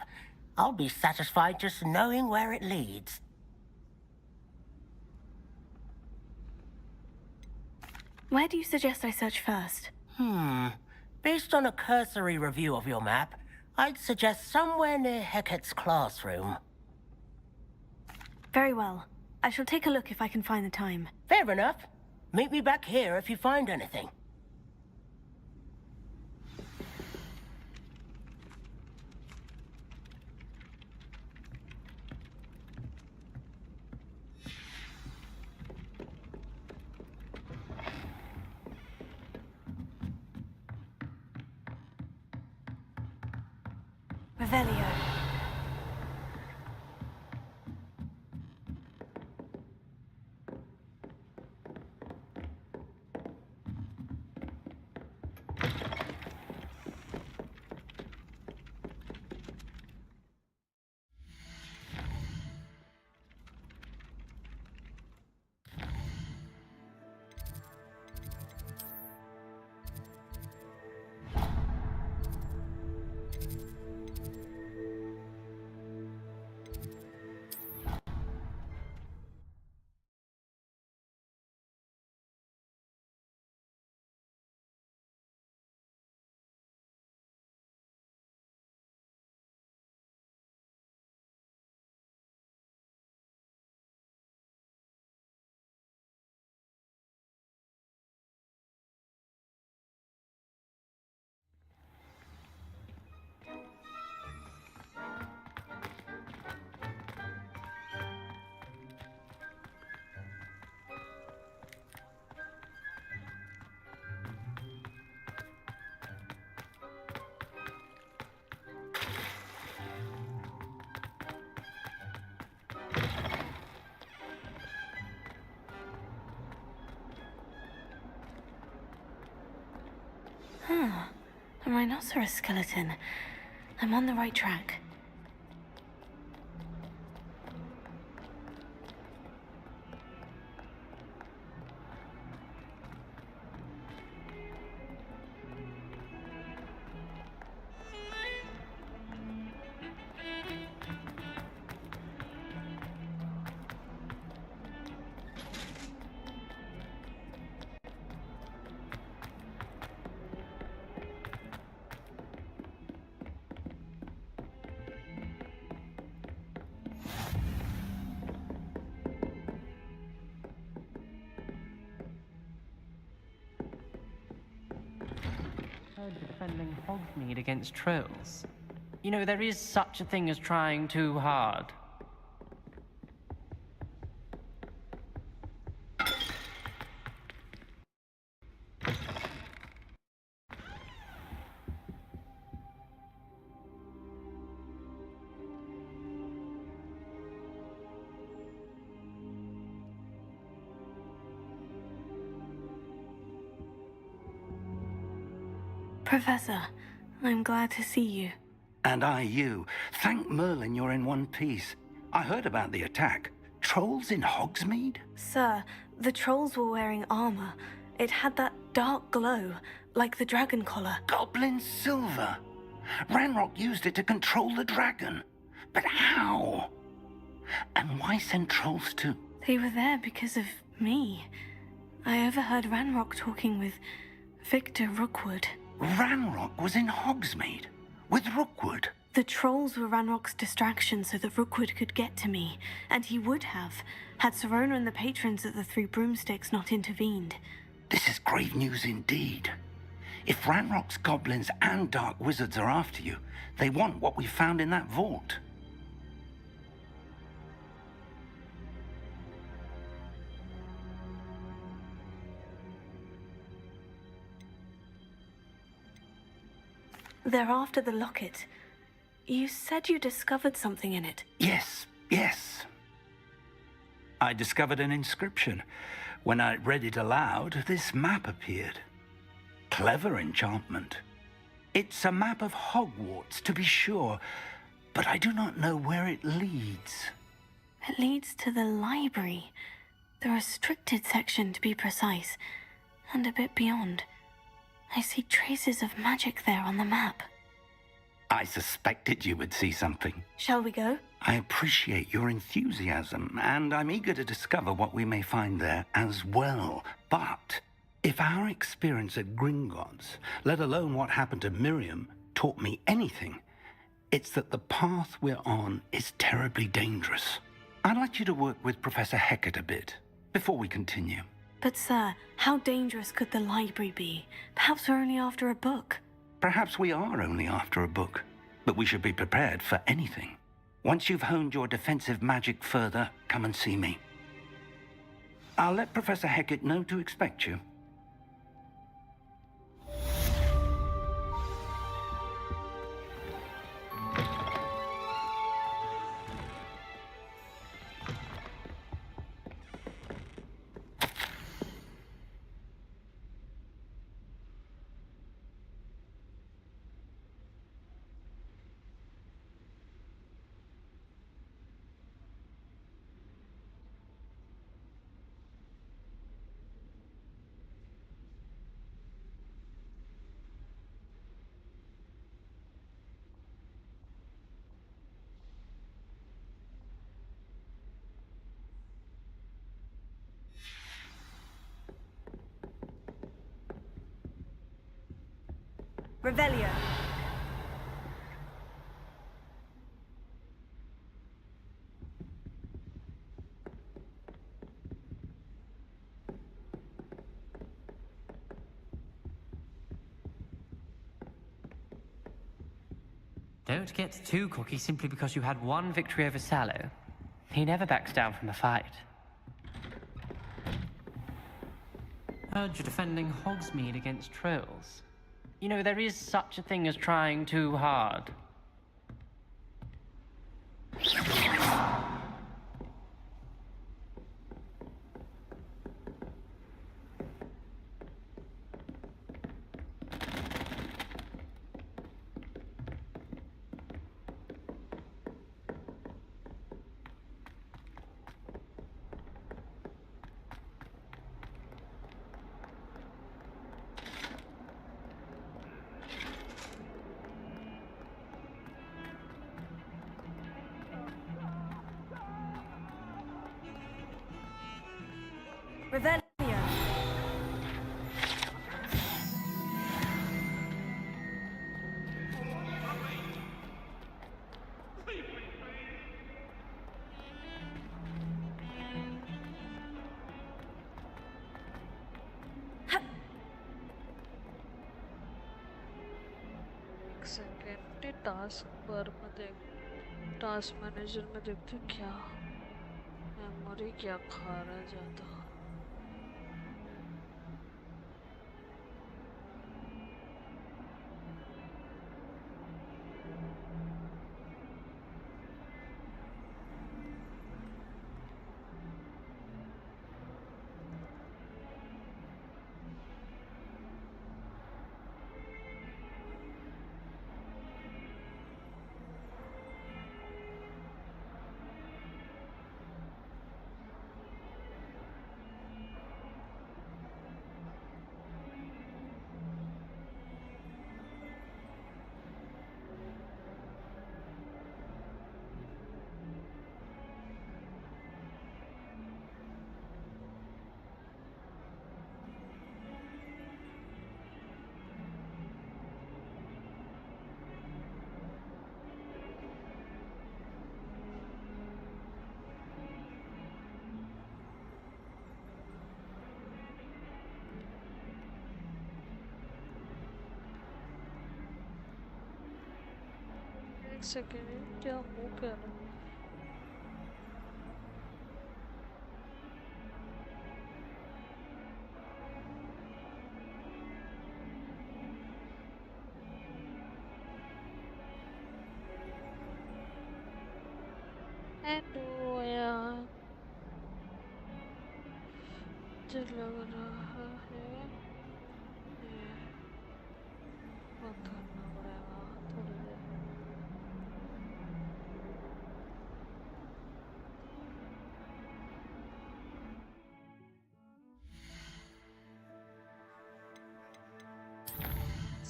I'll be satisfied just knowing where it leads. Where do you suggest I search first? Based on a cursory review of your map, I'd suggest somewhere near Hecat's classroom. Very well. I shall take a look if I can find the time. Fair enough. Meet me back here if you find anything. Revelio. A rhinoceros skeleton. I'm on the right track. Defending Hogsmeade against trolls. You know, there is such a thing as trying too hard. Professor, I'm glad to see you. And I you. Thank Merlin you're in one piece. I heard about the attack. Trolls in Hogsmeade? Sir, the trolls were wearing armor. It had that dark glow, like the dragon collar. Goblin silver. Ranrock used it to control the dragon. But how? And why send trolls too? They were there because of me. I overheard Ranrock talking with Victor Rookwood. Ranrock was in Hogsmeade with Rookwood. The trolls were Ranrock's distraction so that Rookwood could get to me, and he would have, had Serona and the patrons at the Three Broomsticks not intervened. This is grave news indeed. If Ranrock's goblins and dark wizards are after you, they want what we found in that vault. They're after the locket. You said you discovered something in it. Yes, yes. I discovered an inscription. When I read it aloud, this map appeared. Clever enchantment. It's a map of Hogwarts, to be sure, but I do not know where it leads. It leads to the library. The restricted section, to be precise, and a bit beyond. I see traces of magic there on the map. I suspected you would see something. Shall we go? I appreciate your enthusiasm, and I'm eager to discover what we may find there as well. But if our experience at Gringotts, let alone what happened to Miriam, taught me anything, it's that the path we're on is terribly dangerous. I'd like you to work with Professor Hecat a bit before we continue. But sir, how dangerous could the library be? Perhaps we're only after a book. Perhaps we are only after a book, but we should be prepared for anything. Once you've honed your defensive magic further, come and see me. I'll let Professor Hecat know to expect you. Revelio. Don't get too cocky simply because you had one victory over Sallow. He never backs down from a fight. Heard you're defending Hogsmeade against trolls. You know, there is such a thing as trying too hard. Revelio. Second task पर में देख task manager में देखते क्या memory क्या खा रहा है ज़्यादा एक सेकेंड क्या हो क्या रहा है हेलो यार मुझे लग रहा है ये बंद करना पड़ेगा थोड़ी देर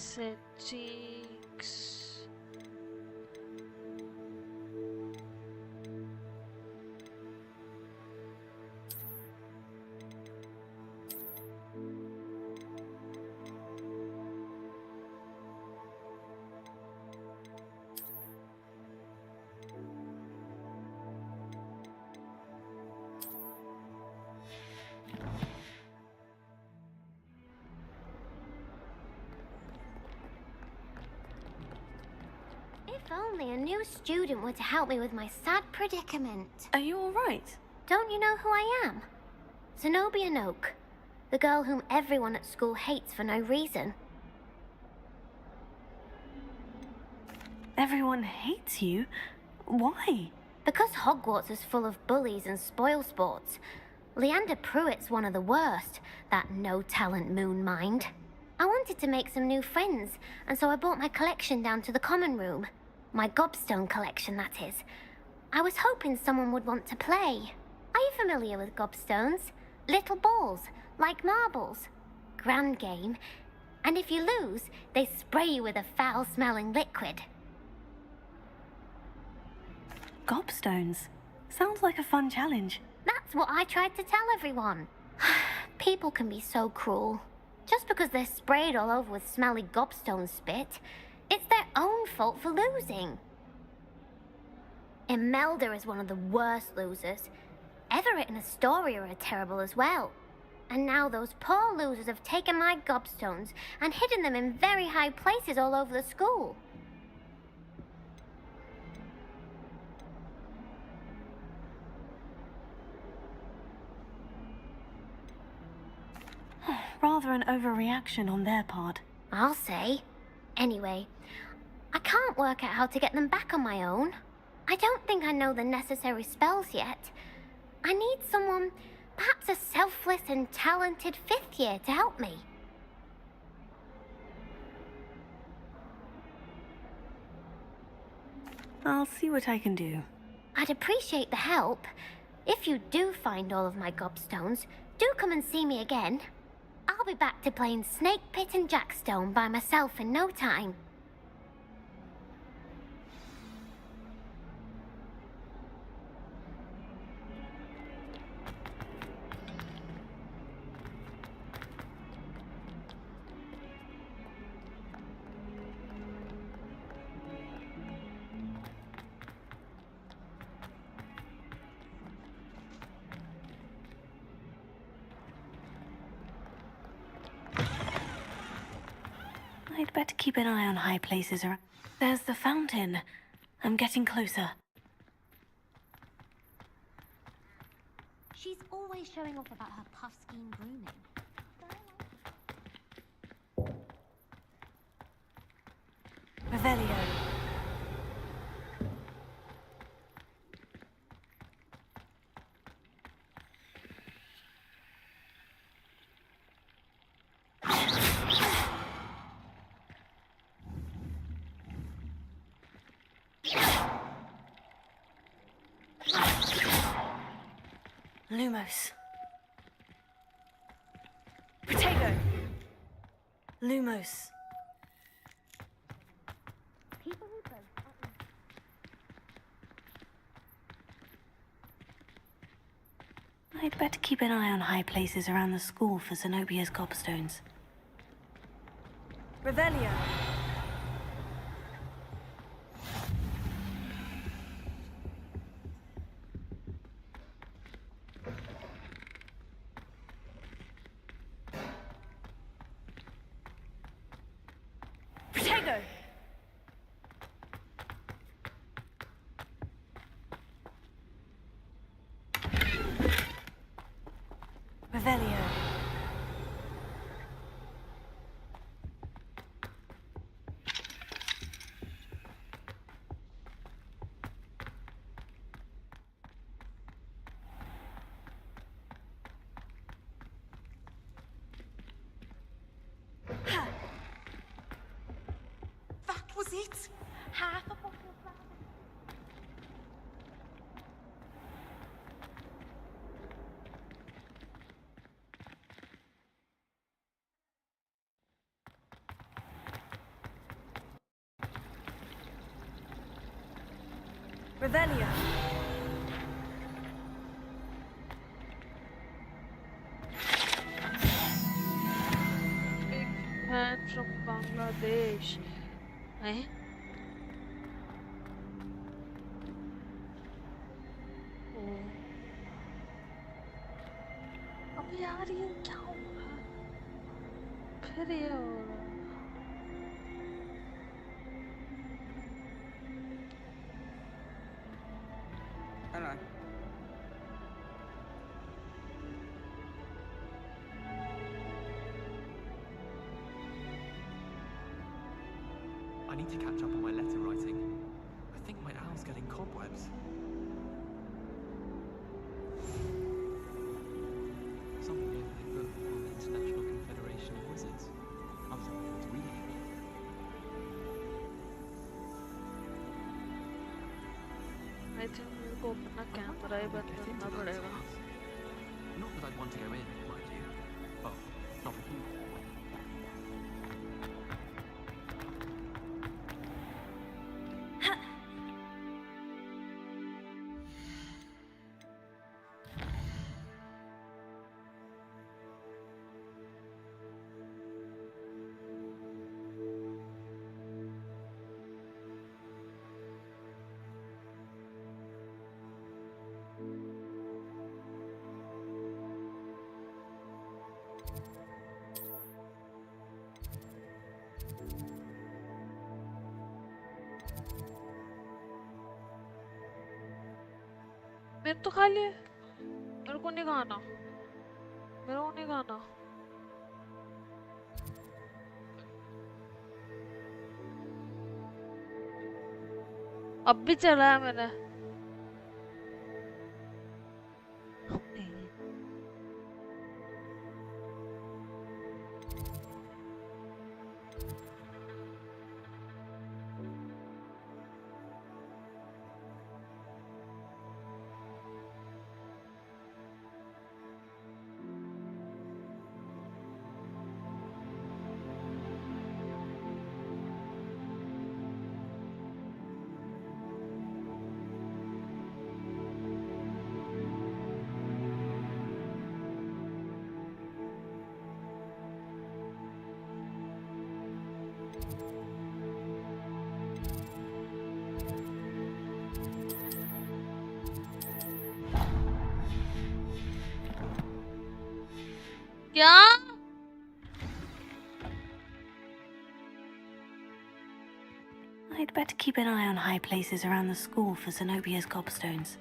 settings If only a new student were to help me with my sad predicament. Are you alright? Don't you know who I am? Zenobia Noak, the girl whom everyone at school hates for no reason. Everyone hates you? Why? Because Hogwarts is full of bullies and spoilsports. Leander Pruitt's one of the worst, that no-talent moon mind. I wanted to make some new friends, and so I brought my collection down to the common room. My gobstone collection, that is. I was hoping someone would want to play. Are you familiar with gobstones? Little balls, like marbles. Grand game. And if you lose, they spray you with a foul-smelling liquid. Gobstones? Sounds like a fun challenge. That's what I tried to tell everyone. People can be so cruel. Just because they're sprayed all over with smelly gobstone spit, it's their own fault for losing. Imelda is one of the worst losers. Everett and Astoria are terrible as well. And now those poor losers have taken my gobstones and hidden them in very high places all over the school. Rather an overreaction on their part. I'll say. Anyway, I can't work out how to get them back on my own. I don't think I know the necessary spells yet. I need someone, perhaps a selfless and talented fifth year to help me. I'll see what I can do. I'd appreciate the help. If you do find all of my gobstones, do come and see me again. I'll be back to playing Snake Pit and Jackstone by myself in no time. I'd better keep an eye on high places around. There's the fountain. I'm getting closer. She's always showing off about her puff scheme grooming. Revelio. Lumos. Protego. Lumos. I'd better keep an eye on high places around the school for Zenobia's gobstones. Revelio. Protego. Revelio. Revelio. Big fan from Bangladesh. Eh? Oh. अब यार ये क्या हो रहा है? फिर ये हो रहा है. Hello. I need to catch up on my letter writing. I think my owl's getting cobwebs. Something in a book on the International Confederation of Wizards. I was looking forward to reading it. I think मेरे को अपना camera ही बंद करना पड़ेगा. Not that I'd want to go in, mind you. Well, not with you. मैंने तो खा लिया. मेरे को नहीं खाना. मेरे को नहीं खाना. अब भी चला है मैंने. क्या? I'd better keep an eye on high places around the school for Zenobia's gobstones.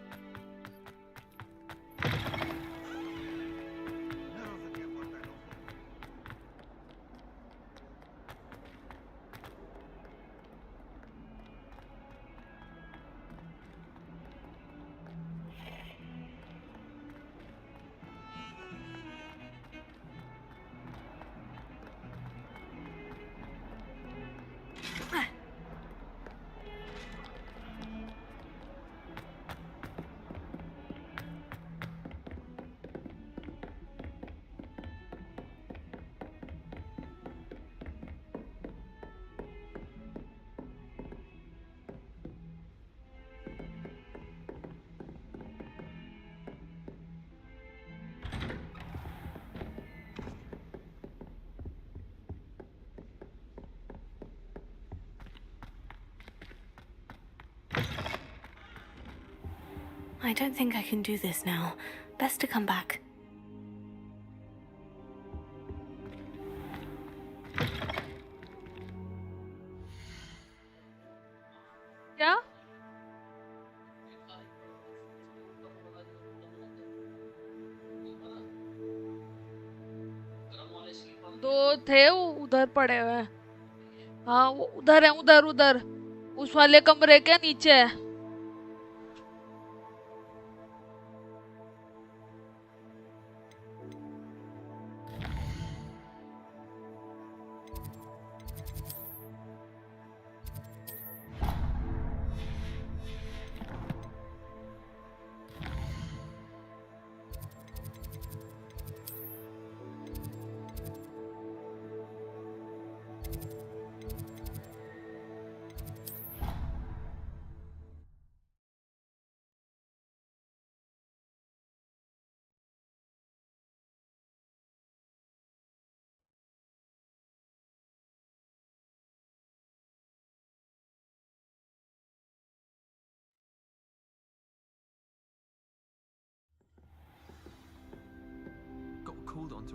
I don't think I can do this now. Best to come back. क्या? दो थे वो उधर पड़े हुए हैं. हाँ वो उधर है. उधर उधर उस वाले कमरे के नीचे है.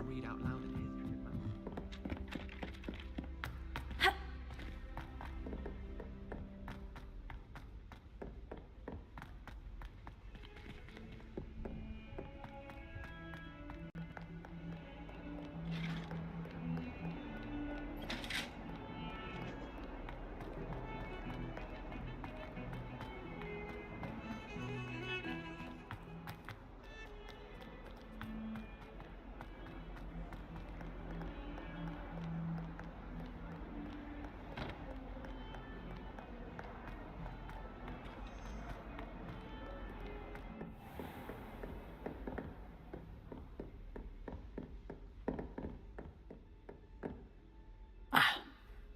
read out loud and hear through your mouth.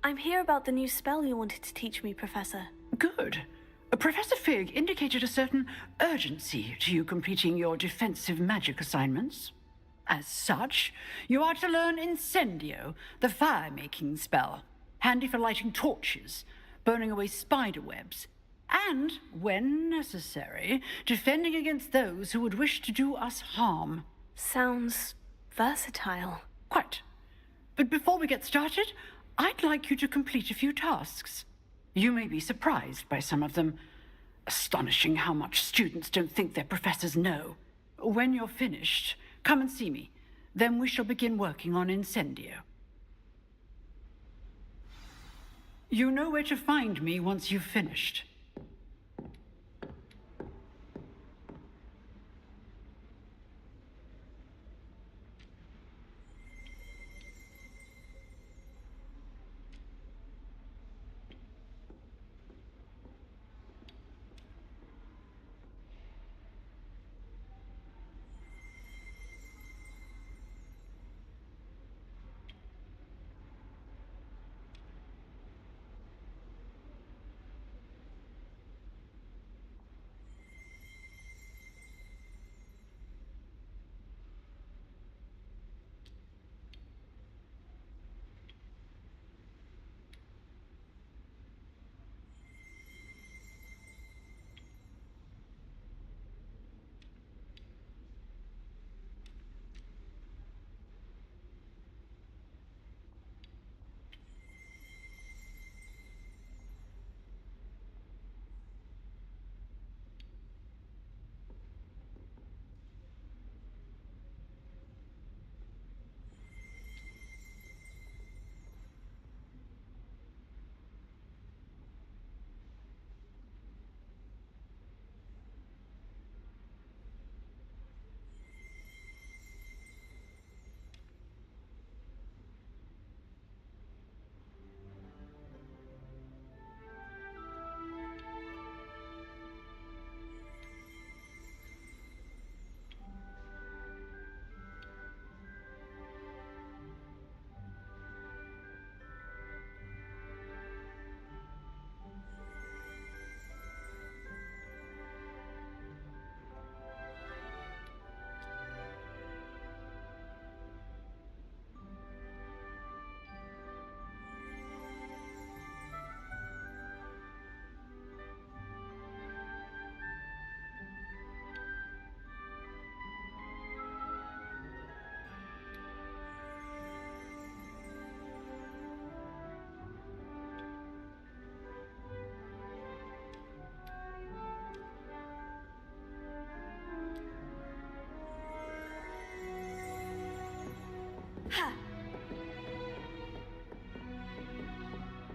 I'm here about the new spell you wanted to teach me, Professor. Good. Professor Fig indicated a certain urgency to you completing your defensive magic assignments. As such, you are to learn Incendio, the fire-making spell, handy for lighting torches, burning away spider webs, and, when necessary, defending against those who would wish to do us harm. Sounds versatile. Quite. But before we get started, I'd like you to complete a few tasks. You may be surprised by some of them. Astonishing how much students don't think their professors know. When you're finished, come and see me. Then we shall begin working on Incendio. You know where to find me once you've finished.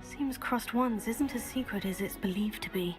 Seems crossed ones isn't as secret as it's believed to be.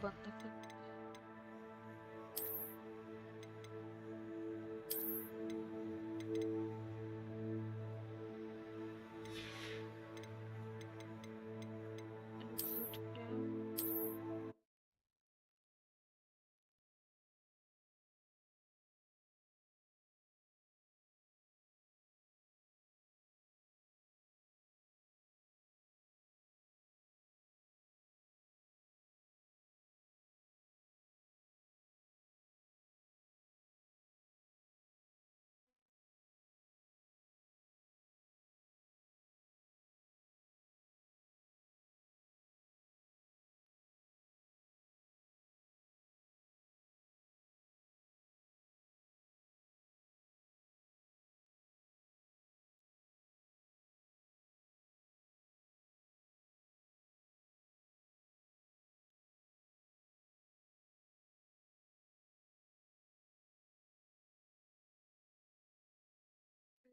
बंद है फिर। Exit game.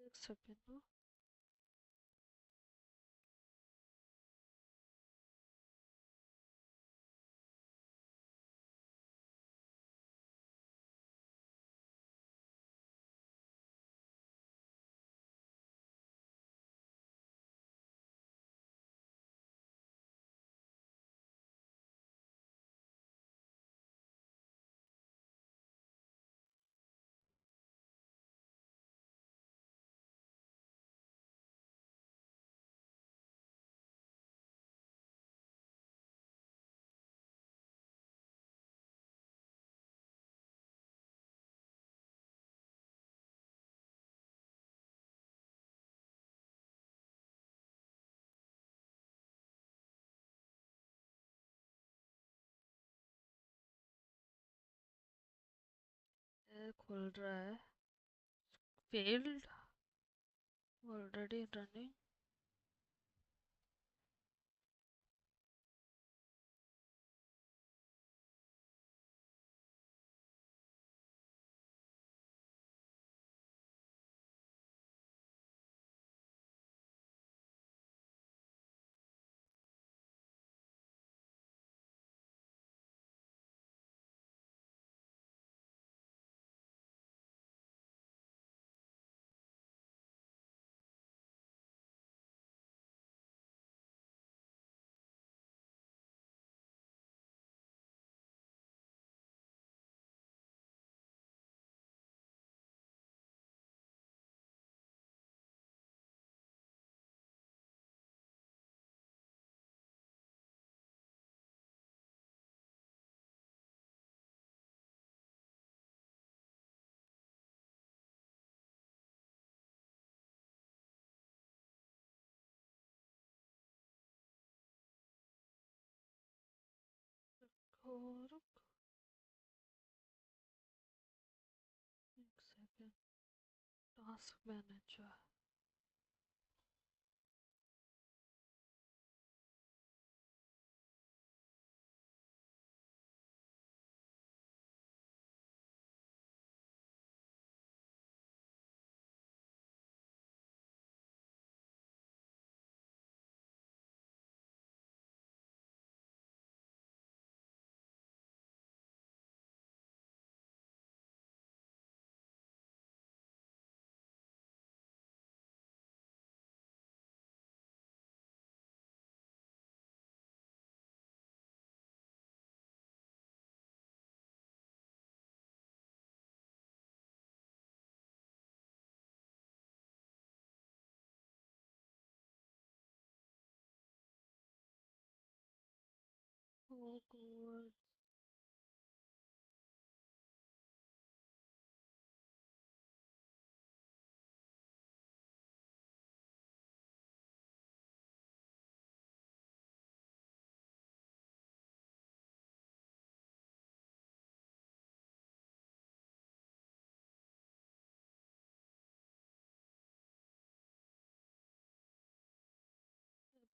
एक second ना। ये खुल रहा है। Failed. Already running. और एक second. Task manager. Hogwarts.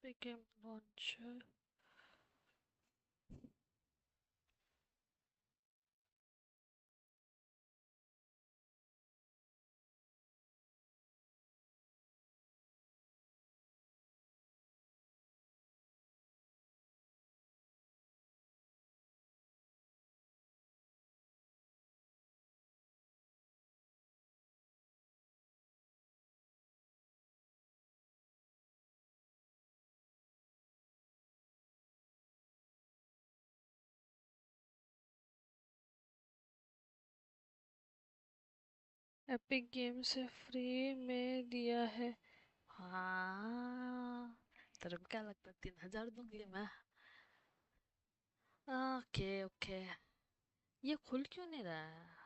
Became launcher. Epic game से फ्री में दिया है। हाँ, तेरे को क्या लगता है 3,000 दूंगी मैं? Okay okay. ये खुल क्यों नहीं रहा है?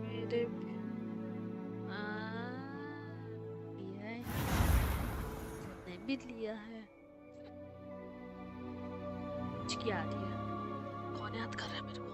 मेरे लिया है, तूने भी लिया है। चिकी आ रही है। कौन याद कर रहा है मेरे को?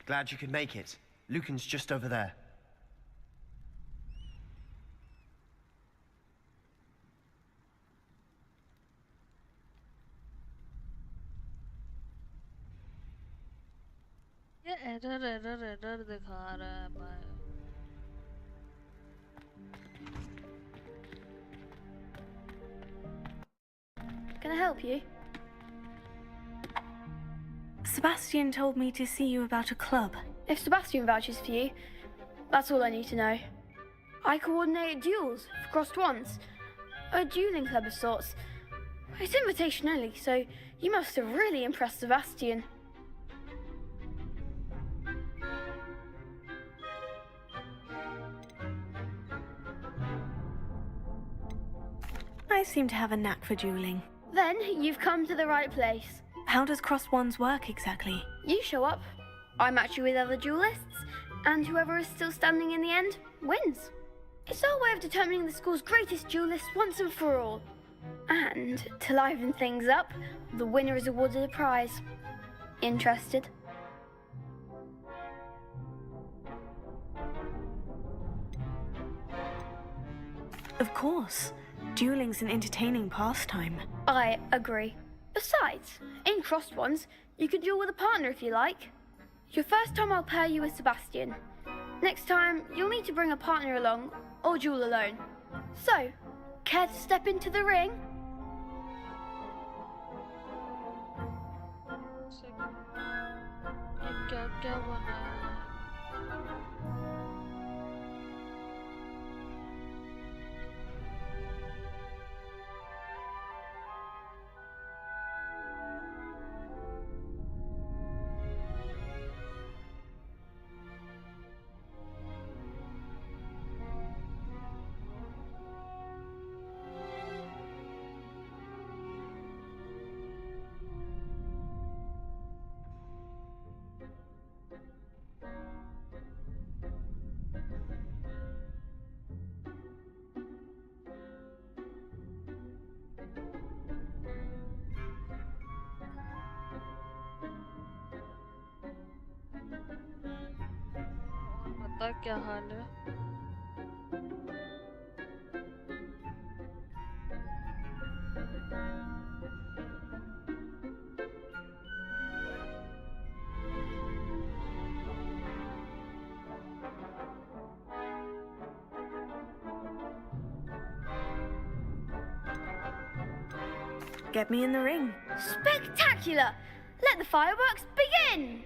Glad you could make it. Lucan's just over there. ये एरर एरर एरर दिखा रहा है भाई। Can I help you? Sebastian told me to see you about a club. If Sebastian vouches for you, that's all I need to know. I coordinate duels for crossed ones. A dueling club of sorts. It's invitation only, so you must have really impressed Sebastian. I seem to have a knack for dueling. Then you've come to the right place. How does crossed ones work exactly? You show up, I match you with other duelists, and whoever is still standing in the end wins. It's our way of determining the school's greatest duelist once and for all. And to liven things up, the winner is awarded a prize. Interested? Of course. Dueling's an entertaining pastime. I agree. Besides, in crossed ones, you can duel with a partner if you like. Your first time I'll pair you with Sebastian. Next time, you'll need to bring a partner along, or duel alone. So, care to step into the ring? क्या बना है? पता क्या हाल है। Get me in the ring. Spectacular! Let the fireworks begin!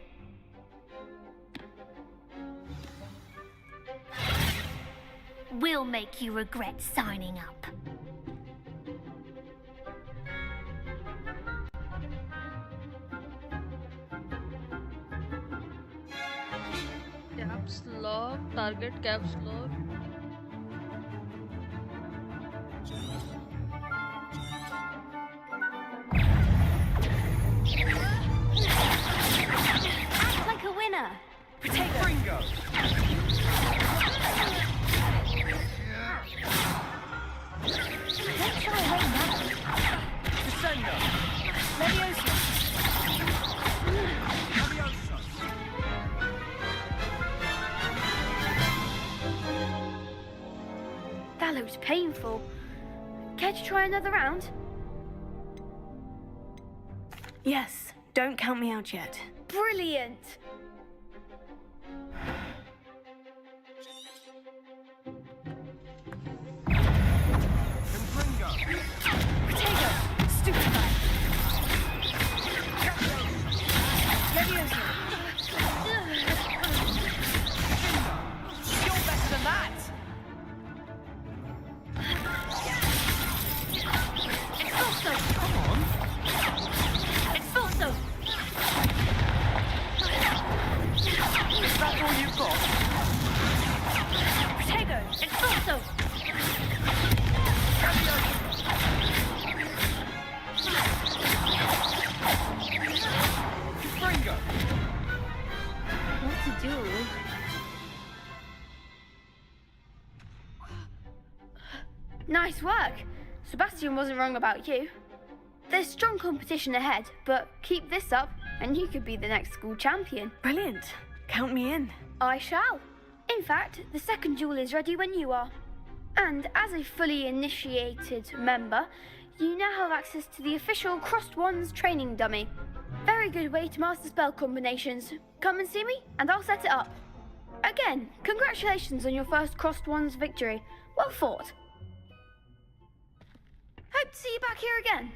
We'll make you regret signing up. Caps lock, target caps lock. Act like a winner. Potato. Ringo! Don't shy away now. Descendo! Leviosa. Leviosa! That looked painful. Care to try another round? Yes, don't count me out yet. Brilliant! Ringo! Potato. Stupefy. Leviosa. You're better than that! Expulso. Come on. Expulso. Is that all you've got? Protego. Expulso. Ringo! What to do? Nice work. Sebastian wasn't wrong about you. There's strong competition ahead, but keep this up and you could be the next school champion. Brilliant. Count me in. I shall. In fact, the second duel is ready when you are. And as a fully initiated member, you now have access to the official Crossed Wands training dummy. Very good way to master spell combinations. Come and see me and I'll set it up. Again, congratulations on your first Crossed Wands victory. Well fought. Hope to see you back here again.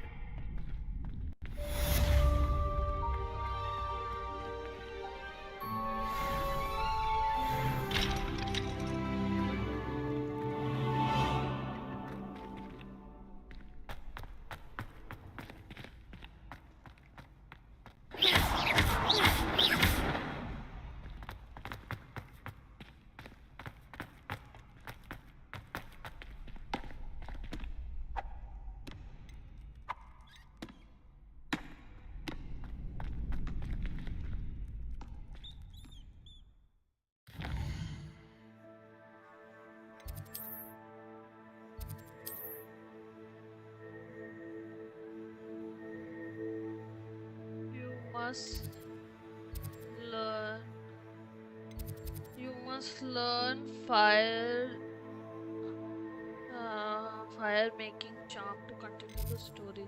must learn. You must learn fire making charm to continue the story.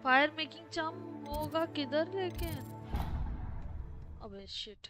Fire making charm होगा किधर लेकिन? अबे shit.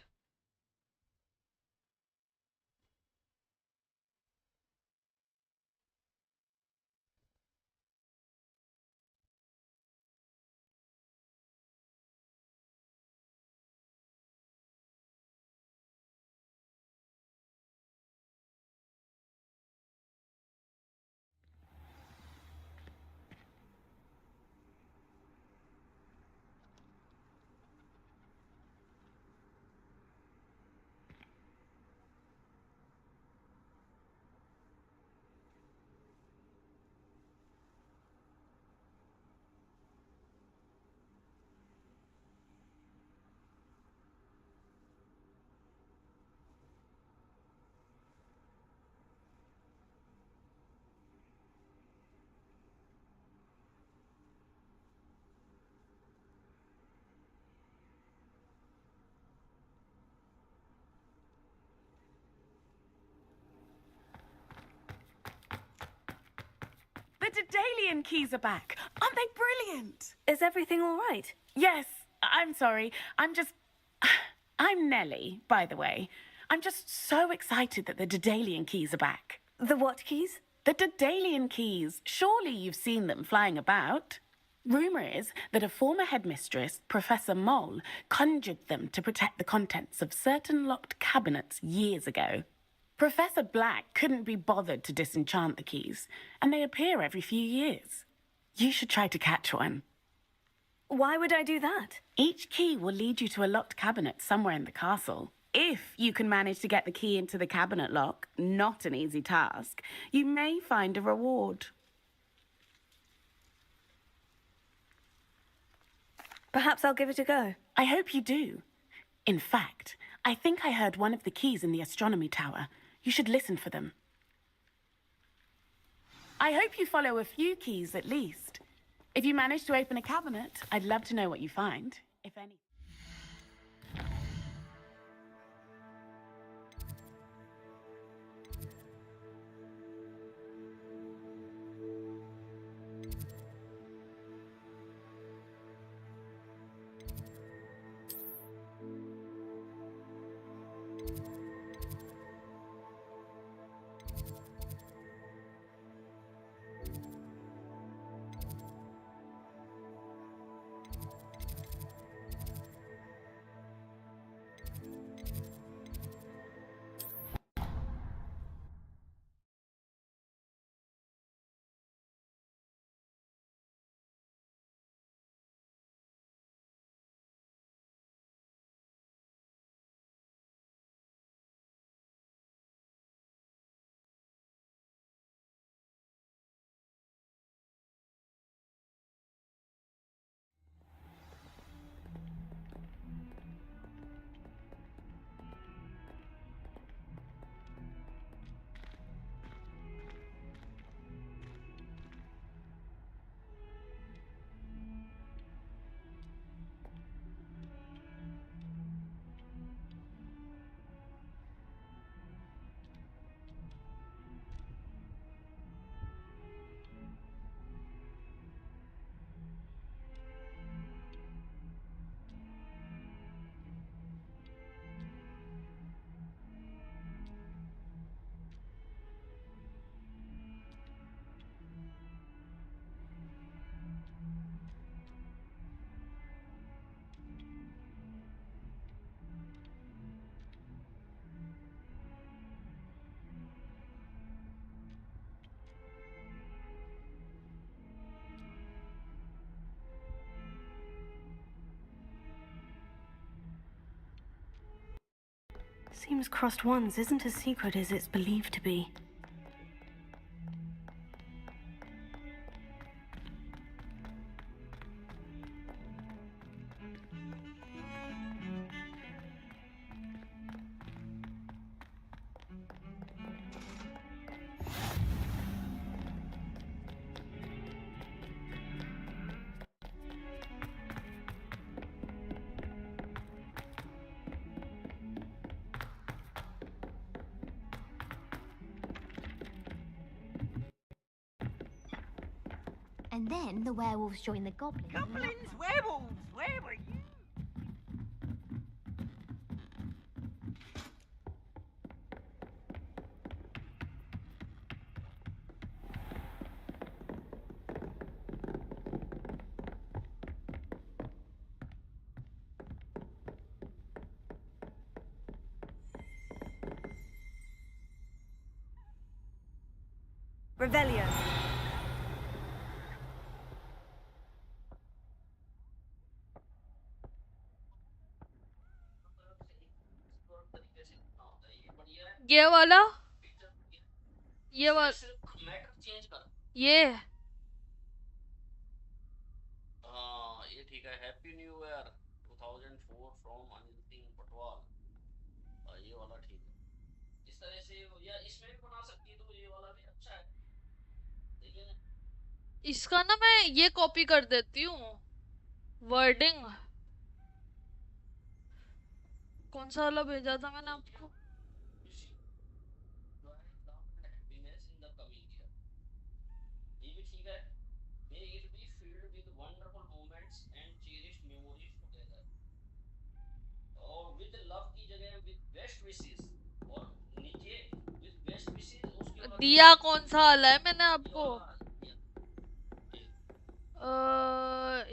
Daedalian keys are back. Aren't they brilliant? Is everything all right? Yes. I'm sorry. I'm Nellie, by the way. I'm just so excited that the Daedalian keys are back. The what keys? The Daedalian keys. Surely you've seen them flying about. Rumour is that a former headmistress, Professor Moll, conjured them to protect the contents of certain locked cabinets years ago. Professor Black couldn't be bothered to disenchant the keys, and they appear every few years. You should try to catch one. Why would I do that? Each key will lead you to a locked cabinet somewhere in the castle. If you can manage to get the key into the cabinet lock, not an easy task, you may find a reward. Perhaps I'll give it a go. I hope you do. In fact, I think I heard one of the keys in the astronomy tower. You should listen for them. I hope you follow a few keys at least. If you manage to open a cabinet, I'd love to know what you find, if any. Seems crossed ones isn't as secret as it's believed to be. And then the werewolves join the goblins. Goblins, werewolves, where were you? Revelio. ये वाला ये ये ठीक है happy new year 2004 from Anil Singh Patwal ये वाला ठीक है इस तरह से या इसमें भी बना सकती है तो ये वाला भी अच्छा है ठीक है इसका ना मैं ये कॉपी कर देती हूँ वर्डिंग कौन सा वाला भेजा था मैंने आपको happiness in the coming year ये भी ठीक है. May it be filled with wonderful moments and cherished memories together. और with love की जगह with best wishes. और नीचे with best wishes उसके बाद दिया कौन सा वाला है मैंने आपको?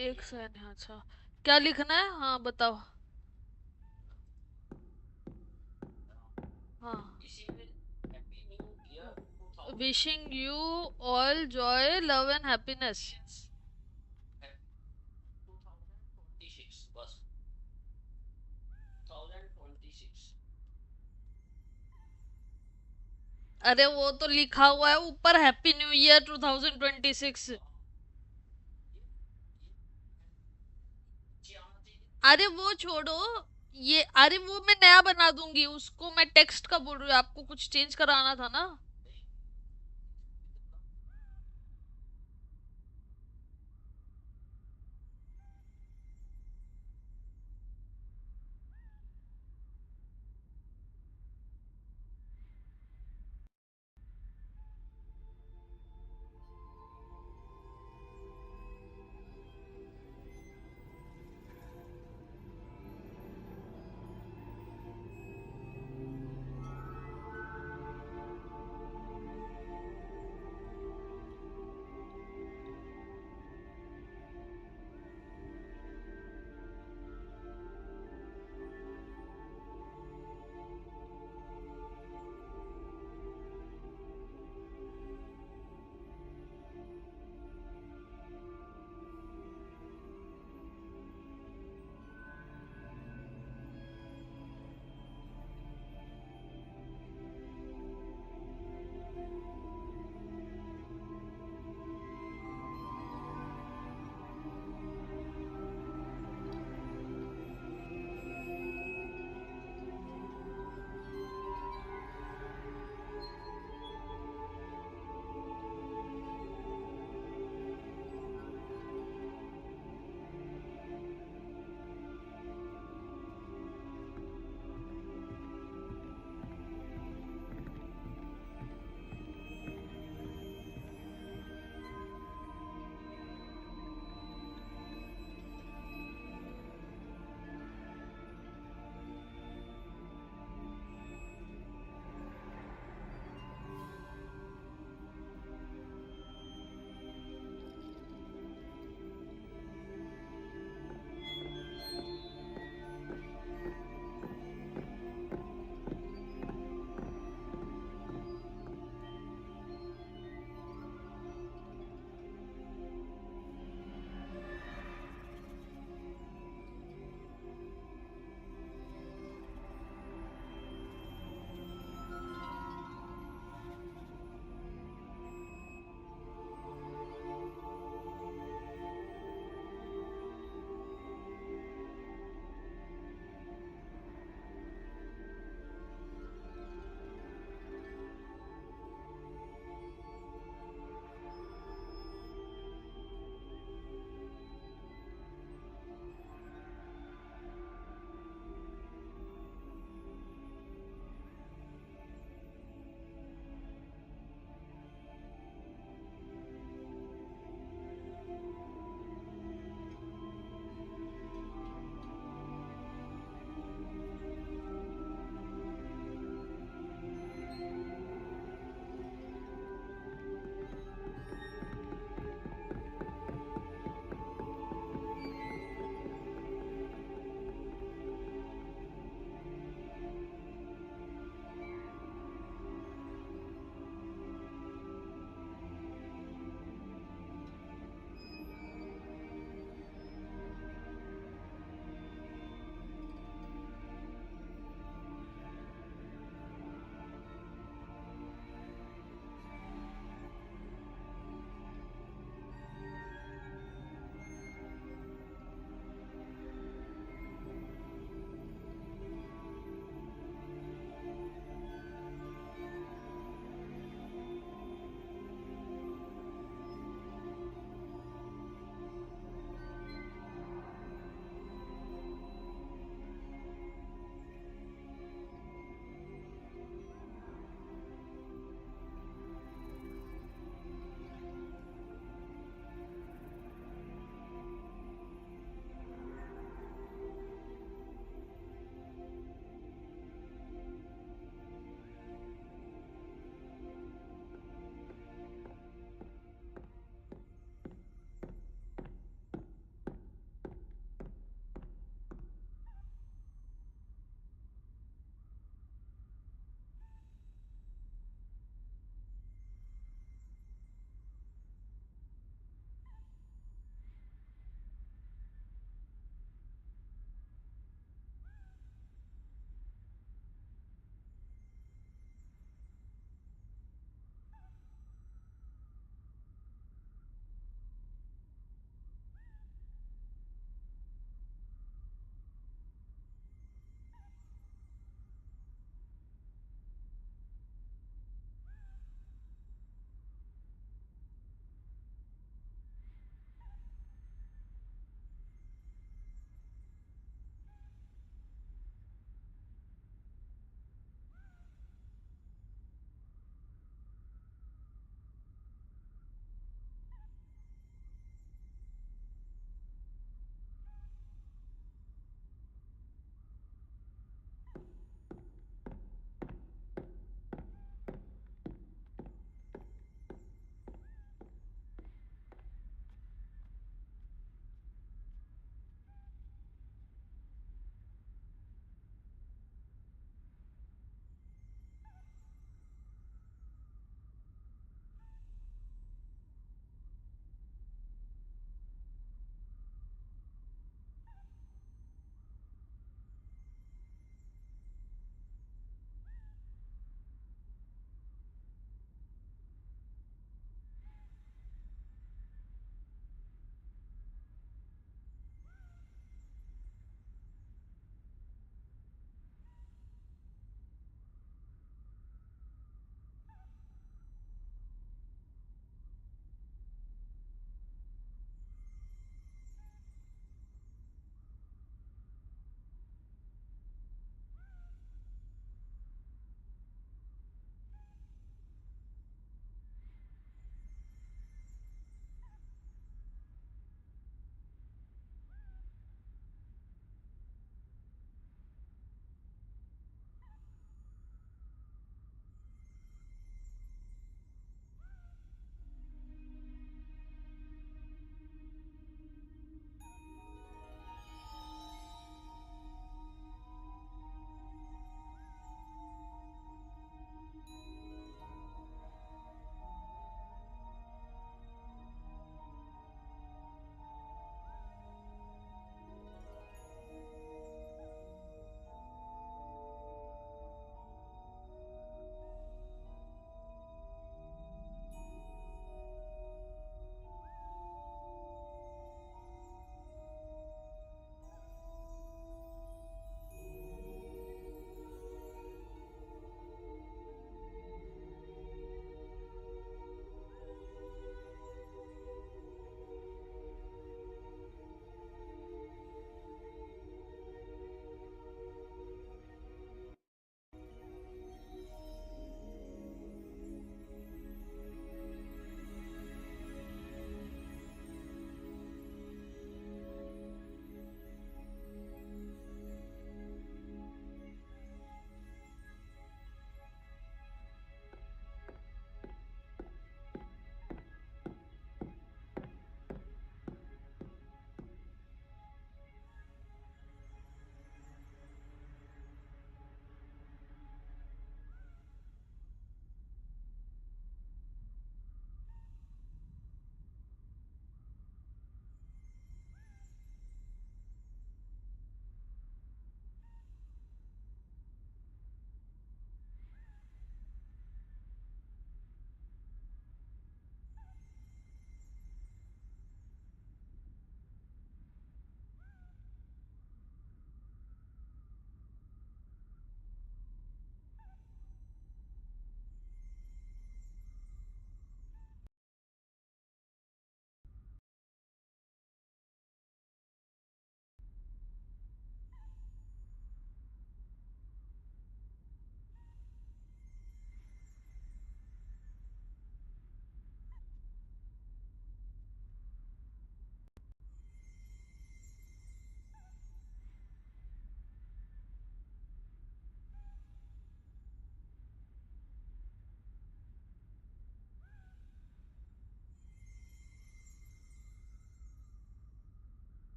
एक सेकंड. अच्छा, क्या लिखना है? हाँ बताओ. हाँ. Wishing you all joy, love and happiness. 2026 बस. 2026. अरे वो तो लिखा हुआ है ऊपर, हैप्पी न्यू ईयर 2026. अरे वो छोड़ो. ये अरे वो मैं नया बना दूंगी उसको. मैं टेक्स्ट का बोल रही हूँ, आपको कुछ चेंज कराना था ना.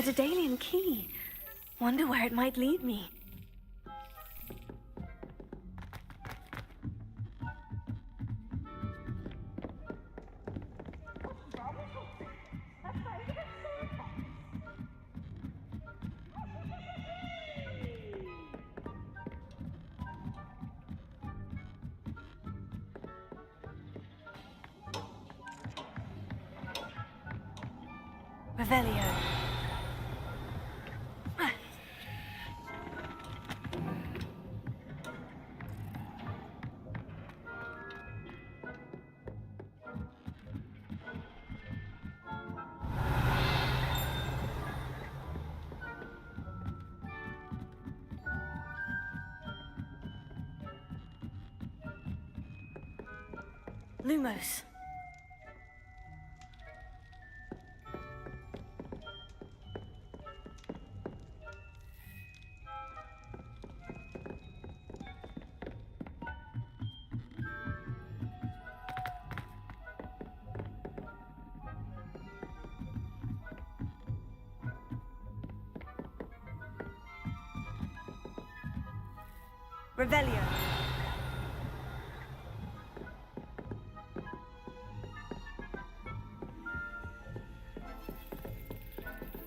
Daedalian key. Wonder where it might lead me. Revelio. Lumos. Revelio.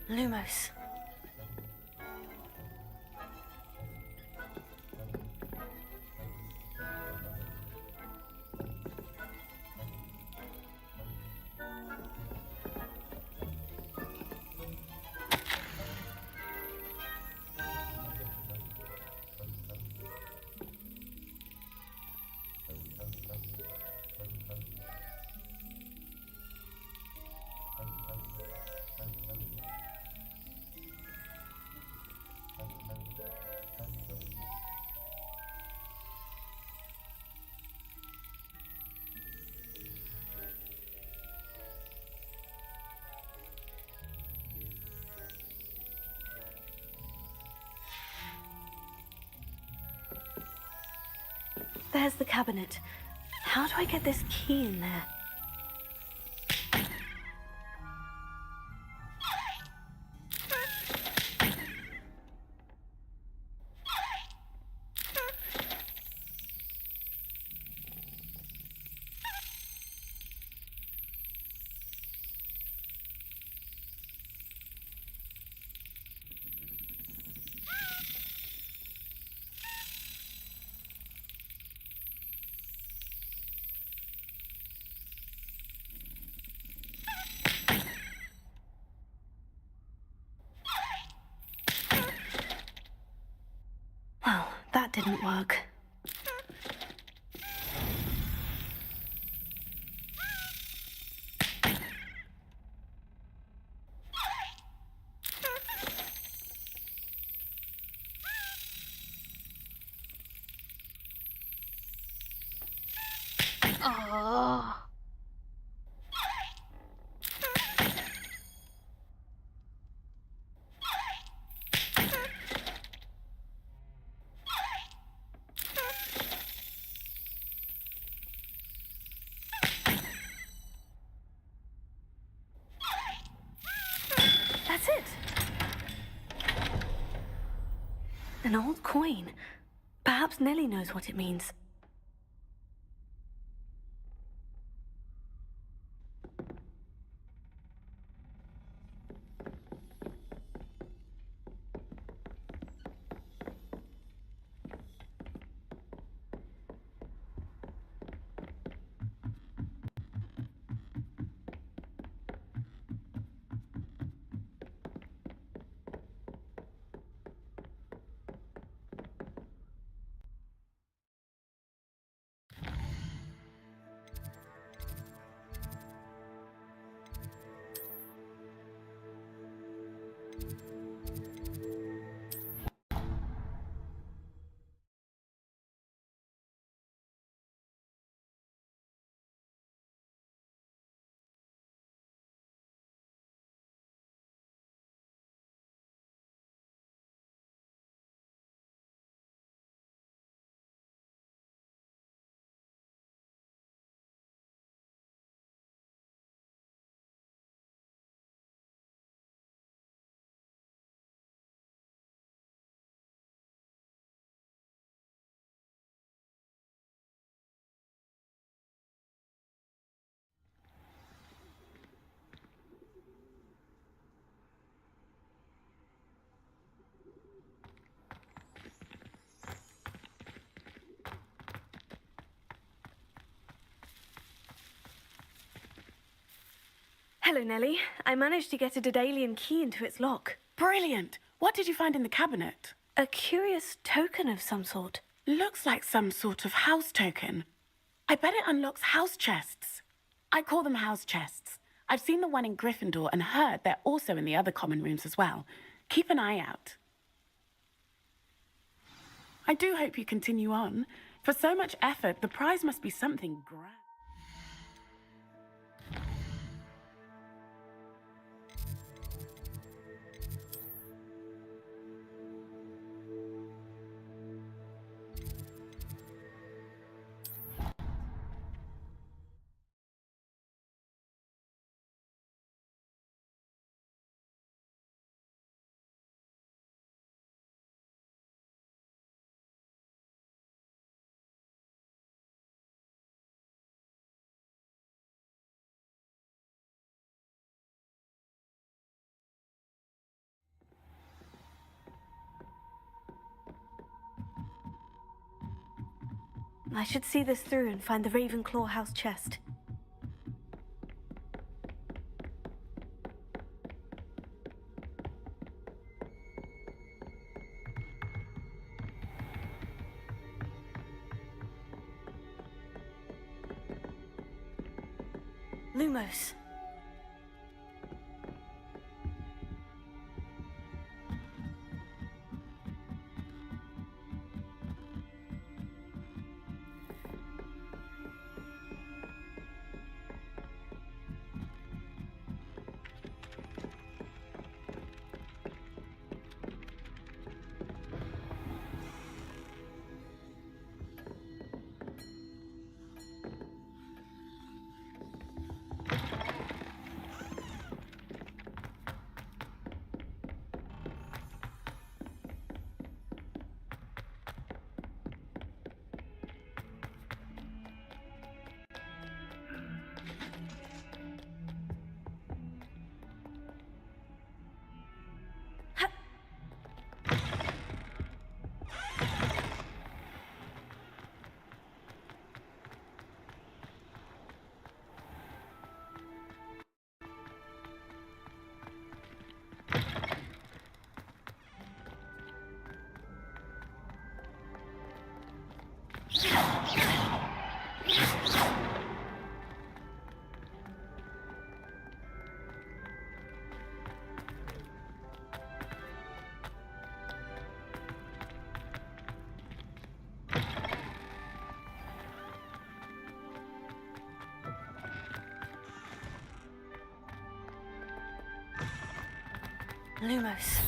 Lumos. There's the cabinet. How do I get this key in there? Well, that didn't work. Oh. That's it. An old coin. Perhaps Nellie knows what it means. Hello, Nellie. I managed to get a Daedalian key into its lock. Brilliant! What did you find in the cabinet? A curious token of some sort. Looks like some sort of house token. I bet it unlocks house chests. I call them house chests. I've seen the one in Gryffindor and heard they're also in the other common rooms as well. Keep an eye out. I do hope you continue on. For so much effort, the prize must be something grand. I should see this through and find the Ravenclaw house chest. Lumos. Lumos.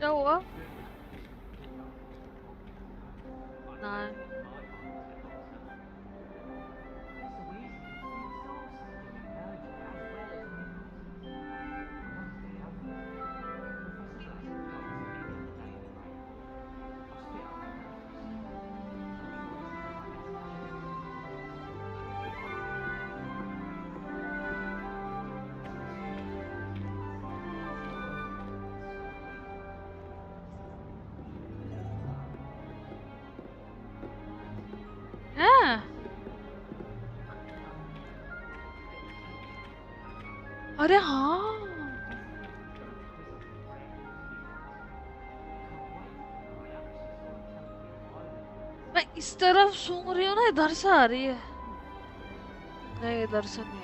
क्या हुआ? ना हैं? अरे हाँ, मैं इस तरफ सूंघ रही हूँ ना, इधर से आ रही है। नहीं, इधर से नहीं।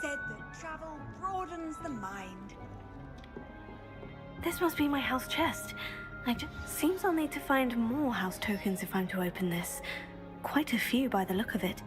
said that travel broadens the mind. This must be my house chest. Seems I'll need to find more house tokens if I'm to open this. Quite a few by the look of it.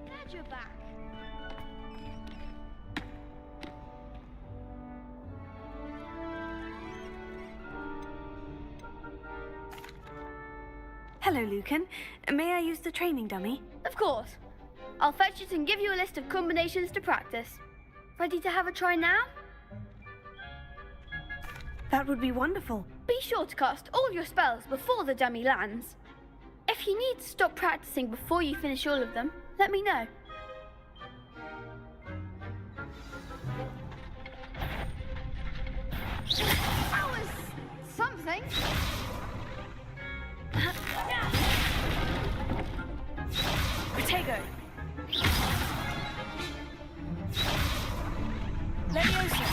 Glad you're back. Hello, Lucan. May I use the training dummy? Of course. I'll fetch it and give you a list of combinations to practice. Ready to have a try now? That would be wonderful. Be sure to cast all your spells before the dummy lands. If you need to stop practicing before you finish all of them, let me know. That was something. Protego. Leviosa.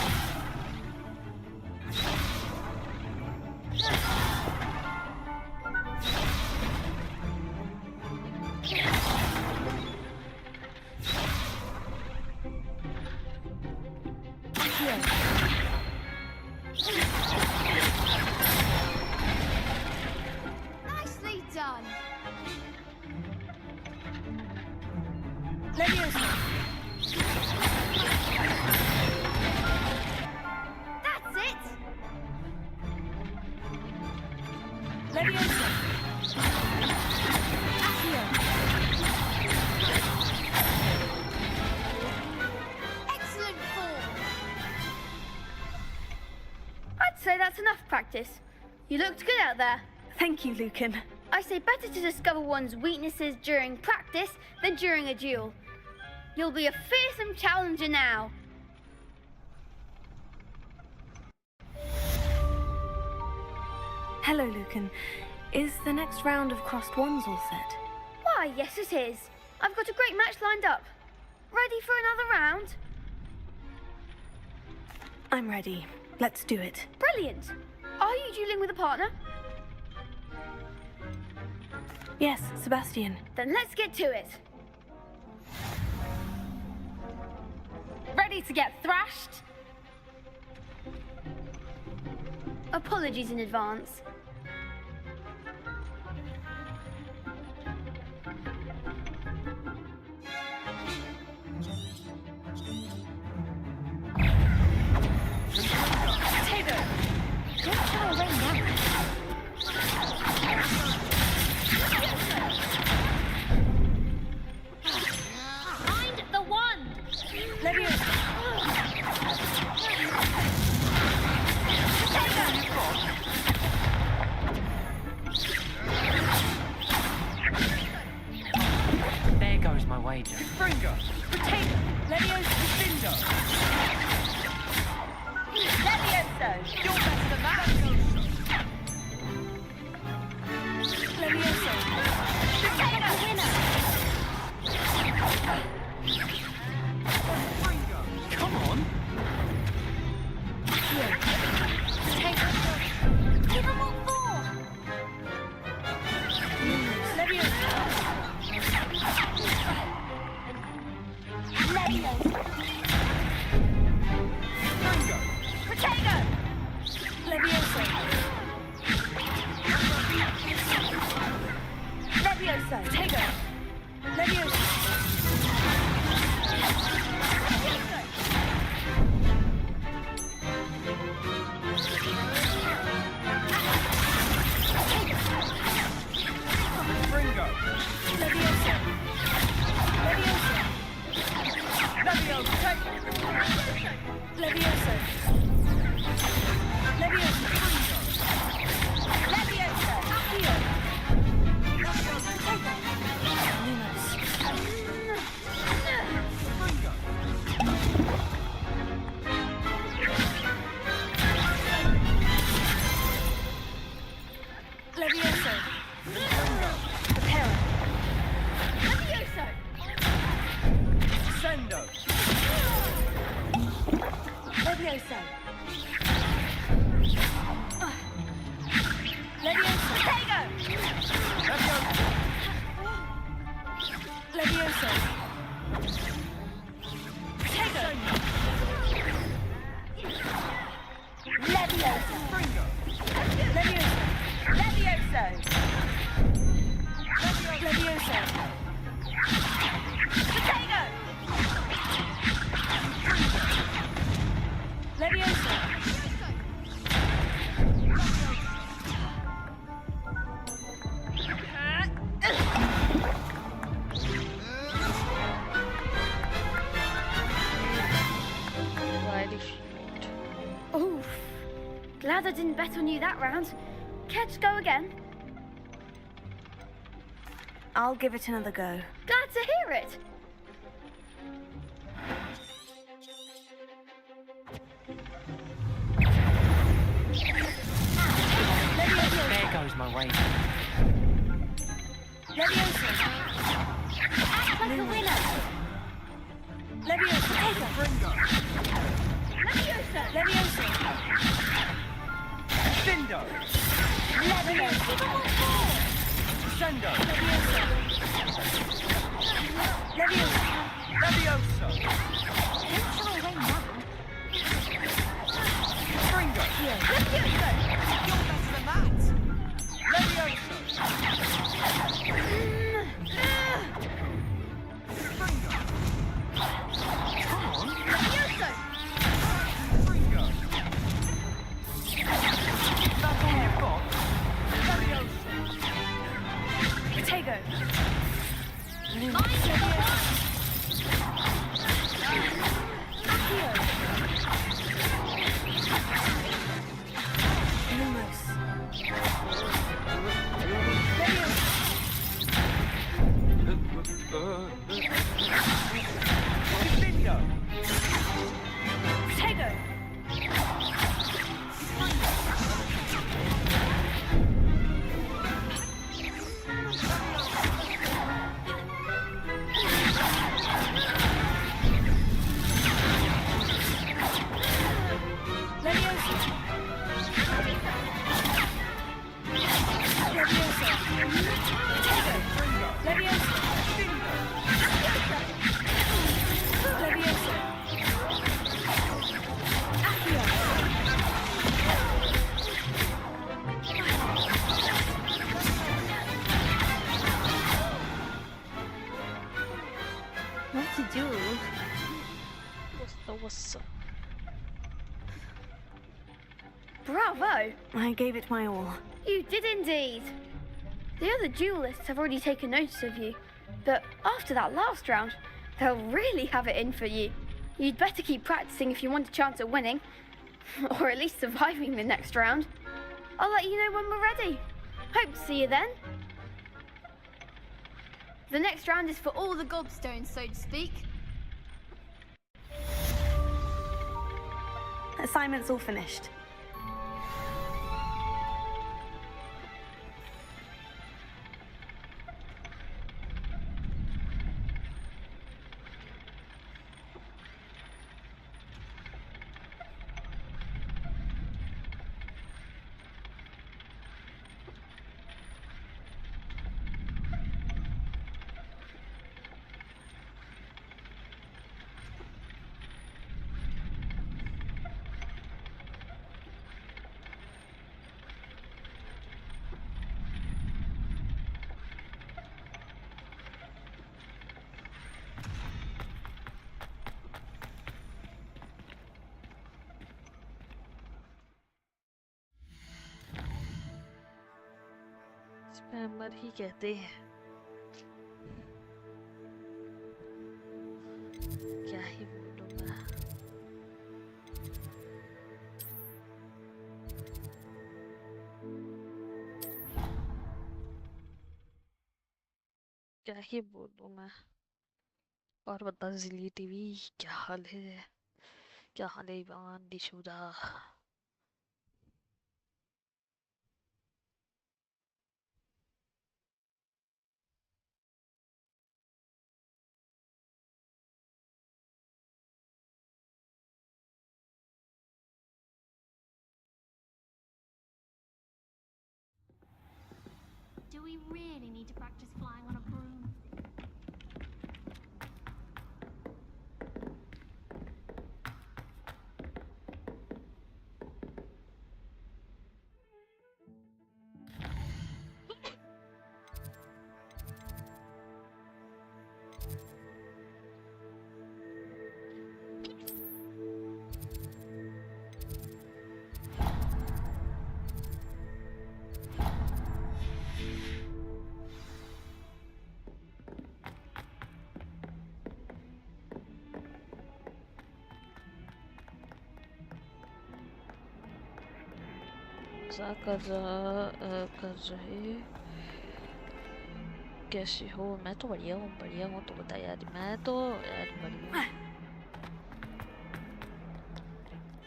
Nicely done. Leviosa. That's it. Leviosa. Excellent form. I'd say that's enough practice. You looked good out there. Thank you, Lucan. I say better to discover one's weaknesses during practice than during a duel. You'll be a fearsome challenger now. Hello, Lucan. Is the next round of crossed wands all set? Why, yes it is. I've got a great match lined up. Ready for another round? I'm ready. Let's do it. Brilliant. Are you dueling with a partner? Yes, Sebastian. Then let's get to it. Ready to get thrashed? Apologies in advance. Levioso! You're better than that! Levioso! Potato winner! Come on! Give them all four! Levioso! Levioso! Potato! Levioso! Levioso! Potato! Levioso! Ringo! Levioso! Levioso! Levioso, take Levioso! Levioso! Levioso! Accio! Lumos! Levioso! Prepare! Levioso! Sendo! Levioso! Levioso! Potato! Levioso! Potato! Levioso! Levioso! Levioso! Levioso! Potato! Levioso! Why defeat? Oof. Glad I didn't bet on you that round. Care to go again? I'll give it another go. Glad to hear it. There goes my way. Levioso! Act like a winner! Levioso! Potato! Levioso! Levioso! Sendo! Levioso! Give them all four! Sendo! Levioso! Levioso! Levioso! Don't shy away now. Ringo! Levioso! You're better than that! Levioso! Ringo! Come on! Levioso! Ringo! That's all you've got? Levioso! Potato! Mind your work! Accio! Lumos! Sendo! Potato! Levioso! Levioso! Potato! Levioso! Levioso! Accio! What to do? What's up? Bravo! I gave it my all. You did indeed. The other duelists have already taken notice of you, but after that last round, they'll really have it in for you. You'd better keep practicing if you want a chance at winning, or at least surviving the next round. I'll let you know when we're ready. Hope to see you then. The next round is for all the gobstones, so to speak. Assignment's all finished. पैम्बर ही कहते हैं। क्या ही बोलूं मैं। क्या ही बोलूं मैं। और बता जिली टीवी क्या हाल है? क्या हाल है Ivan डिशूरा? Do we really need to practice flying on a broom? ऐसा कर रहे कैसे हो? मैं तो बढ़िया हूँ तो बता यार। मैं तो यार बढ़िया हूँ।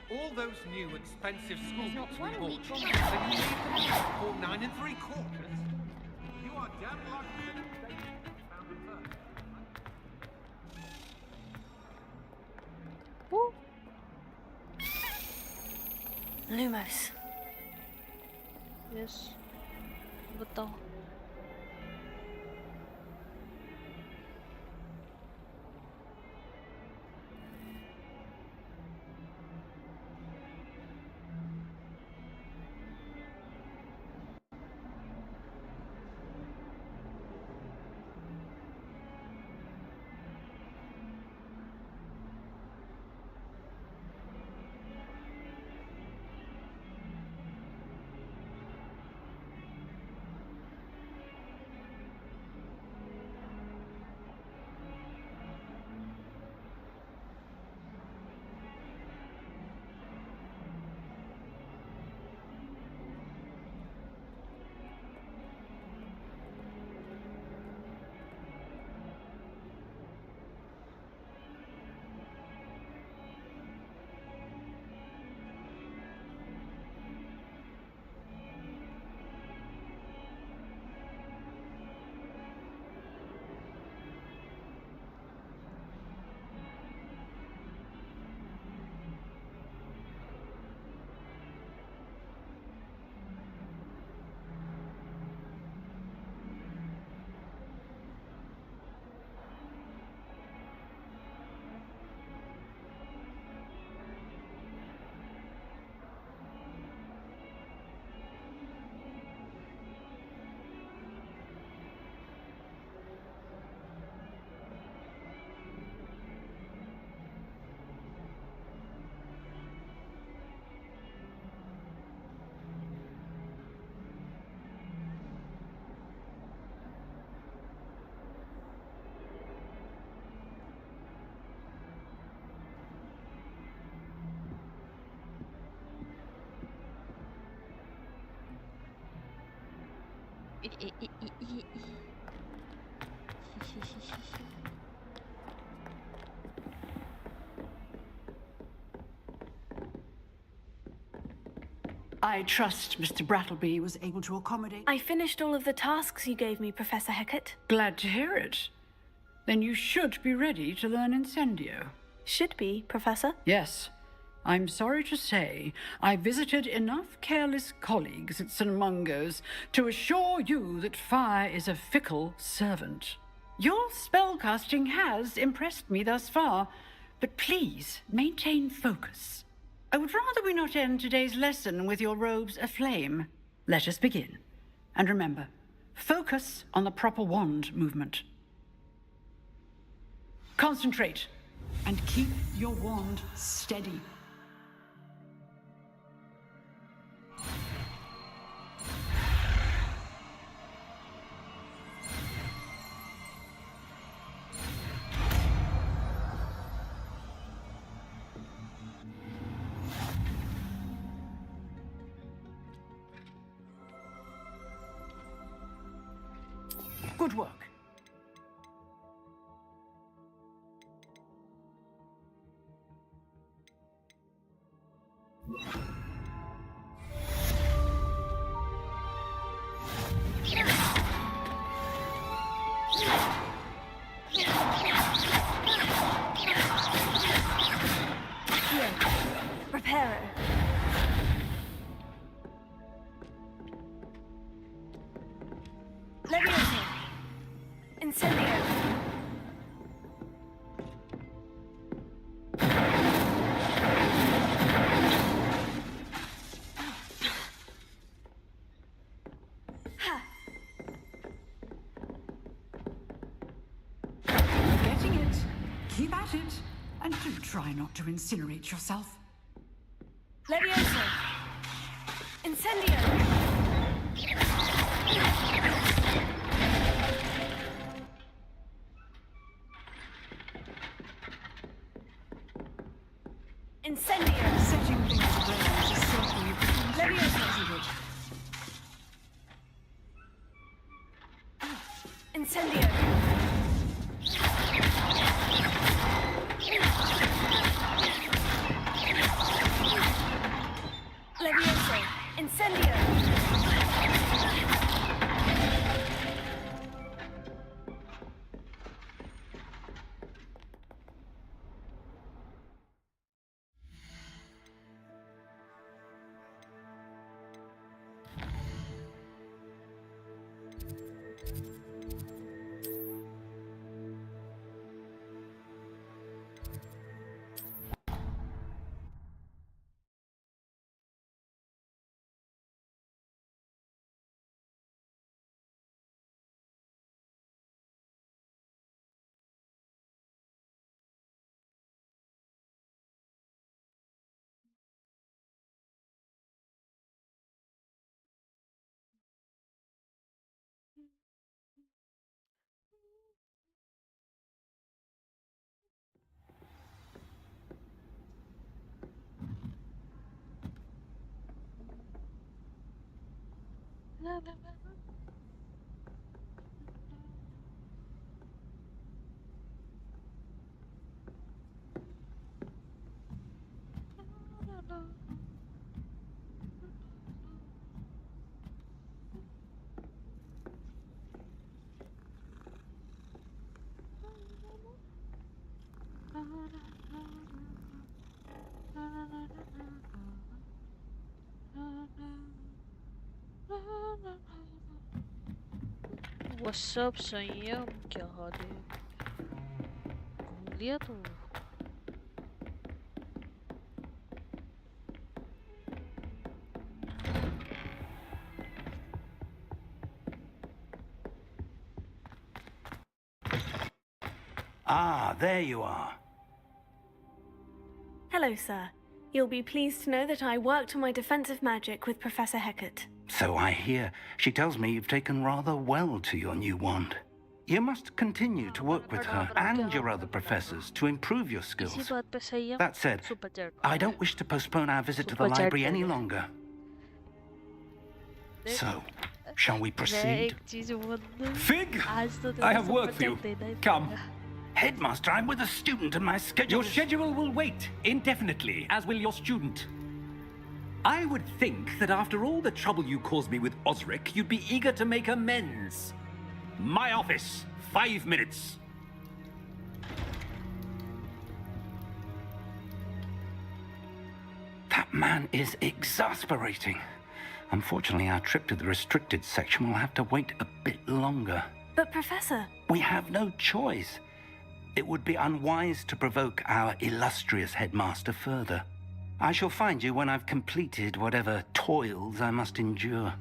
All those new expensive school Not books we one bought week you, on so you leave them for 9 3/4? You are damn lucky that they found them first. Lumos. Yes. बताओ। I trust Mr. Brattleby was able to accommodate. I finished all of the tasks you gave me, Professor Hecat. Glad to hear it. Then you should be ready to learn Incendio. Should be, Professor? Yes. I'm sorry to say I visited enough careless colleagues at St. Mungo's to assure you that fire is a fickle servant. Your spellcasting has impressed me thus far, but please maintain focus. I would rather we not end today's lesson with your robes aflame. Let us begin. And remember, focus on the proper wand movement. Concentrate and keep your wand steady. Good work. Here. Reparo. Leviosa. Incendio. Ha. Getting it. Keep at it. And do try not to incinerate yourself. Leviosa. Incendio. Incendio. Setting things ablaze is certainly Leviosa. Incendio. Leviosa. Incendio. What's up Sanyam क्या हाल है? घूम लिया तू? Ah, there you are. Hello, sir. You'll be pleased to know that I worked on my defensive magic with Professor Hecat. So I hear. She tells me you've taken rather well to your new wand. You must continue to work with her and your other professors to improve your skills. इसी बात पे संयम That said, super chat I don't wish to postpone our visit to the Super chat library कर any they. longer. So, shall we मैं proceed? एक चीज बोल Fig, आज तो I have work for you. Come. Headmaster, I'm with a student and my schedule Your schedule will wait indefinitely, as will your student. I would think that after all the trouble you caused me with Osric, you'd be eager to make amends. My office, 5 minutes. That man is exasperating. Unfortunately, our trip to the restricted section will have to wait a bit longer. But, Professor... We have no choice. It would be unwise to provoke our illustrious headmaster further. I shall find you when I've completed whatever toils I must endure.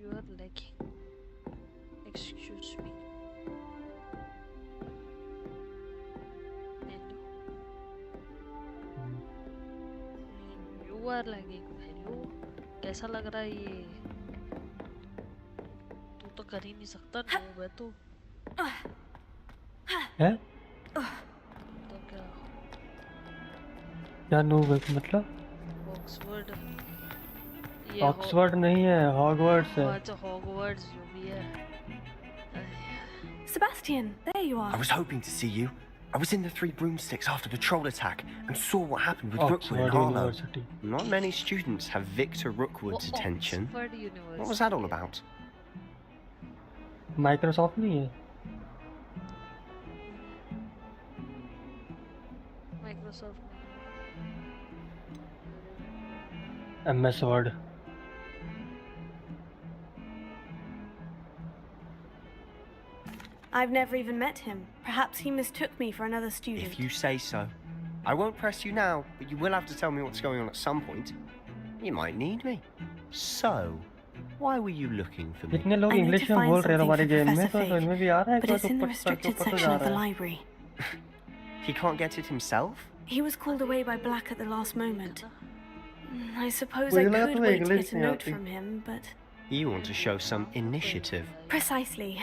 You are lagging. Excuse me. Hello. You are lagging. Hello. कैसा लग रहा है ये? तू तो कर ही नहीं सकता, noob है तू. है? तो क्या noob है मतलब? ऑक्सफोर्ड. ऑक्सफोर्ड नहीं है, हॉगवर्ट्स है. अच्छा हॉगवर्ट्स जो भी है. Sebastian, there you are. I was hoping to see you. I was in the Three Broomsticks after the troll attack and saw what happened with Rookwood and Harlow. University. Not many students have Victor Rookwood's attention. What was that all about? Microsoft नहीं है. Microsoft. MS Word. I've never even met him. Perhaps he mistook me for another student. If you say so. I won't press you now, but you will have to tell me what's going on at some point. You might need me. So, why were you looking for me? इतने लोग English में बोल रहे हैं हमारे game में, तो इनमें भी आ रहा है. But it's in the restricted section of the library. He can't get it himself? He was called away by Black at the last moment. I suppose I could wait to get a note from him, but... You want to show some initiative. Precisely.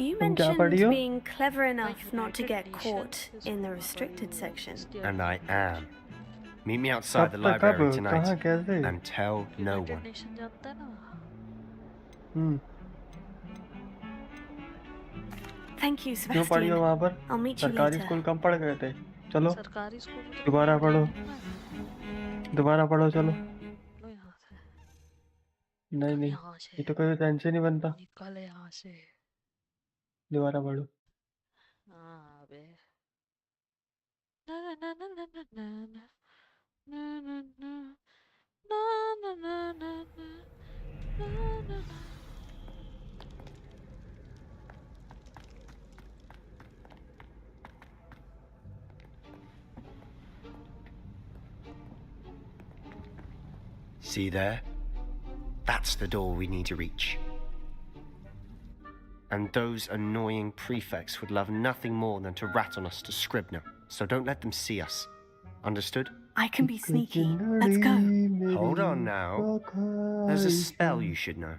You mentioned being clever enough not to get caught in the restricted section. And I am. Meet me outside the library tonight and tell no one. Thank you, क्यों पढ़ी हो वहाँ पर? I'll meet you सरकारी later. School कम पढ़ गए थे. चलो. सरकारी स्कूल. दोबारा पढ़ो. दोबारा पढ़ो चलो. नहीं नहीं, ये तो कोई टेंशन नहीं बनता. निकल यहाँ से. दोबारा पढ़ो. हाँ बे. ना ना ना ना ना ना ना ना ना ना ना ना ना ना ना. See there? That's the door we need to reach. And those annoying prefects would love nothing more than to rat on us to Scribner, so don't let them see us. Understood? I can be sneaky. Let's go. Hold on now. There's a spell you should know.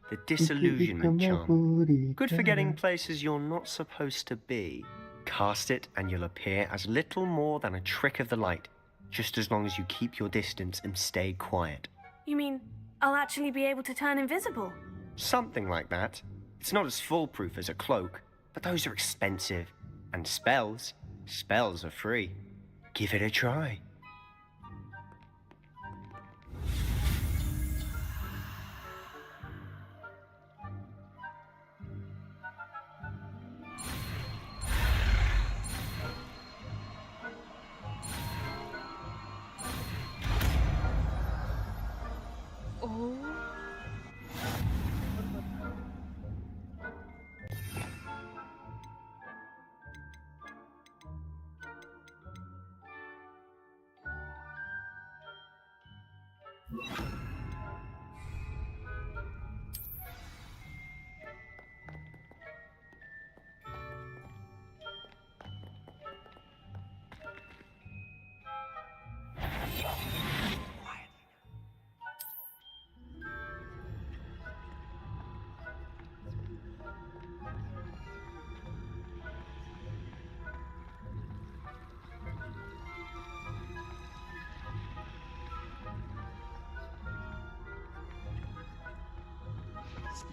The Disillusionment Charm. Good for getting places you're not supposed to be. Cast it and you'll appear as little more than a trick of the light, just as long as you keep your distance and stay quiet. You mean I'll actually be able to turn invisible? Something like that. It's not as foolproof as a cloak, but those are expensive. And spells are free. Give it a try.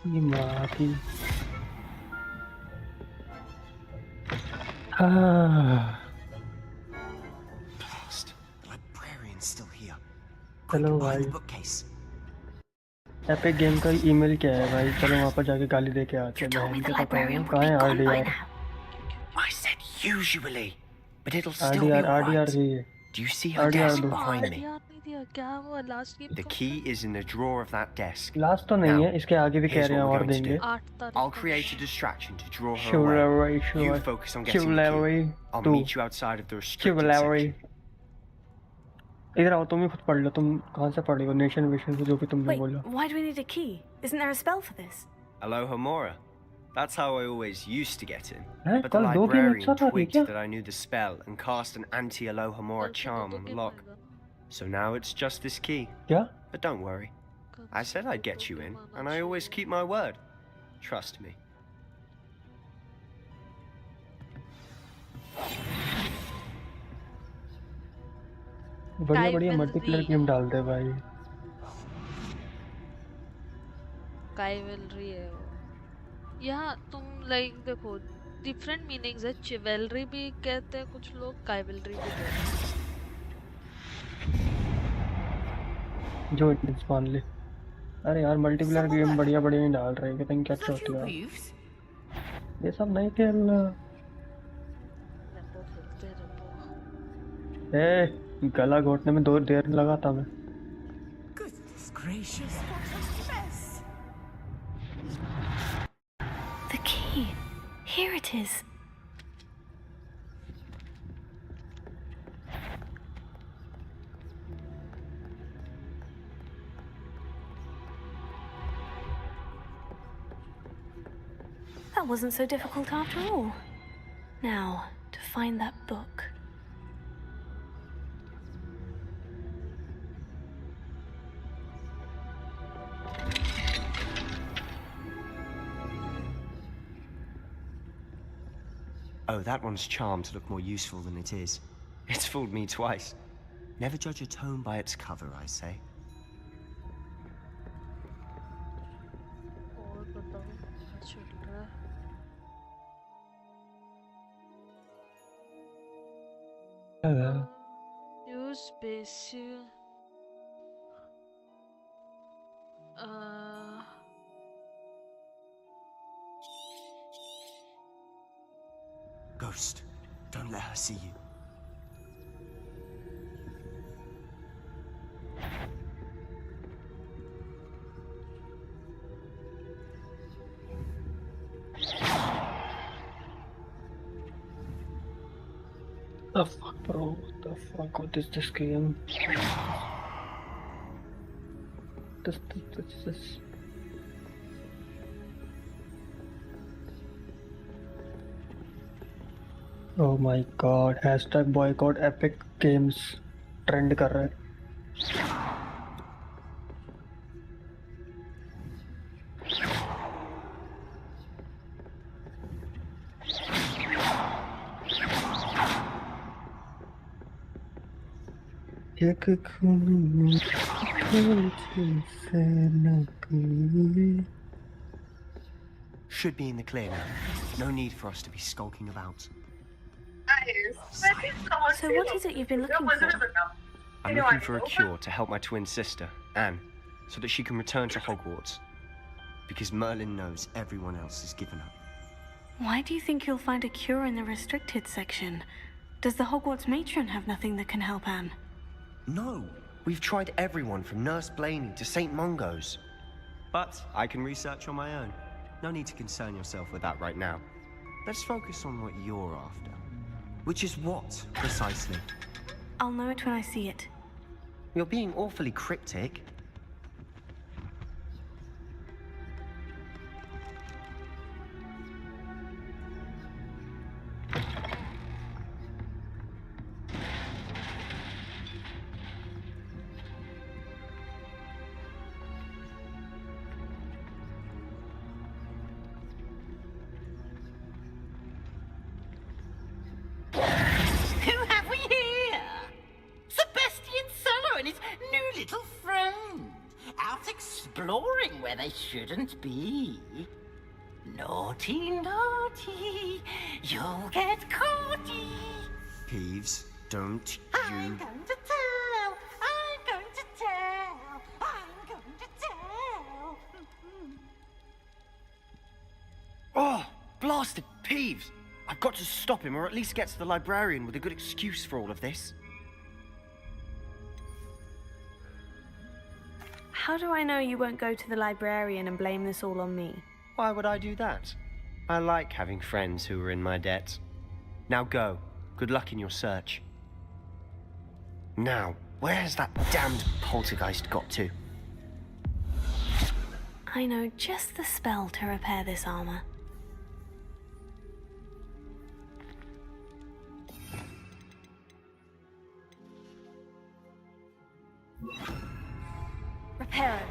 Mati. Ah. Blast. The librarian's still here. चलो भाई. Bookcase. Epic game का email क्या है भाई? चलो वहाँ पर जाके गाली दे के आते हैं. कहाँ है RDR? I said usually, but it'll still be RDR. Do you see her desk behind me? क्या हुआ last game? The key is in the drawer of that desk. Last तो नहीं है, इसके आगे भी कह रहे हैं और देंगे. I'll create a distraction to draw her away. You focus on getting the key. I'll meet you outside of the restricted section. इधर आओ, तुम ही खुद पढ़ लो। तुम कहाँ से पढ़ रही हो? नेशन वेशन से जो भी तुमने Wait, बोला। why do we need a key? Isn't there a spell for this? Alohomora. That's how I always used to get in. हैं? But the कल दो गेम एक librarian साथ आ रही है twigged क्या? that I knew the spell and cast an anti-Alohomora charm on the lock. So now it's just this key. क्या? But don't worry. I said I'd get you in, and I always keep my word. Trust me. बढ़िया बढ़िया multiplayer game डाल दे भाई। काइवलरी है वो। यहाँ तुम like देखो डिफरेंट मीनिंग्स है। चिवेलरी भी कहते हैं कुछ लोग, काइवलरी भी कहते जो मान ले। अरे यार मल्टीप्लेयर गेम बढ़िया बढ़िया ही डाल रहे हैं, पता नहीं क्या चौथी यार। ये सब नहीं खेलना। गला घोटने में 2 देर लगाता मैं। Goodness gracious, what a mess! The key. Here it is. That wasn't so difficult after all. Now, to find that book. Oh, that one's charmed to look more useful than it is. It's fooled me twice. Never judge a tome by its cover, I say. और बताओ क्या चल रहा है? Use basic. Ghost, don't let her see you. The fuck, bro? What the fuck? What is this game? This. Oh my god, hashtag boycott Epic Games trend कर रहा है। एक खून में Should be in the clear now. No need for us to be skulking about. So what is it you've been looking for? I'm looking for a cure to help my twin sister, Anne, so that she can return to Hogwarts. Because Merlin knows everyone else has given up. Why do you think you'll find a cure in the restricted section? Does the Hogwarts matron have nothing that can help Anne? No, we've tried everyone from Nurse Blaney to St. Mungo's. But I can research on my own. No need to concern yourself with that right now. Let's focus on what you're after. Which is what, precisely? I'll know it when I see it. You're being awfully cryptic. Exploring where they shouldn't be. Naughty, naughty, you'll get caughty. Peeves, don't I'm going to tell, I'm going to tell, I'm going to tell. Oh, blasted Peeves! I've got to stop him, or at least get to the librarian with a good excuse for all of this. How do I know you won't go to the librarian and blame this all on me? Why would I do that? I like having friends who are in my debt. Now go. Good luck in your search. Now. Where has that damned poltergeist got to? I know just the spell to repair this armor. Repair it.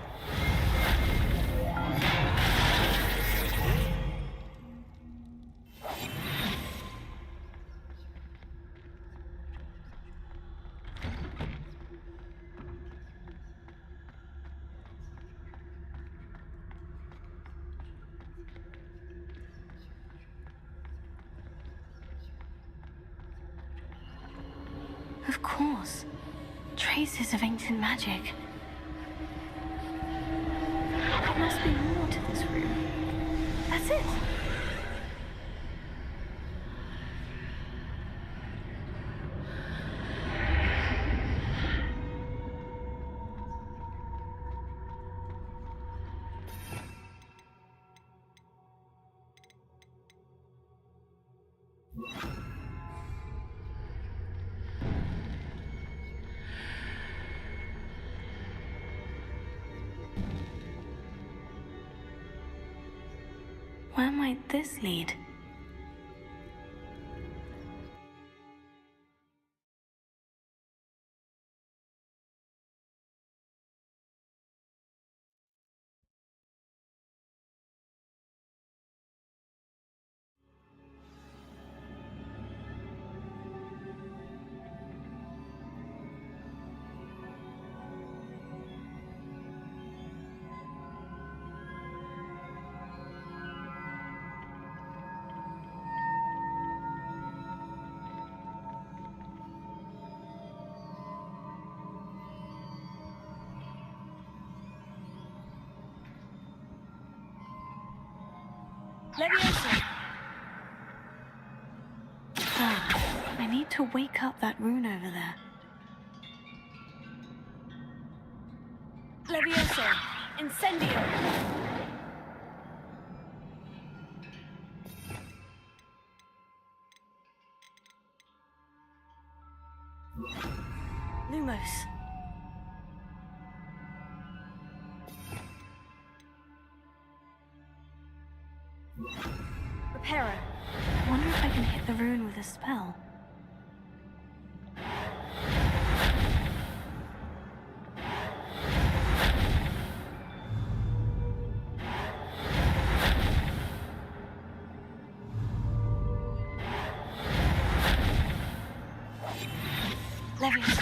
Of course. Traces of ancient magic. There must be more to this room. That's it. Where might this lead? Leviosa! I need to wake up that rune over there. Leviosa! Incendio! Lumos. Reparo. I wonder if I can hit the rune with a spell. Levius.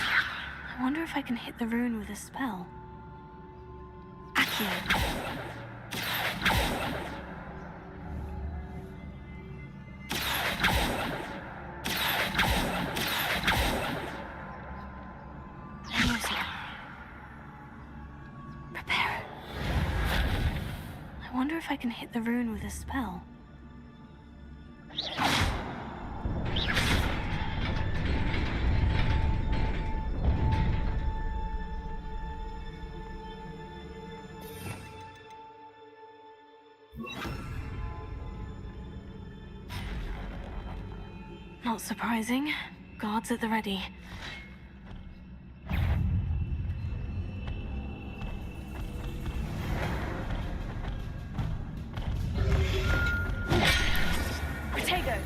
I wonder if I can hit the rune with a spell. Accio. I wonder if I can hit the rune with a spell. Not surprising. Guards at the ready. Protego!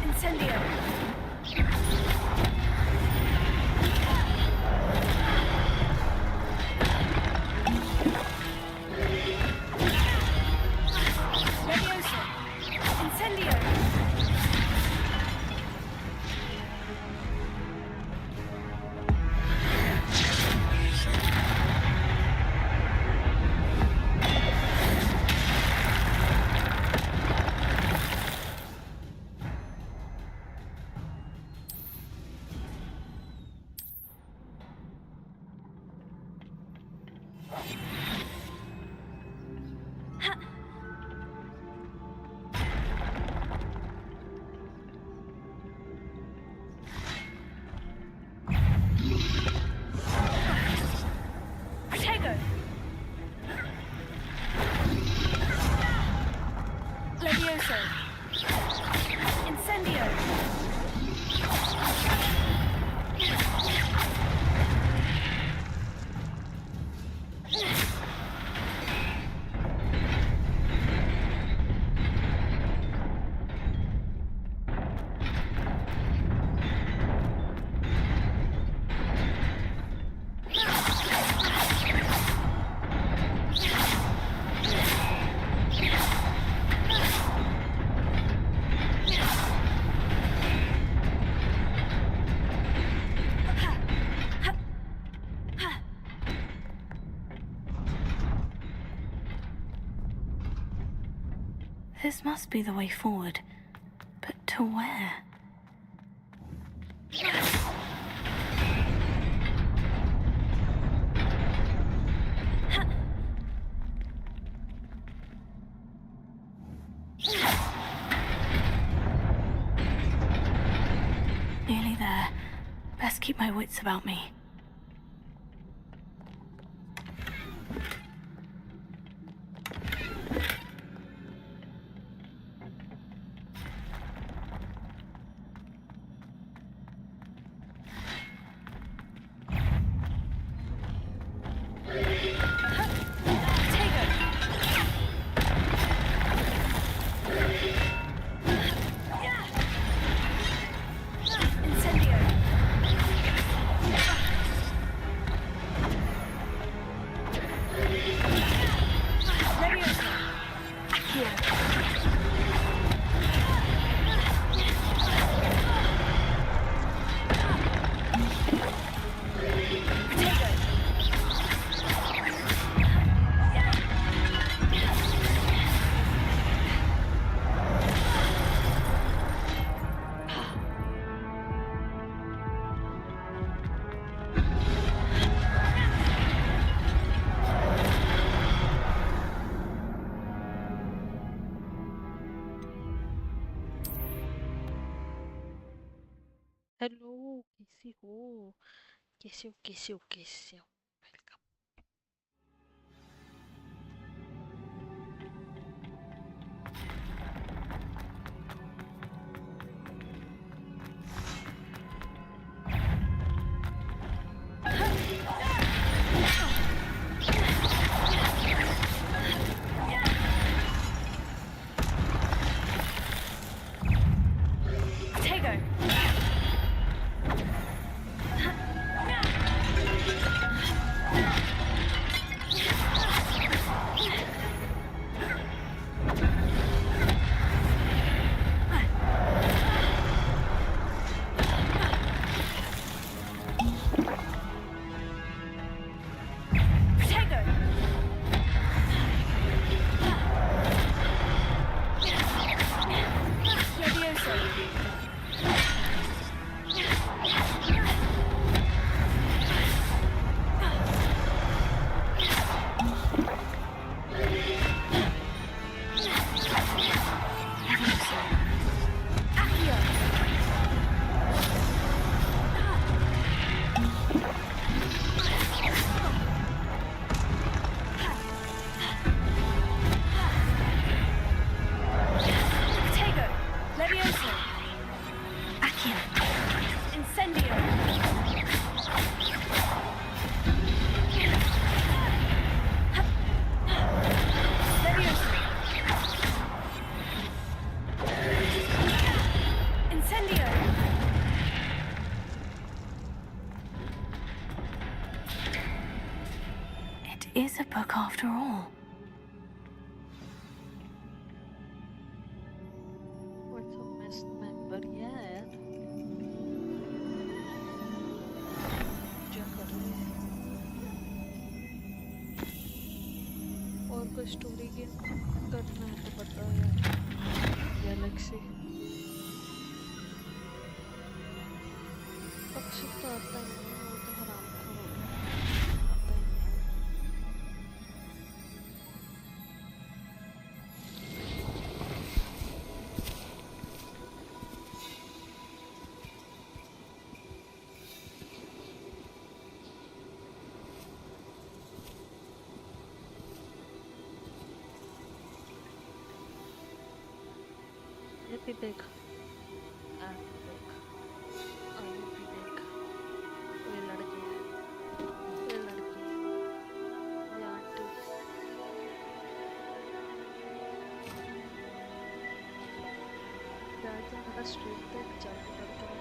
Incendio! This must be the way forward. But to where? Nearly there. Best keep my wits about me. Hello कैसी हो कैसे हो welcome Is a book after all. What's a mess member यार क्या कर रहे हैं और कोई स्टोरी गेम करना है तो बताओ यार गैलेक्सी पक्षी तो आता ही नहीं वो तो हराम खोर आता ही नहीं ये भी देख आप भी देख आयु भी देख कोई लड़की है कोई लड़की है कोई आंटी जा जा मेरा स्ट्रीट देख जा लड़के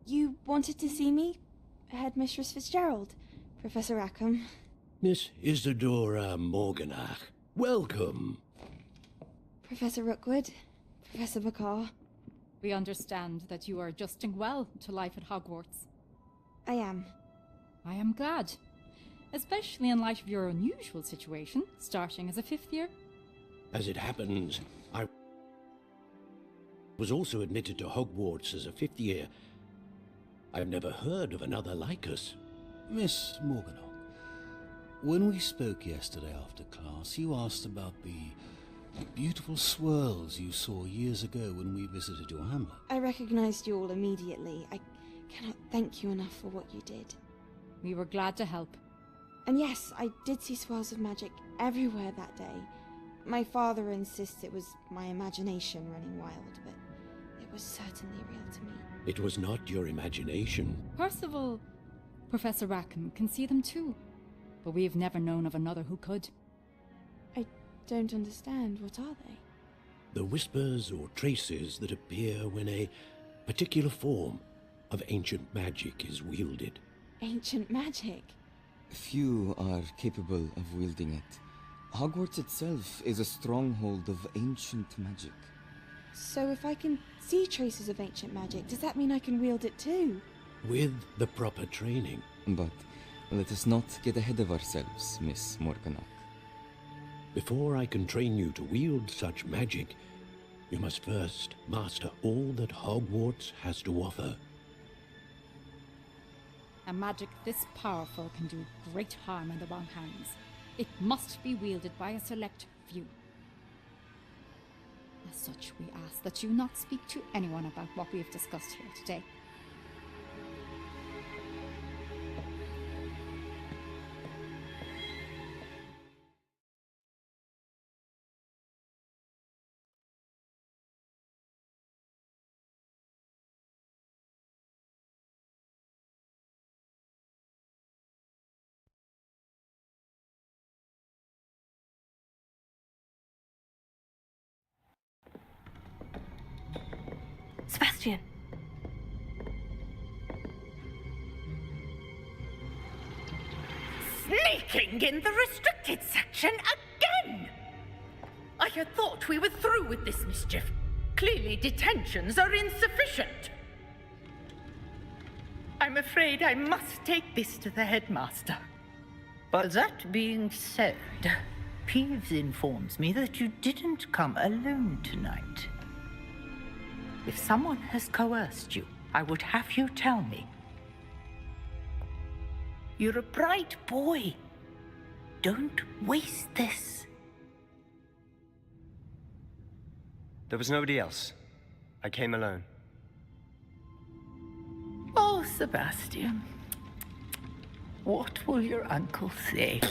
You wanted to see me? Headmistress Fitzgerald, Professor Rackham. Miss Isadora Morganach, welcome. Professor Rookwood, Professor Bakar. We understand that you are adjusting well to life at Hogwarts. I am. I am glad. Especially in light of your unusual situation, starting as a 5th year. As it happens, I was also admitted to Hogwarts as a 5th year. I've never heard of another like us. Miss Morganach, when we spoke yesterday after class, you asked about the beautiful swirls you saw years ago when we visited your hamlet. I recognized you all immediately. I cannot thank you enough for what you did. We were glad to help. And yes, I did see swirls of magic everywhere that day. My father insists it was my imagination running wild, but it was certainly real to me. It was not your imagination. Percival, Professor Rackham can see them too, but we have never known of another who could. I don't understand. What are they? The whispers or traces that appear when a particular form of ancient magic is wielded. Ancient magic? Few are capable of wielding it. Hogwarts itself is a stronghold of ancient magic. So if I can see traces of ancient magic, does that mean I can wield it too? With the proper training. But let us not get ahead of ourselves, Miss Morganach. Before I can train you to wield such magic, you must first master all that Hogwarts has to offer. A magic this powerful can do great harm in the wrong hands. It must be wielded by a select few. As such, we ask that you not speak to anyone about what we have discussed here today. Sebastian! Sneaking in the restricted section again! I had thought we were through with this mischief. Clearly detentions are insufficient. I'm afraid I must take this to the headmaster. But that being said, Peeves informs me that you didn't come alone tonight. If someone has coerced you, I would have you tell me. You're a bright boy. Don't waste this. There was nobody else. I came alone. Oh, Sebastian. What will your uncle say?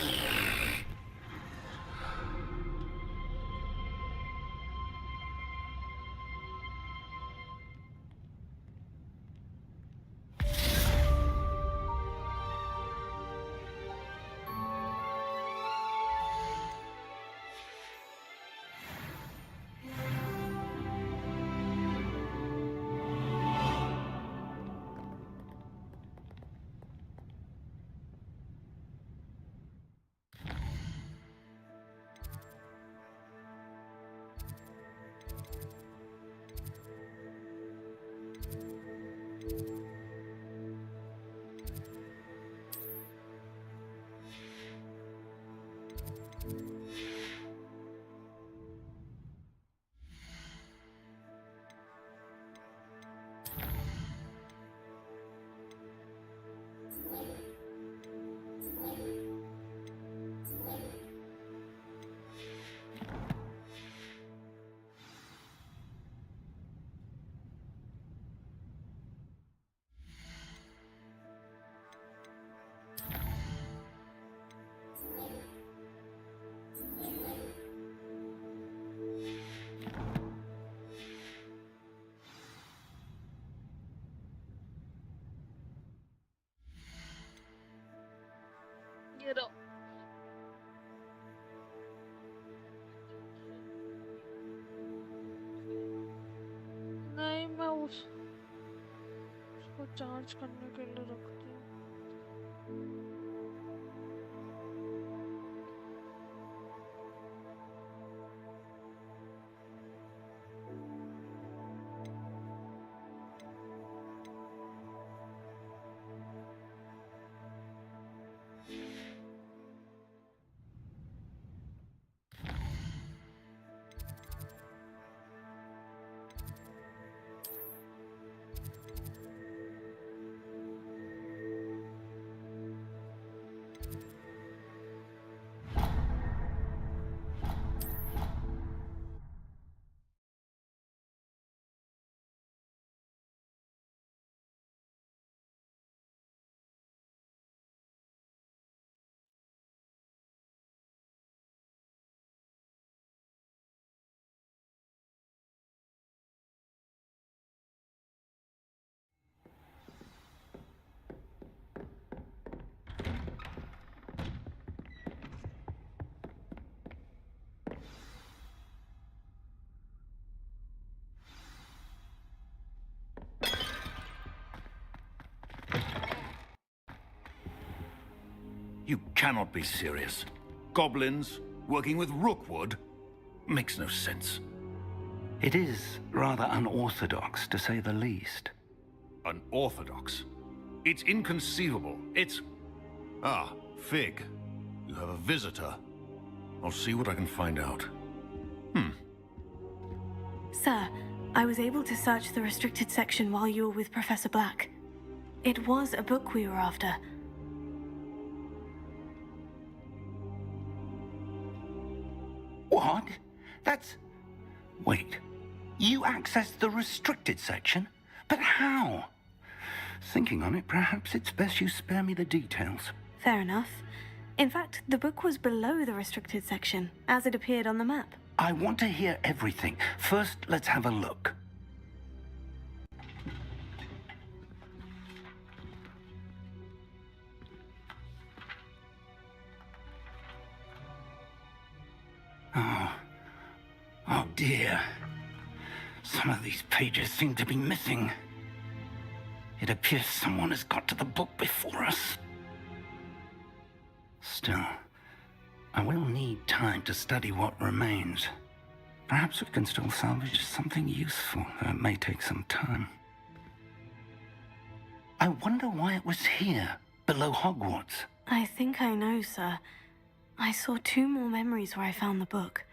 Get up. नहीं मैं उसको charge करने के लिए रख दिया। You cannot be serious. Goblins working with Rookwood? Makes no sense. It is rather unorthodox, to say the least. Unorthodox? It's inconceivable. It's... Ah, Fig. You have a visitor. I'll see what I can find out. Sir, I was able to search the restricted section while you were with Professor Black. It was a book we were after. What? That's... Wait. You accessed the restricted section? But how? Thinking on it, perhaps it's best you spare me the details. Fair enough. In fact, the book was below the restricted section, as it appeared on the map. I want to hear everything. First, let's have a look. Oh dear. Some of these pages seem to be missing. It appears someone has got to the book before us. Still, I will need time to study what remains. Perhaps we can still salvage something useful, though it may take some time. I wonder why it was here, below Hogwarts. I think I know, sir. I saw 2 more memories where I found the book.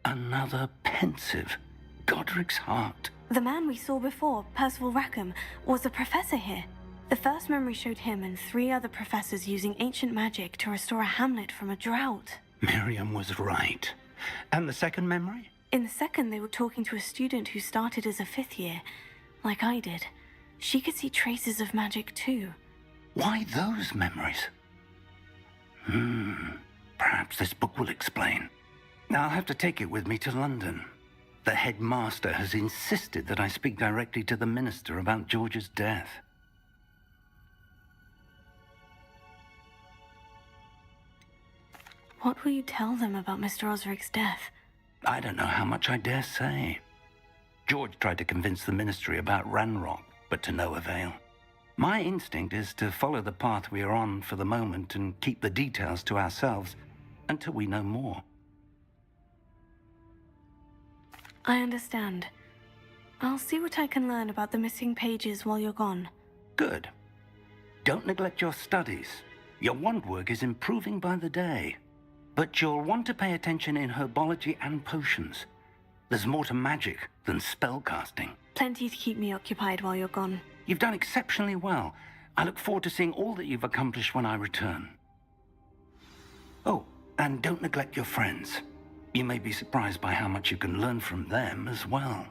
Another pensive. Godric's heart. The man we saw before, Percival Rackham, was a professor here. The first memory showed him and 3 other professors using ancient magic to restore a hamlet from a drought. Miriam was right. And the second memory? In the second, they were talking to a student who started as a 5th year, like I did. She could see traces of magic too. Why those memories? Perhaps this book will explain. I'll have to take it with me to London. The headmaster has insisted that I speak directly to the minister about George's death. What will you tell them about Mr. Osric's death? I don't know how much I dare say. George tried to convince the ministry about Ranrock, but to no avail. My instinct is to follow the path we are on for the moment and keep the details to ourselves until we know more. I understand. I'll see what I can learn about the missing pages while you're gone. Good. Don't neglect your studies. Your wand work is improving by the day. But you'll want to pay attention in herbology and potions. There's more to magic than spellcasting. Plenty to keep me occupied while you're gone. You've done exceptionally well. I look forward to seeing all that you've accomplished when I return. Oh, and don't neglect your friends. You may be surprised by how much you can learn from them as well.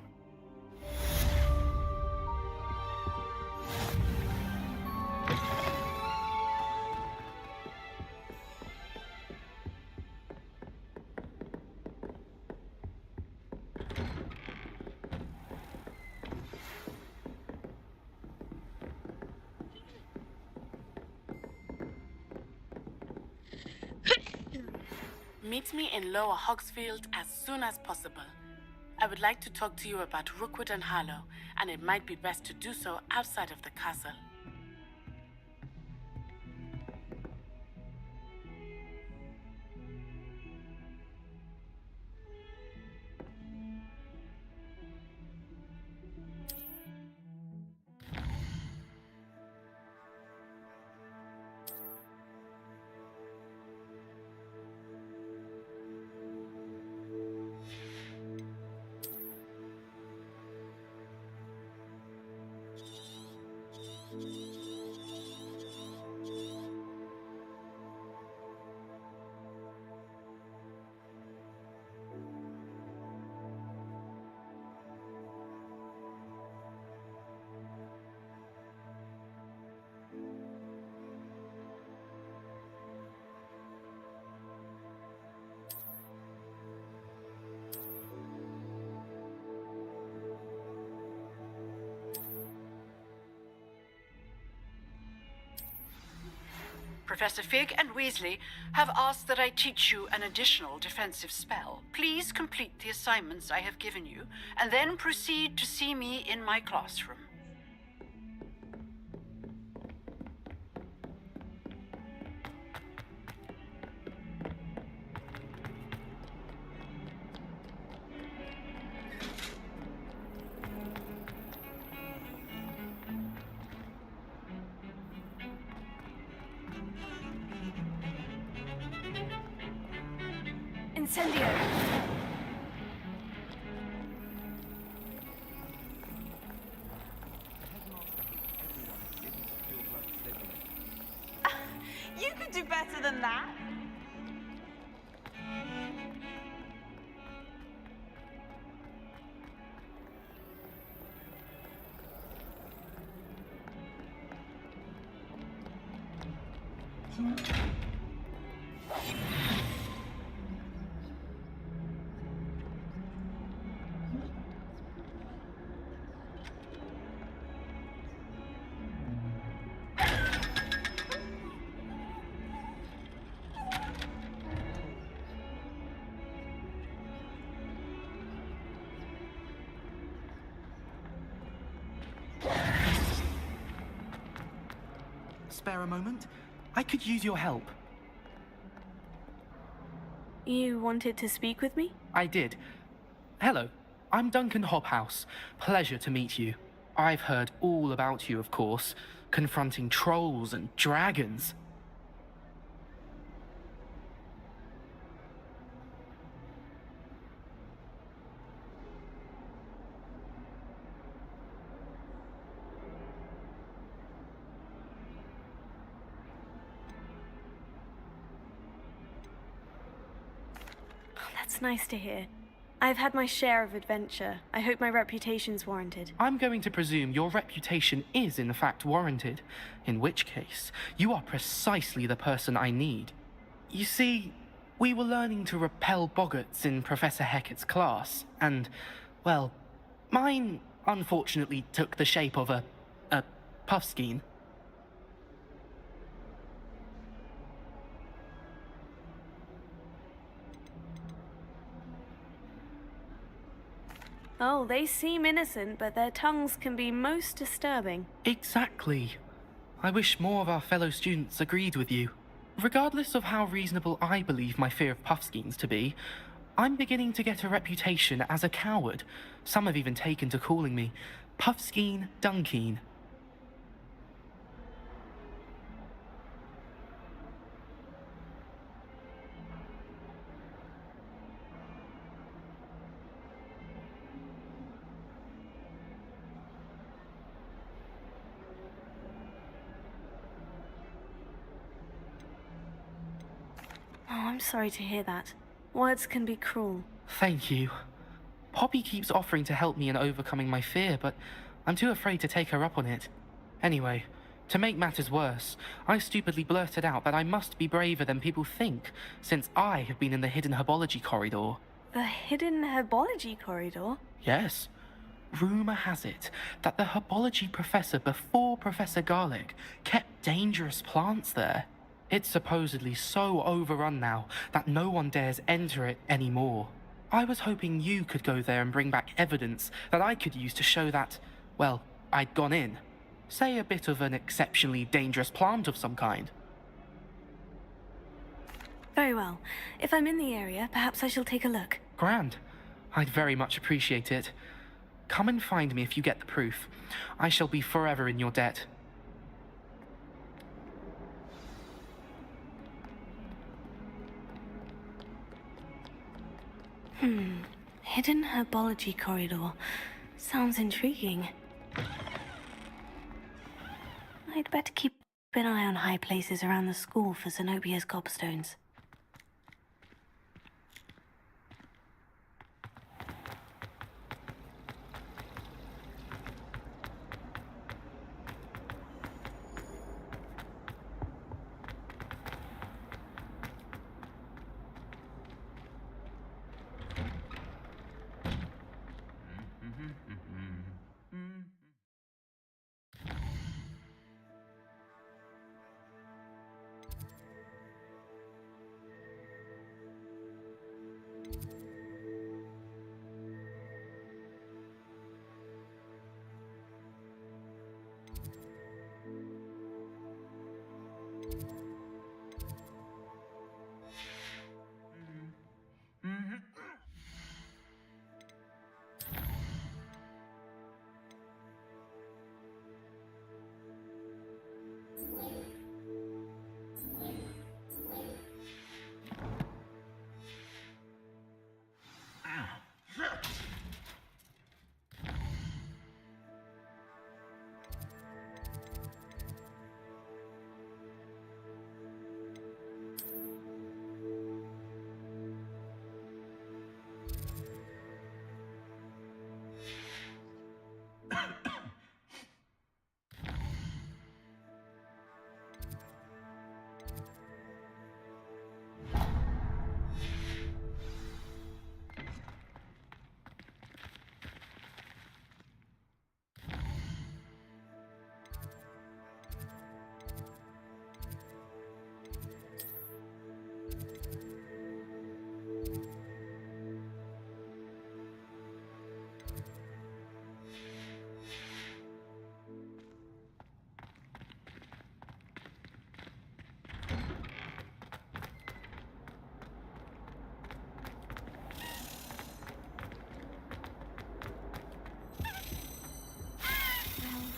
Meet me in Lower Hogsfield as soon as possible. I would like to talk to you about Rookwood and Harlow, and it might be best to do so outside of the castle. Professor Fig and Weasley have asked that I teach you an additional defensive spell. Please complete the assignments I have given you, and then proceed to see me in my classroom. Incendio. You could do better than that. Spare a moment? I could use your help. You wanted to speak with me? I did. Hello, I'm Duncan Hobhouse. Pleasure to meet you. I've heard all about you, of course, confronting trolls and dragons. That's nice to hear. I've had my share of adventure. I hope my reputation's warranted. I'm going to presume your reputation is in fact warranted, in which case, you are precisely the person I need. You see, we were learning to repel boggarts in Professor Hecat's class, and, well, mine unfortunately took the shape of a puffskein. Oh, they seem innocent, but their tongues can be most disturbing. Exactly. I wish more of our fellow students agreed with you. Regardless of how reasonable I believe my fear of puffskeins to be, I'm beginning to get a reputation as a coward. Some have even taken to calling me Puffskein Dunkeen. Oh, I'm sorry to hear that. Words can be cruel. Thank you. Poppy keeps offering to help me in overcoming my fear, but I'm too afraid to take her up on it. Anyway, to make matters worse, I stupidly blurted out that I must be braver than people think, since I have been in the hidden herbology corridor. The hidden herbology corridor? Yes. Rumour has it that the herbology professor before Professor Garlick kept dangerous plants there. It's supposedly so overrun now that no one dares enter it anymore. I was hoping you could go there and bring back evidence that I could use to show that, well, I'd gone in. Say a bit of an exceptionally dangerous plant of some kind. Very well. If I'm in the area, perhaps I shall take a look. Grand. I'd very much appreciate it. Come and find me if you get the proof. I shall be forever in your debt. Hidden herbology corridor. Sounds intriguing. I'd better keep an eye on high places around the school for Zenobia's gobstones.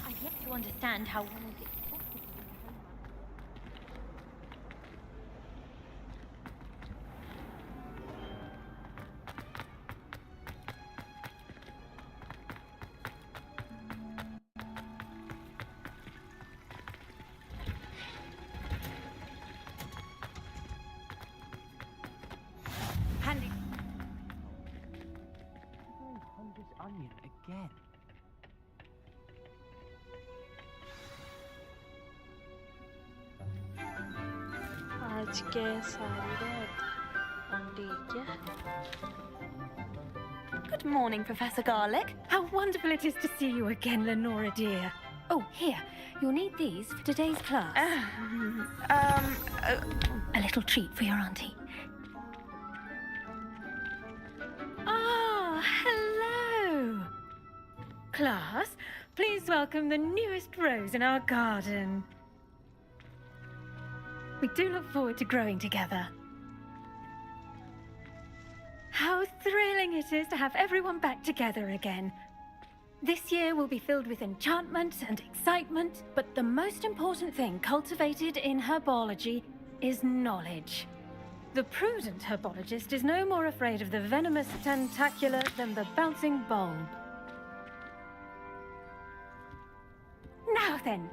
I've yet to understand how one will get Handy. Hunt this onion again. आज के सारी रात aunty क्या? Good morning, Professor Garlic. How wonderful it is to see you again, Lenora dear. Oh, here, you'll need these for today's class. A little treat for your auntie. Ah, hello. Class, please welcome the newest rose in our garden. We do look forward to growing together. How thrilling it is to have everyone back together again. This year will be filled with enchantment and excitement, but the most important thing cultivated in herbology is knowledge. The prudent herbologist is no more afraid of the venomous tentacula than the bouncing bulb. Now then,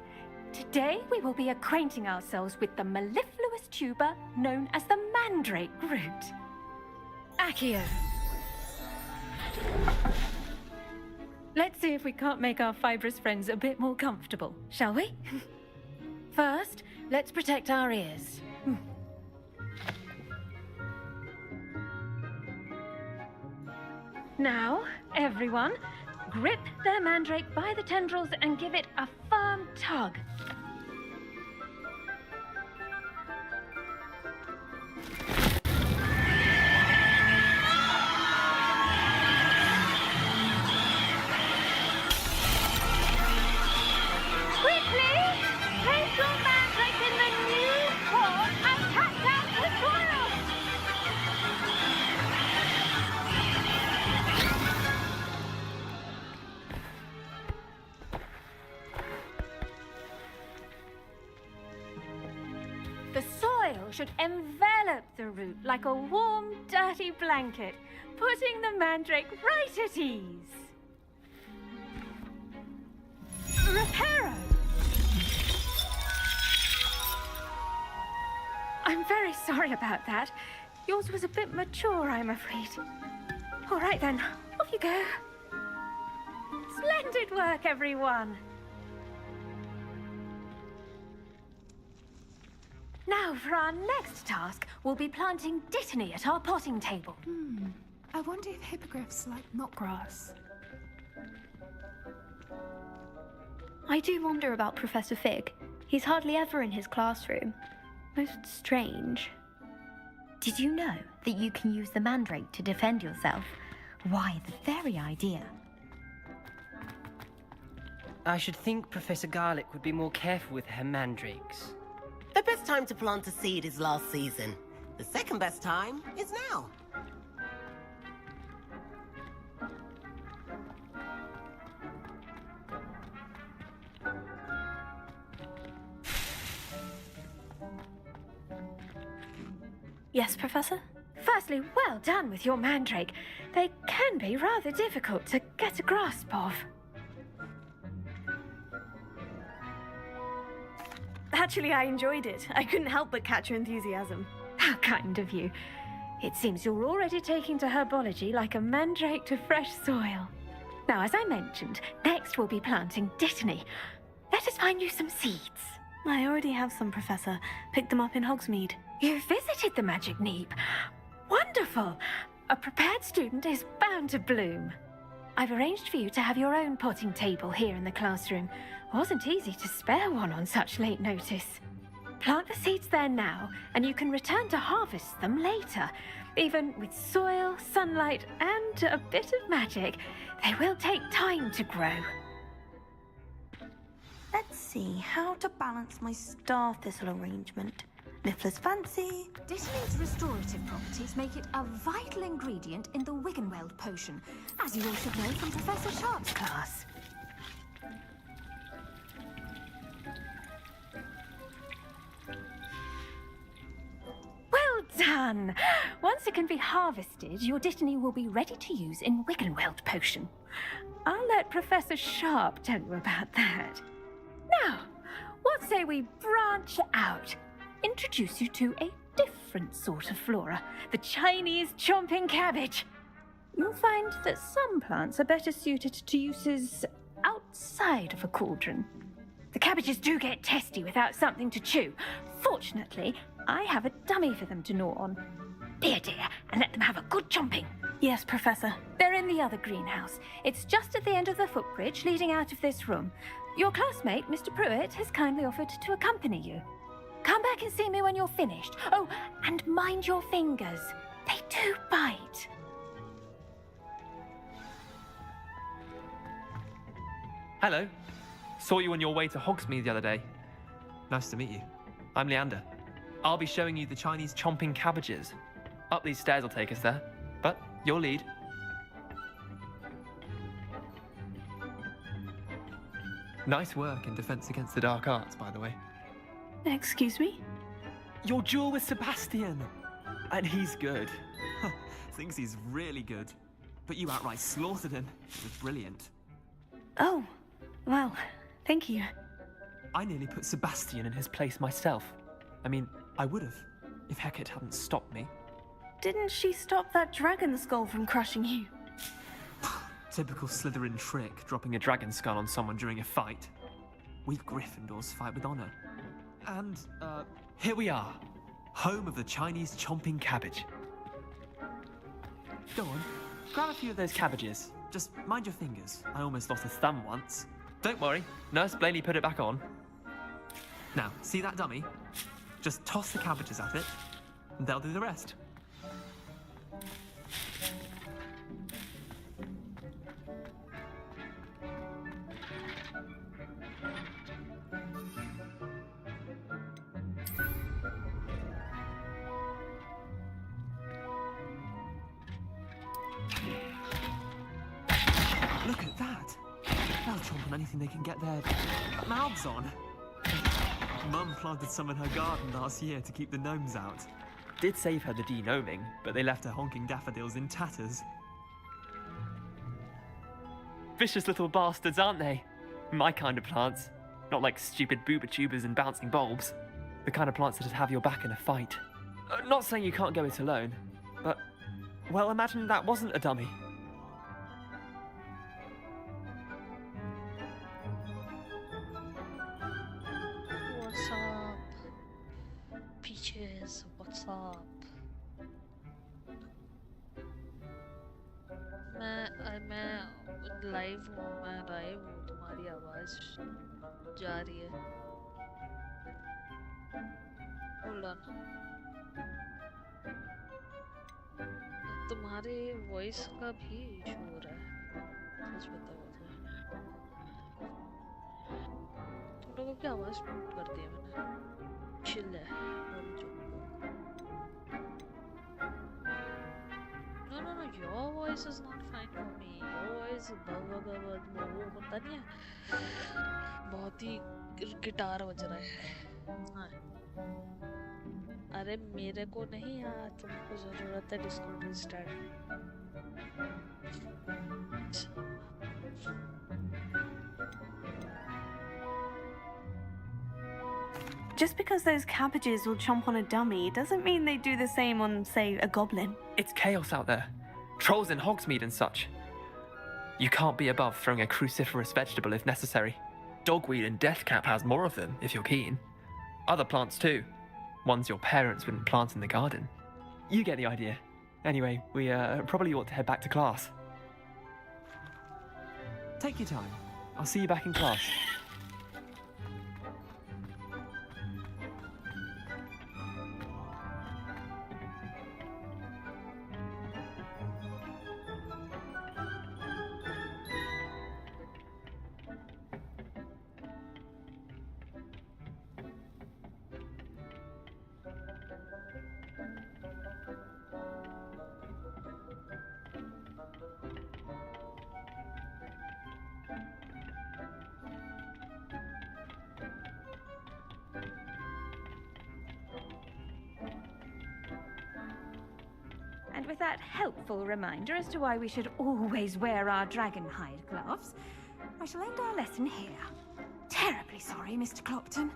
today we will be acquainting ourselves with the mellifluous tuber known as the mandrake root. Accio. Let's see if we can't make our fibrous friends a bit more comfortable, shall we? First, let's protect our ears. Now, everyone, grip their mandrake by the tendrils and give it a firm tug. Quickly! Place your mandrake in the new pot and tap out the soil! The soil should envelop the root like a warm, dirty blanket, putting the mandrake right at ease. Reparo! I'm very sorry about that. Yours was a bit mature, I'm afraid. All right then, off you go. Splendid work, everyone. Now, for our next task, we'll be planting dittany at our potting table. I wonder if hippogriffs like knotgrass. I do wonder about Professor Fig. He's hardly ever in his classroom. Most strange. Did you know that you can use the mandrake to defend yourself? Why, the very idea. I should think Professor Garlic would be more careful with her mandrakes. The best time to plant a seed is last season. The second best time is now. Yes, Professor? Firstly, well done with your mandrake. They can be rather difficult to get a grasp of. Actually, I enjoyed it. I couldn't help but catch your enthusiasm. How kind of you. It seems you're already taking to herbology like a mandrake to fresh soil. Now, as I mentioned, next we'll be planting dittany. Let us find you some seeds. I already have some, Professor. Picked them up in Hogsmeade. You visited the Magic Neep. Wonderful! A prepared student is bound to bloom. I've arranged for you to have your own potting table here in the classroom. Wasn't easy to spare one on such late notice. Plant the seeds there now, and you can return to harvest them later. Even with soil, sunlight, and a bit of magic, they will take time to grow. Let's see how to balance my star thistle arrangement. Niffler's fancy. Dittany's restorative properties make it a vital ingredient in the Wiggenweld potion, as you all should know from Professor Sharp's class. Well done! Once it can be harvested, your dittany will be ready to use in Wiggenweld potion. I'll let Professor Sharp tell you about that. Now, what say we branch out? Introduce you to a different sort of flora, the Chinese chomping cabbage. You'll find that some plants are better suited to uses outside of a cauldron. The cabbages do get testy without something to chew. Fortunately, I have a dummy for them to gnaw on. Be a dear and let them have a good chomping. Yes, Professor. They're in the other greenhouse. It's just at the end of the footbridge leading out of this room. Your classmate, Mr. Pruitt, has kindly offered to accompany you. Come back and see me when you're finished. Oh, and mind your fingers. They do bite. Hello. Saw you on your way to Hogsmeade the other day. Nice to meet you. I'm Leander. I'll be showing you the Chinese chomping cabbages. Up these stairs will take us there, but your lead. Nice work in Defense Against the Dark Arts, by the way. Excuse me? Your duel with Sebastian! And he's good. Thinks he's really good. But you outright slaughtered him. It was brilliant. Oh, well, thank you. I nearly put Sebastian in his place myself. I mean, I would have, if Hecate hadn't stopped me. Didn't she stop that dragon skull from crushing you? Typical Slytherin trick, dropping a dragon skull on someone during a fight. We Gryffindors fight with honor. And, here we are. Home of the Chinese chomping cabbage. Go on, grab a few of those cabbages. Just mind your fingers. I almost lost a thumb once. Don't worry, Nurse Blaney put it back on. Now, see that dummy? Just toss the cabbages at it, and they'll do the rest. Look at that! They'll chomp on anything they can get their mouths on. Mum planted some in her garden last year to keep the gnomes out. Did save her the de-gnoming, but they left her honking daffodils in tatters. Vicious little bastards, aren't they? My kind of plants. Not like stupid booba tubers and bouncing bulbs. The kind of plants that'd have your back in a fight. Not saying you can't go it alone, but, well, imagine that wasn't a dummy. What's up? Peaches, what's up? मैं live हूँ, मैं live हूँ, तुम्हारी आवाज जा रही है। Hold on. तुम्हारे वॉइस का भी इशू हो रहा है, सच बताओ तो। तुम लोगों की आवाज म्यूट कर दी है मैंने। चिल है, No, your voice is not fine for me. Your voice वो होता नहीं है, बहुत ही गिटार बज रहा है। हाँ, अरे मेरे को नहीं यार, तुमको जरूरत है Discord restart. Just because those cabbages will chomp on a dummy doesn't mean they do the same on, say, a goblin. It's chaos out there. Trolls in Hogsmeade and such. You can't be above throwing a cruciferous vegetable if necessary. Dogweed and deathcap has more of them, if you're keen. Other plants too. Ones your parents wouldn't plant in the garden. You get the idea. Anyway, we probably ought to head back to class. Take your time. I'll see you back in class. And with that helpful reminder as to why we should always wear our dragonhide gloves, I shall end our lesson here. Terribly sorry, Mr. Clopton.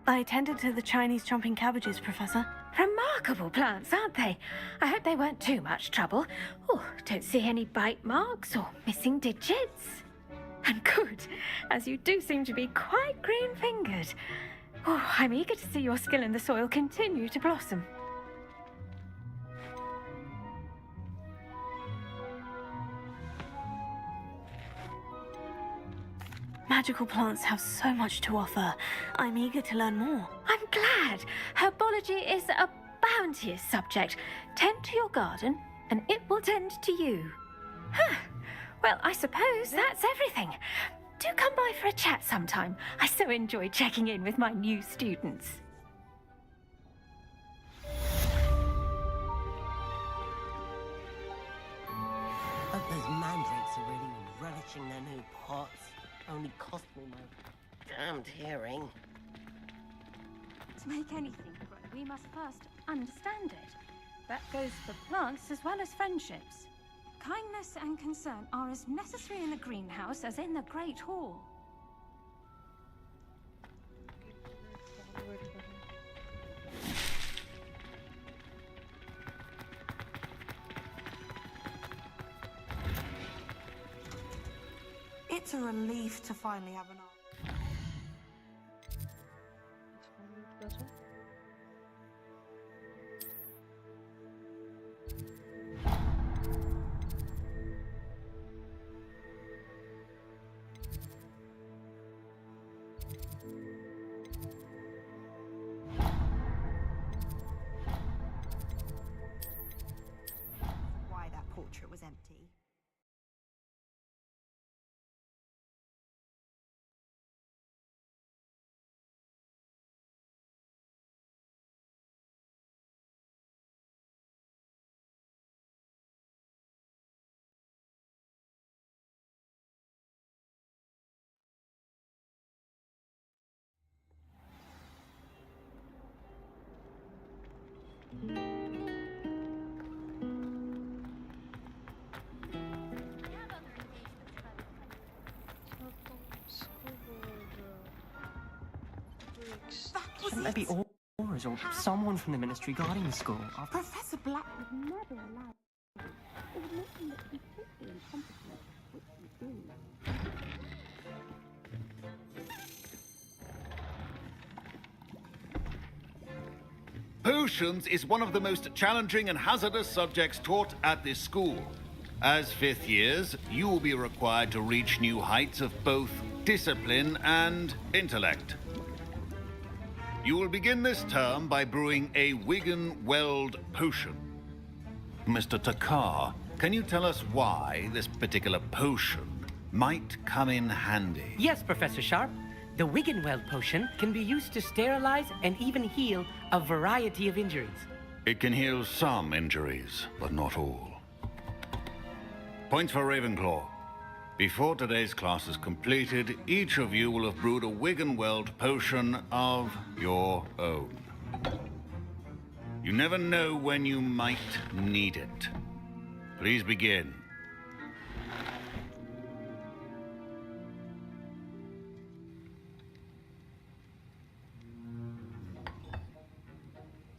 I attended to the Chinese chomping cabbages, Professor. Remarkable plants, aren't they? I hope they weren't too much trouble. Oh, don't see any bite marks or missing digits. And good, as you do seem to be quite green-fingered. Oh, I'm eager to see your skill in the soil continue to blossom. Magical plants have so much to offer. I'm eager to learn more. I'm glad. Herbology is a bounteous subject. Tend to your garden, and it will tend to you. Huh. Well, I suppose that's everything. Do come by for a chat sometime. I so enjoy checking in with my new students. But those mandrakes are really relishing their new pots. Only cost me my damned hearing. To make anything grow, we must first understand it. That goes for plants as well as friendships. Kindness and concern are as necessary in the greenhouse as in the Great Hall. It's a relief to finally have an why that portrait was empty. Shouldn't there be auras or someone from the ministry guarding the school? Professor Black would never allow it. It would make him look completely incompetent, which you do. Potions is one of the most challenging and hazardous subjects taught at this school. As fifth years, you will be required to reach new heights of both discipline and intellect. You will begin this term by brewing a Wigan-Weld potion. Mr. Takar, can you tell us why this particular potion might come in handy? Yes, Professor Sharp. The Wiggenweld potion can be used to sterilize and even heal a variety of injuries. It can heal some injuries, but not all. Points for Ravenclaw. Before today's class is completed, each of you will have brewed a Wiggenweld potion of your own. You never know when you might need it. Please begin.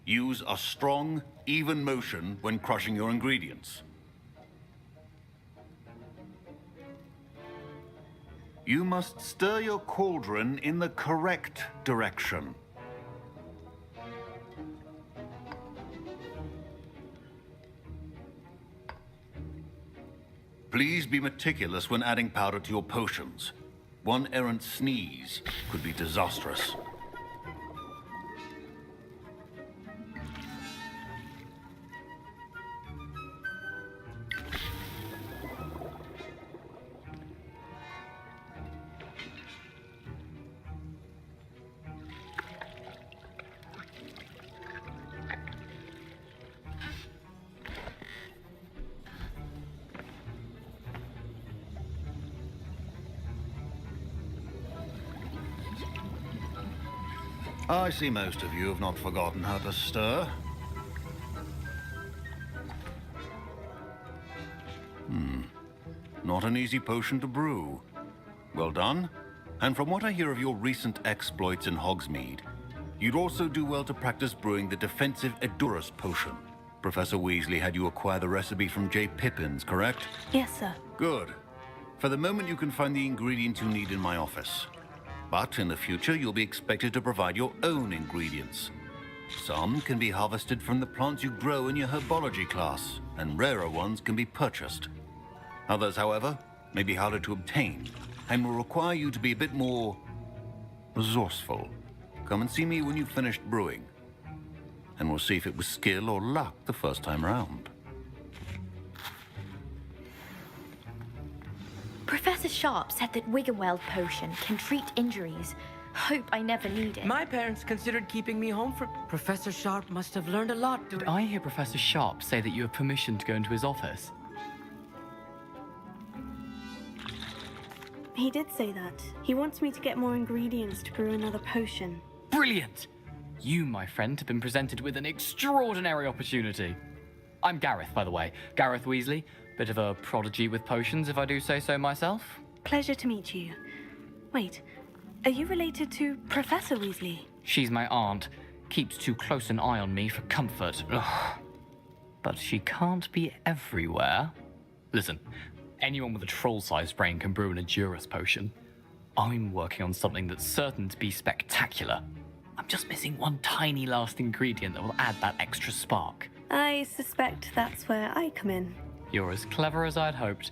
Use a strong, even motion when crushing your ingredients. You must stir your cauldron in the correct direction. Please be meticulous when adding powder to your potions. One errant sneeze could be disastrous. I see most of you have not forgotten how to stir. Not an easy potion to brew. Well done. And from what I hear of your recent exploits in Hogsmeade, you'd also do well to practice brewing the defensive Edurus potion. Professor Weasley had you acquire the recipe from J. Pippins, correct? Yes, sir. Good. For the moment, you can find the ingredients you need in my office. But in the future, you'll be expected to provide your own ingredients. Some can be harvested from the plants you grow in your herbology class, and rarer ones can be purchased. Others, however, may be harder to obtain, and will require you to be a bit more resourceful. Come and see me when you've finished brewing, and we'll see if it was skill or luck the first time around. Professor Sharp said that Wiggenweld potion can treat injuries. Hope I never need it. My parents considered keeping me home for... Professor Sharp must have learned a lot Did I hear Professor Sharp say that you have permission to go into his office? He did say that. He wants me to get more ingredients to brew another potion. Brilliant! You, my friend, have been presented with an extraordinary opportunity. I'm Gareth, by the way. Gareth Weasley. Bit of a prodigy with potions, if I do say so myself. Pleasure to meet you. Wait, are you related to Professor Weasley? She's my aunt. Keeps too close an eye on me for comfort. Ugh. But she can't be everywhere. Listen, anyone with a troll-sized brain can brew an Edurus potion. I'm working on something that's certain to be spectacular. I'm just missing one tiny last ingredient that will add that extra spark. I suspect that's where I come in. You're as clever as I'd hoped.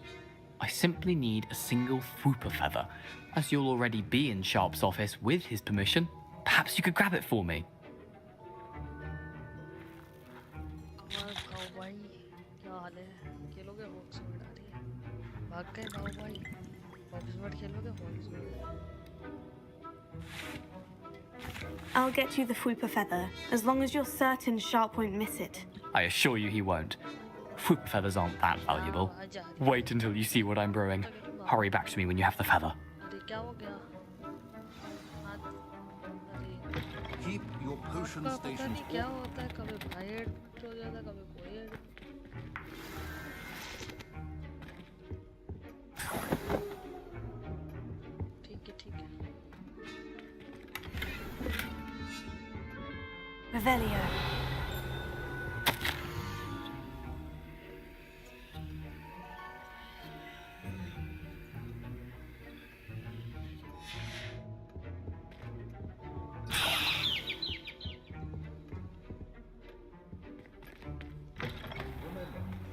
I simply need a single Fwooper feather. As you'll already be in Sharp's office with his permission, perhaps you could grab it for me. I'll get you the Fwooper feather, as long as you're certain Sharp won't miss it. I assure you he won't. Fwooper feathers aren't that valuable. Wait until you see what I'm brewing. Hurry back to me when you have the feather. Keep your potion stations. Revelio.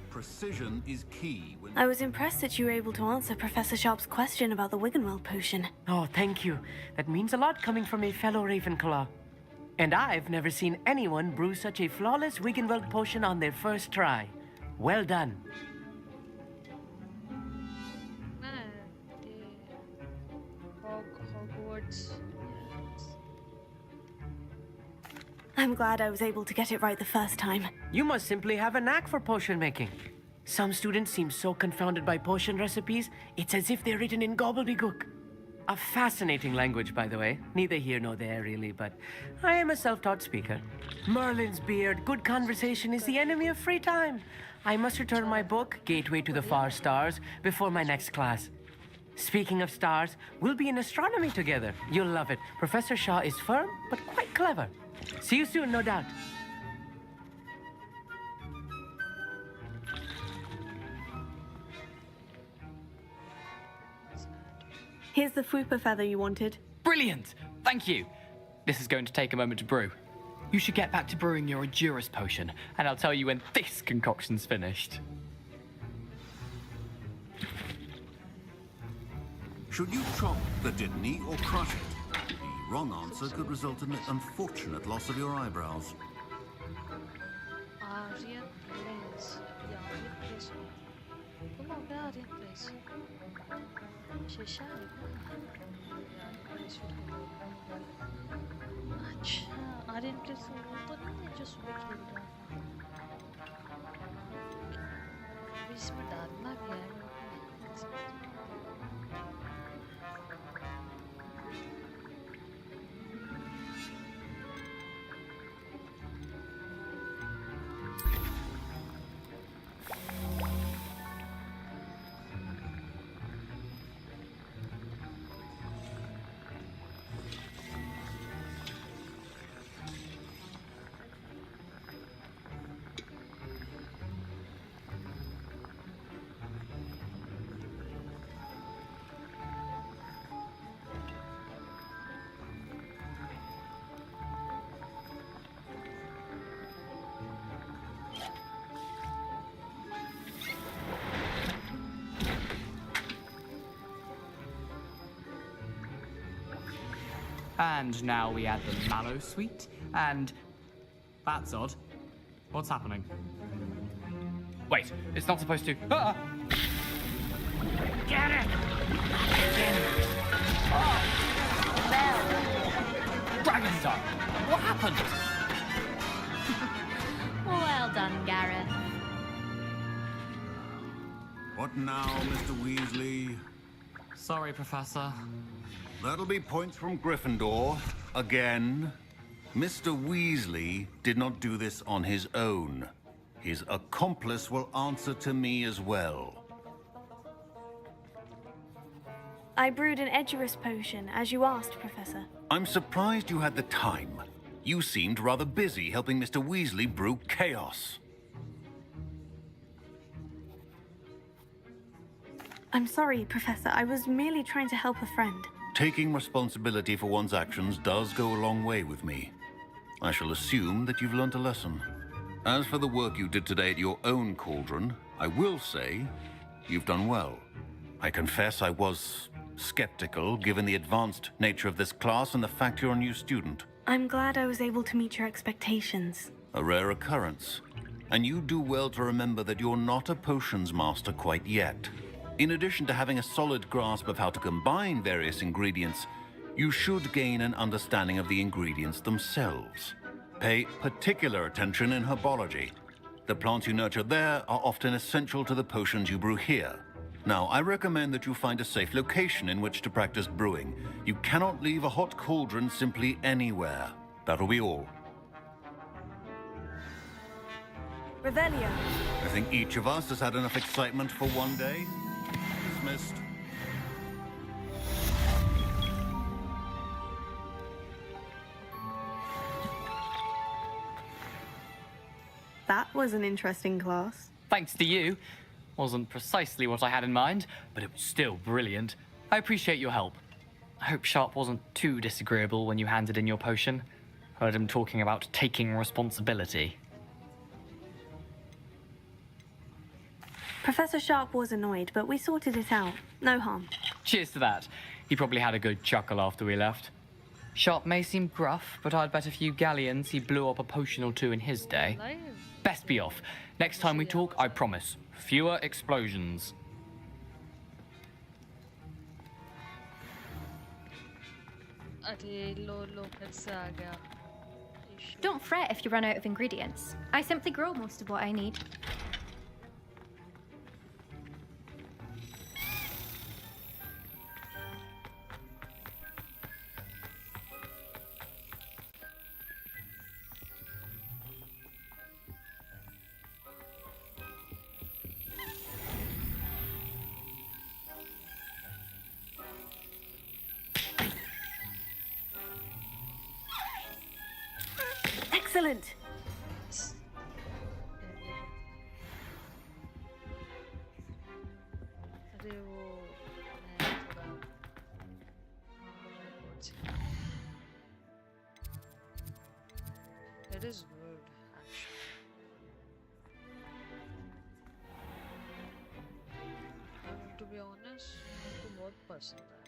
Precision is key when... I was impressed that you were able to answer Professor Sharp's question about the Wiggenweld potion. Oh, thank you. That means a lot coming from a fellow Ravenclaw. And I've never seen anyone brew such a flawless Wiggenweld potion on their first try. Well done. Hogwarts. I'm glad I was able to get it right the first time. You must simply have a knack for potion making. Some students seem so confounded by potion recipes, it's as if they're written in gobbledygook. A fascinating language, by the way. Neither here nor there, really, but I am a self-taught speaker. Merlin's beard, good conversation is the enemy of free time. I must return my book, Gateway to the Far Stars, before my next class. Speaking of stars, we'll be in astronomy together. You'll love it. Professor Shaw is firm, but quite clever. See you soon, no doubt. Here's the Fupa feather you wanted. Brilliant! Thank you. This is going to take a moment to brew. You should get back to brewing your Endurus potion, and I'll tell you when this concoction's finished. Should you chop the Dittany or crush it? The wrong answer could result in the unfortunate loss of your eyebrows. Aryan place. Yeah, Aryan place. Come on, Aryan place. Shisha. अच्छा Aryan place तो नहीं है जो सुबह खेल रहा था अभी इसमें डालना क्या है And now we add the mallow sweet, and... That's odd. What's happening? Wait, it's not supposed to... Ah! Get it! Dragon Star! What happened? Well done, Gareth. What now, Mr. Weasley? Sorry, Professor. That'll be points from Gryffindor. Again. Mr. Weasley did not do this on his own. His accomplice will answer to me as well. I brewed an Edurus potion, as you asked, Professor. I'm surprised you had the time. You seemed rather busy helping Mr. Weasley brew chaos. I'm sorry, Professor. I was merely trying to help a friend. Taking responsibility for one's actions does go a long way with me. I shall assume that you've learnt a lesson. As for the work you did today at your own cauldron, I will say you've done well. I confess I was skeptical, given the advanced nature of this class and the fact you're a new student. I'm glad I was able to meet your expectations. A rare occurrence. And you do well to remember that you're not a potions master quite yet. In addition to having a solid grasp of how to combine various ingredients, you should gain an understanding of the ingredients themselves. Pay particular attention in herbology. The plants you nurture there are often essential to the potions you brew here. Now, I recommend that you find a safe location in which to practice brewing. You cannot leave a hot cauldron simply anywhere. That'll be all. Revelio. I think each of us has had enough excitement for one day. Dismissed. That was an interesting class. Thanks to you. Wasn't precisely what I had in mind, but it was still brilliant. I appreciate your help. I hope Sharp wasn't too disagreeable when you handed in your potion. Heard him talking about taking responsibility. Professor Sharp was annoyed, but we sorted it out. No harm. Cheers to that. He probably had a good chuckle after we left. Sharp may seem gruff, but I'd bet a few galleons he blew up a potion or two in his day. Best be off. Next time we talk, I promise. Fewer explosions. Don't fret if you run out of ingredients. I simply grow most of what I need. Excellent. अरे वो मैं थोड़ा records It is good actually. And to be honest, मेरे को बहुत पसंद है.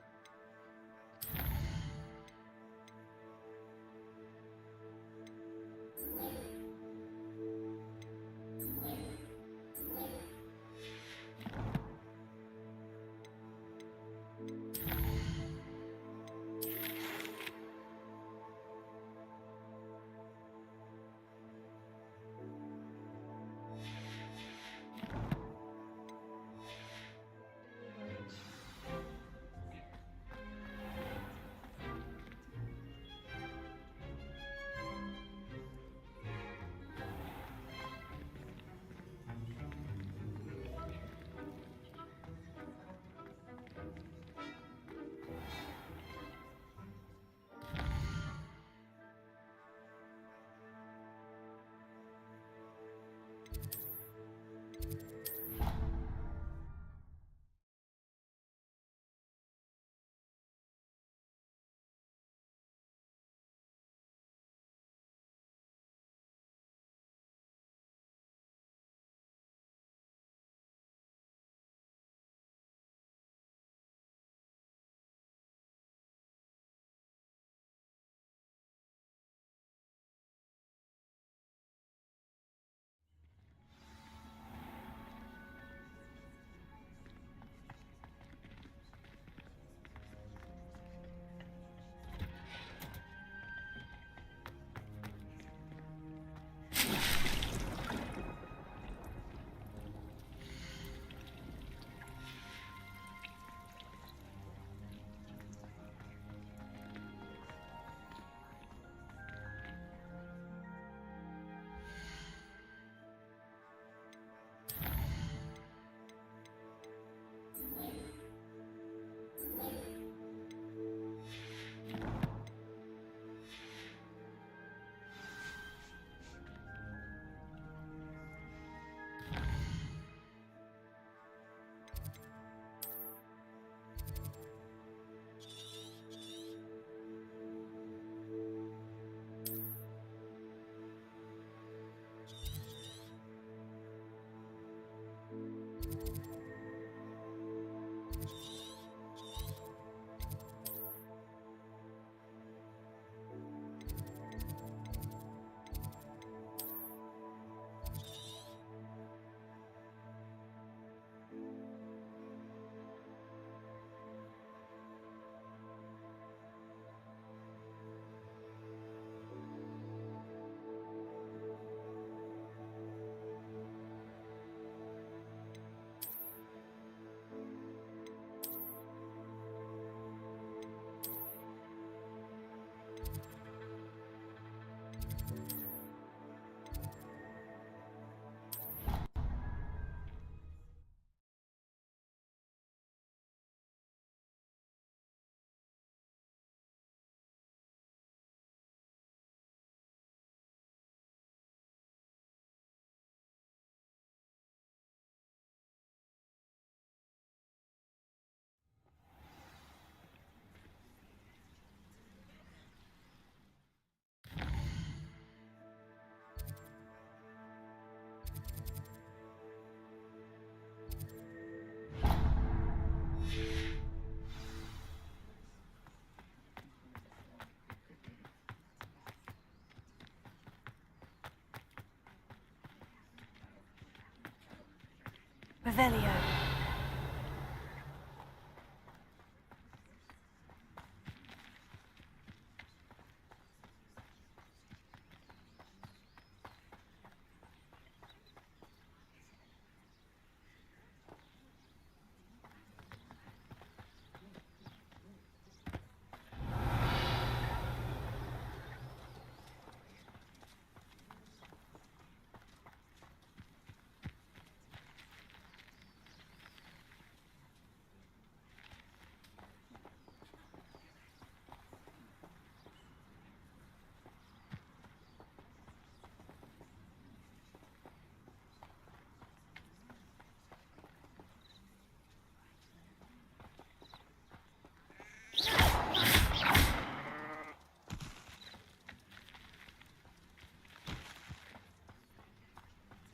Revelio.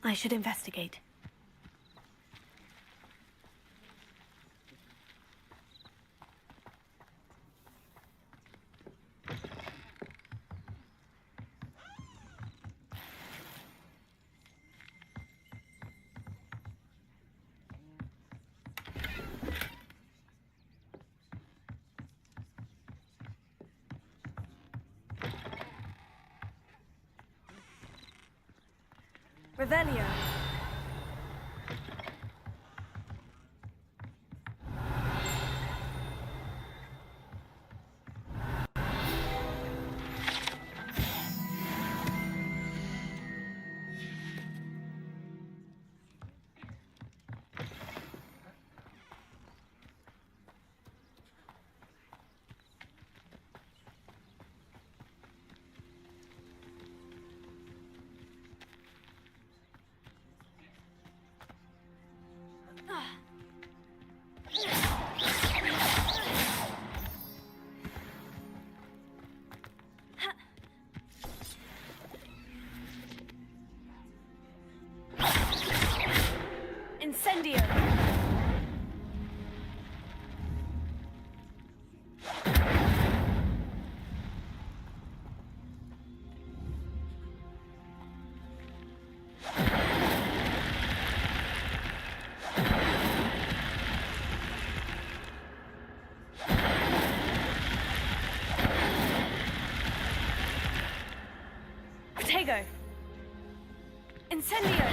I should investigate. Revelio. Incendio. Protego. Incendio.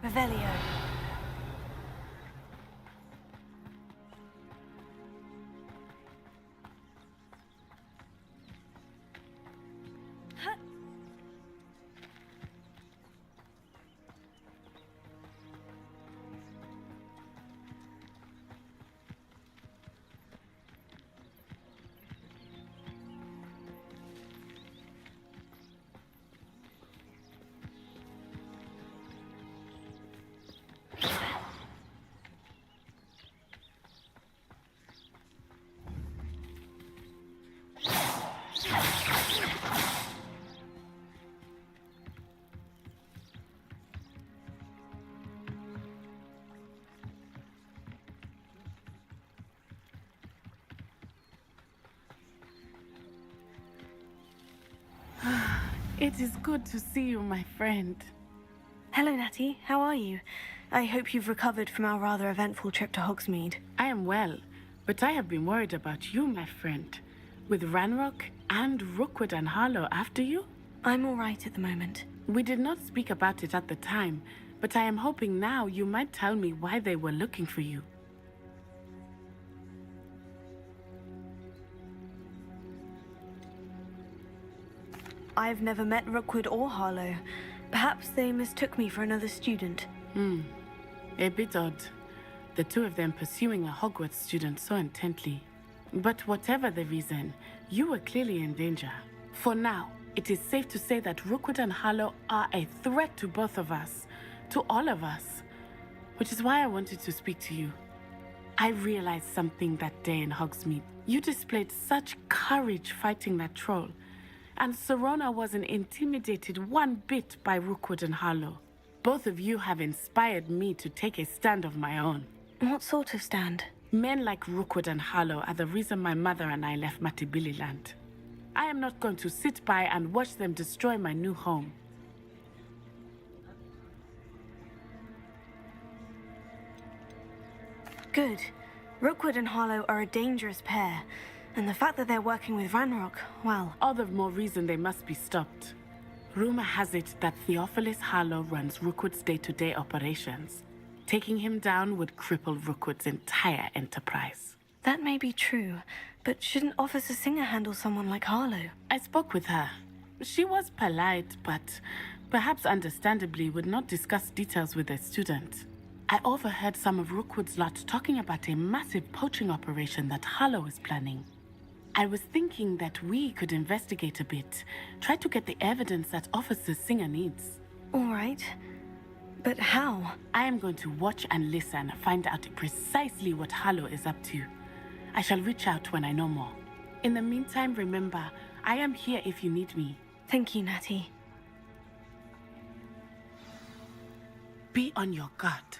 Revelio. It is good to see you, my friend. Hello, Natty. How are you? I hope you've recovered from our rather eventful trip to Hogsmeade. I am well, but I have been worried about you, my friend. With Ranrock and Rookwood and Harlow after you? I'm all right at the moment. We did not speak about it at the time, but I am hoping now you might tell me why they were looking for you. I've never met Rookwood or Harlow. Perhaps they mistook me for another student. A bit odd. The two of them pursuing a Hogwarts student so intently. But whatever the reason, you were clearly in danger. For now, it is safe to say that Rookwood and Harlow are a threat to both of us. To all of us. Which is why I wanted to speak to you. I realized something that day in Hogsmeade. You displayed such courage fighting that troll. And Serona wasn't intimidated one bit by Rookwood and Harlow. Both of you have inspired me to take a stand of my own. What sort of stand? Men like Rookwood and Harlow are the reason my mother and I left Matibililand. I am not going to sit by and watch them destroy my new home. Good. Rookwood and Harlow are a dangerous pair. And the fact that they're working with Ranrock, well... all the more reason they must be stopped. Rumor has it that Theophilus Harlow runs Rookwood's day-to-day operations. Taking him down would cripple Rookwood's entire enterprise. That may be true, but shouldn't Officer Singer handle someone like Harlow? I spoke with her. She was polite, but perhaps understandably would not discuss details with a student. I overheard some of Rookwood's lot talking about a massive poaching operation that Harlow is planning. I was thinking that we could investigate a bit, try to get the evidence that Officer Singer needs. All right. But how? I am going to watch and listen, find out precisely what Harlow is up to. I shall reach out when I know more. In the meantime, remember, I am here if you need me. Thank you, Natty. Be on your guard.